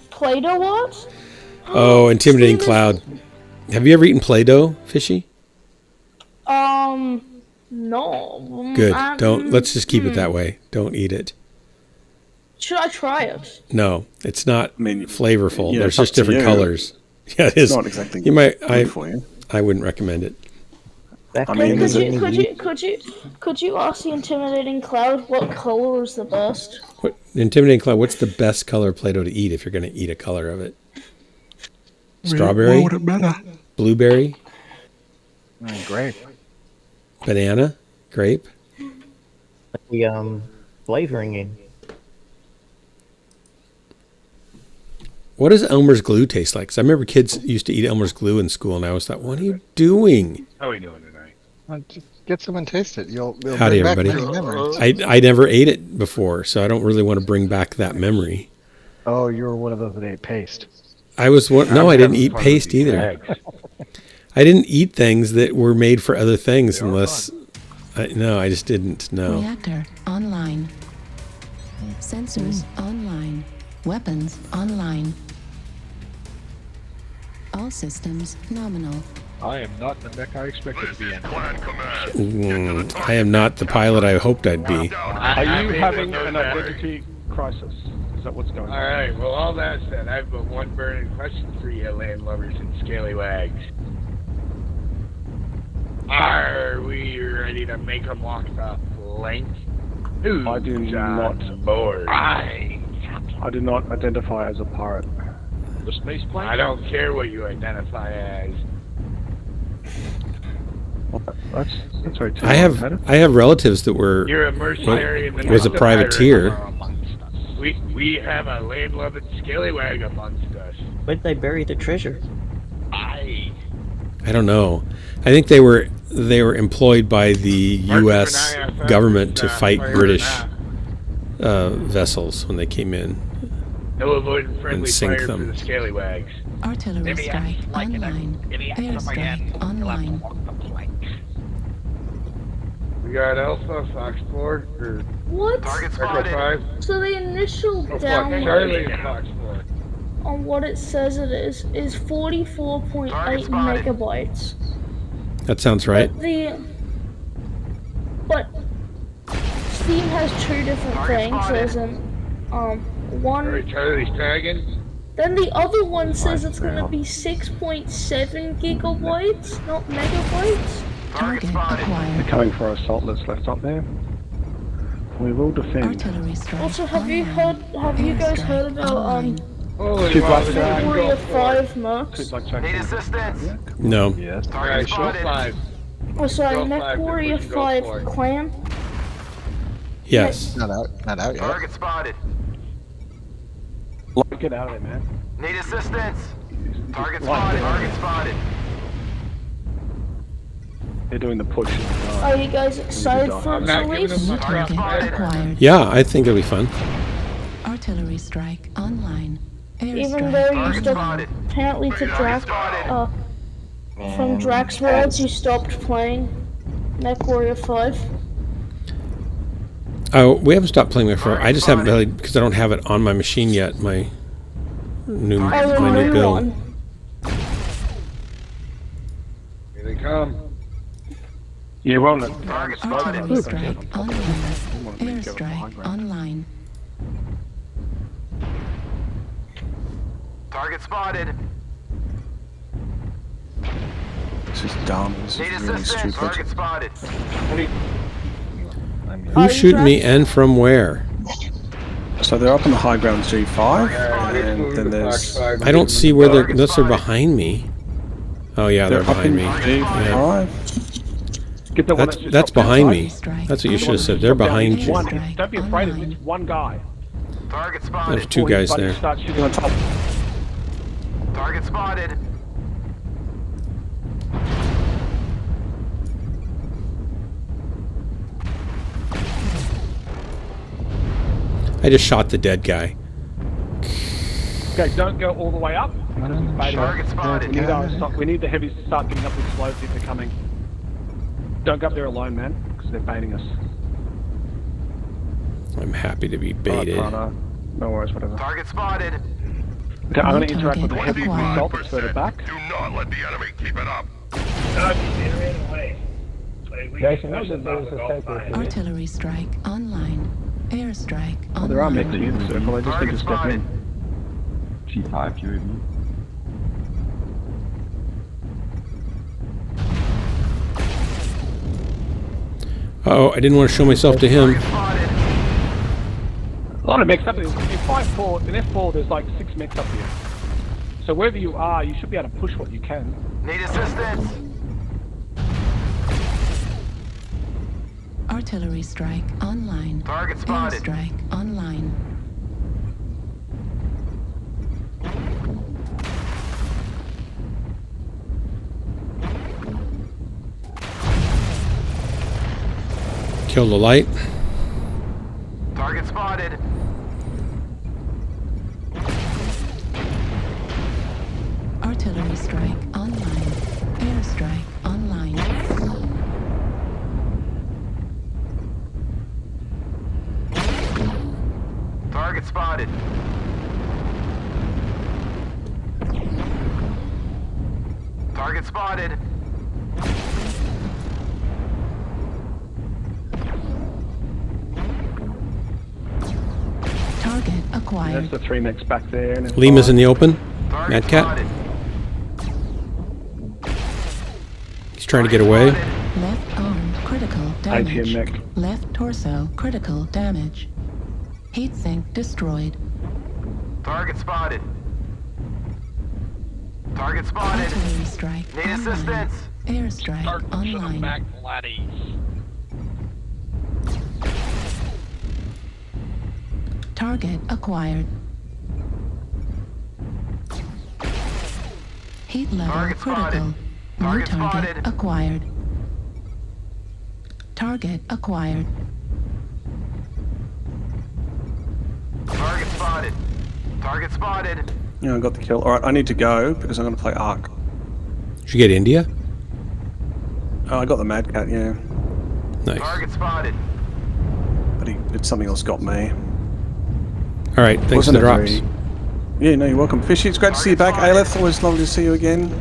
Play-Doh what? Oh, intimidating cloud. Have you ever eaten Play-Doh, Fishy? No. Good. Don't. Let's just keep it that way. Don't eat it. Should I try it? No, it's not flavorful. yeah, There's it's just up to different you. colors. Yeah, it is. It's not exactly You might. good for you. I wouldn't recommend it. Could you ask the intimidating cloud what color is the best? What intimidating cloud? What's the best color of Play-Doh to eat if you're going to eat a color of it? Strawberry. Why would it matter? Blueberry. Grape. Banana. Grape. The flavoring in. What does Elmer's glue taste like? 'Cause I remember kids used to eat Elmer's glue in school, and I always thought, "What are you doing?" How are we doing tonight? Just get some and taste it. It'll Howdy, bring back everybody. many memories. I never ate it before, so I don't really want to bring back that memory. Oh, you were one of those that ate paste. I was one. No, I didn't eat paste either. I didn't eat things that were made for other things unless. No, I just didn't. No. Reactor online. Sensors online. Weapons online. All systems nominal. I am not the mech I expected to be in. I am not the pilot I hoped I'd be. Are you having an identity crisis? Is that what's going on? Alright, well, all that said, I've got one burning question for you, landlubbers and scallywags. Are we ready to make them walk the plank? I do not. Board. I do not identify as a pirate. The space plane? I don't care what you identify as. That's very I have relatives that were. You're a mercenary in the was a midst of privateer. pirates amongst us. We have a land-loving scallywag amongst us. Where'd they bury the treasure? I don't know. I think they were employed by the U.S. government to fight British vessels when they came in. No avoiding friendly sink fire them. for the scallywags. Artillery strike online. Airstrike online. We got Alpha, Fox 4, or What? Target spotted. 5. So the initial Charlie download and Fox 4. on what it says it is 44.8 megabytes. That sounds right. But Steam has two different things. There's an one. Alright, Charlie's tagging. Then the other one says it's going to be 6.7 gigabytes, not megabytes. Target acquired. They're coming for our assault. Let's left up there. We will defend. Artillery strike. Also, have you guys heard about Holy Two wow, black they're jack. gonna Warrior go for it. 5 mechs? Need assistance. No. Yes. Alright, show 5. Oh, sorry, Go Mech 5, Warrior then we can go 5 for it. clan. Yes. Not out yet. Target spotted. Get out of there, man. Need assistance. Target spotted. Target spotted. They're doing the push. Are you guys excited for I'm its not giving release? them my Target acquired. Yeah, I think it'll be fun. Artillery strike online. Even though you Airstrike stopped, online. apparently to Drax, from Drax Worlds you stopped playing Mech Warrior 5. Oh, we haven't stopped playing it for. I just haven't really because I don't have it on my machine yet. My new build. One. Here they come. Yeah, we're on the Target Artillery spotted. strike online. Airstrike online. Target spotted. This is dumb. This Need is really assistance. stupid. Target spotted. Who's shooting me and from where? So they're up on the high ground G5, and then there's. I don't see where they're unless they're behind me. Oh yeah, they're They're up behind in me. G5. Get the one That's behind me. That's what you should have said. They're behind you. Don't be afraid of it. It's one guy. Target There's spotted. two guys there. Start shooting on top. Target spotted. I just shot the dead guy. Okay, don't go all the way up. We need the heavies to start getting up with slopes if they're coming. Don't go up there alone, man, because they're baiting us. I'm happy to be baited. No worries, whatever. Target spotted. Okay, I'm going to interact with the heavy myself. It's further back. Do not let the enemy keep it up. Jason, there's a sacred. Artillery strike online. Airstrike online. Oh, there are mechs in the circle. I just need to step in. G5 UAV. Oh, I didn't want to show myself to him. A lot of mechs up there. In 5-4, in F4, there's like 6 mechs up here. So wherever you are, you should be able to push what you can. Need assistance. Artillery strike online. Target spotted. Airstrike online. Kill the light. Target spotted. Artillery strike online. Airstrike online. Target spotted. Target spotted. Target acquired. There's the 3 mechs back there. And Lima's in the open. Mad Cat. He's trying to get away. Left arm critical damage. Left torso critical damage. Heat sink destroyed. Target spotted. Target spotted. Artillery strike Need online. assistance. Airstrike online. Back, laddies. Target acquired. Heat level Target critical. spotted. New Target target spotted. acquired. Target acquired. Target spotted. Target spotted. Yeah, I got the kill. Alright, I need to go because I'm going to play Ark. Did you get India? Oh, I got the Mad Cat, yeah. Nice. Target spotted. But something else got me. All right, thanks for the drops. Yeah, no, you're welcome. Fishy, it's great to see you back. Aleph, always lovely to see you again.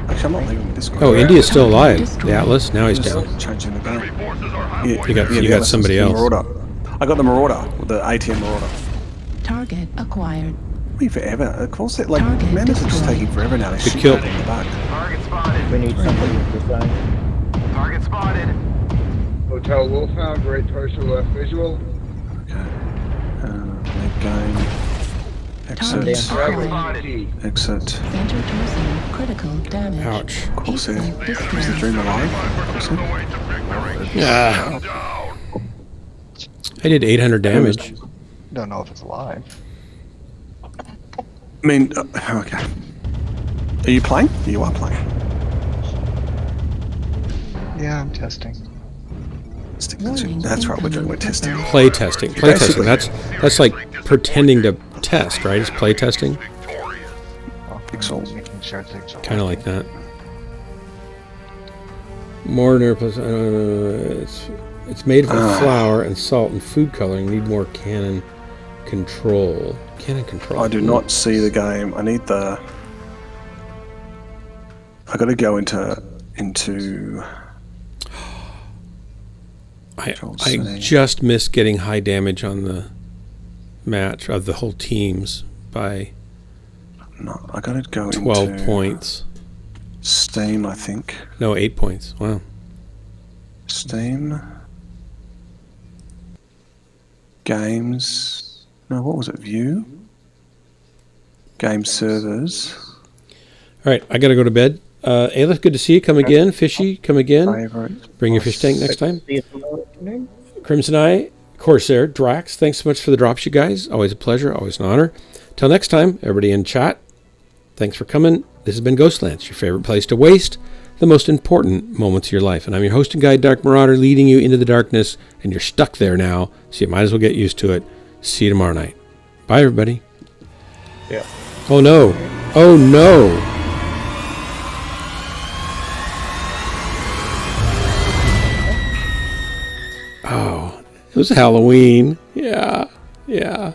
Actually, I'm not leaving Discord. Oh, India's still alive. The Atlas, now he's down. Changing the game. You got somebody else. Marauder. I got the Marauder, the ATM Marauder. Target acquired. Wait forever. Of course, like Mammoths are just taking forever now. Good kill. Target spotted. We need somebody with the zone. Target spotted. Hotel Wolfhound, great torso left visual. Leave game. Exit. Exit. Center torso critical damage. Ouch. Corsair. Is the dream alive? I did 800 damage. Don't know if it's alive. I mean, okay. Are you playing? You are playing. Yeah, I'm testing. That's right, we're doing testing. Play testing. Play testing. That's like pretending to test, right? It's play testing. Kind of like that. Mortar plus it's made from flour and salt and food coloring. Need more cannon control. Cannon control. I do not see the game. I need the. I got to go into. I just missed getting high damage on the match of the whole teams by. No, I got to go 12 into points. Steam, I think. No, 8 points. Wow. Steam. Games. No, what was it? View. Game servers. All right, I got to go to bed. Aleph, good to see you. Come again. Fishy, come again. Bring your fish tank next time. Crimson Eye, Corsair, Drax, thanks so much for the drops, you guys. Always a pleasure, always an honor. Till next time, everybody in chat, thanks for coming. This has been Ghostlands, your favorite place to waste the most important moments of your life. And I'm your host and guide, Dark Marauder, leading you into the darkness, and you're stuck there now, so you might as well get used to it. See you tomorrow night. Bye, everybody. Yeah. Oh, no. Oh, no. Oh, it was Halloween. Yeah. Yeah.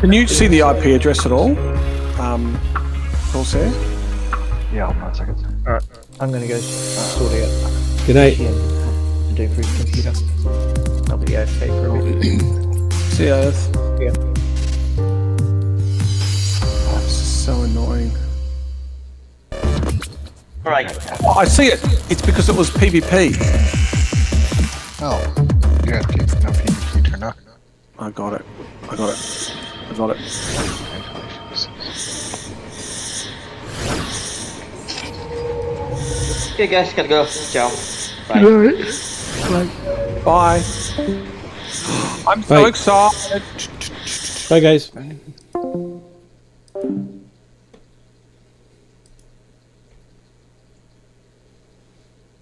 Can you see the IP address at all? Corsair? Yeah, hold on a second. Alright, I'm gonna go sort out. Good night. To do for his computer. I'll be okay for a bit. See you, Earth. Yeah. Oh, this is so annoying. Right. Oh, I see it. It's because it was PvP. Oh, you have to keep no PvP turned on. I got it. I got it. I got it. Okay, guys, gotta go. Ciao. Bye. Bye. I'm so Bye. excited. Bye, guys.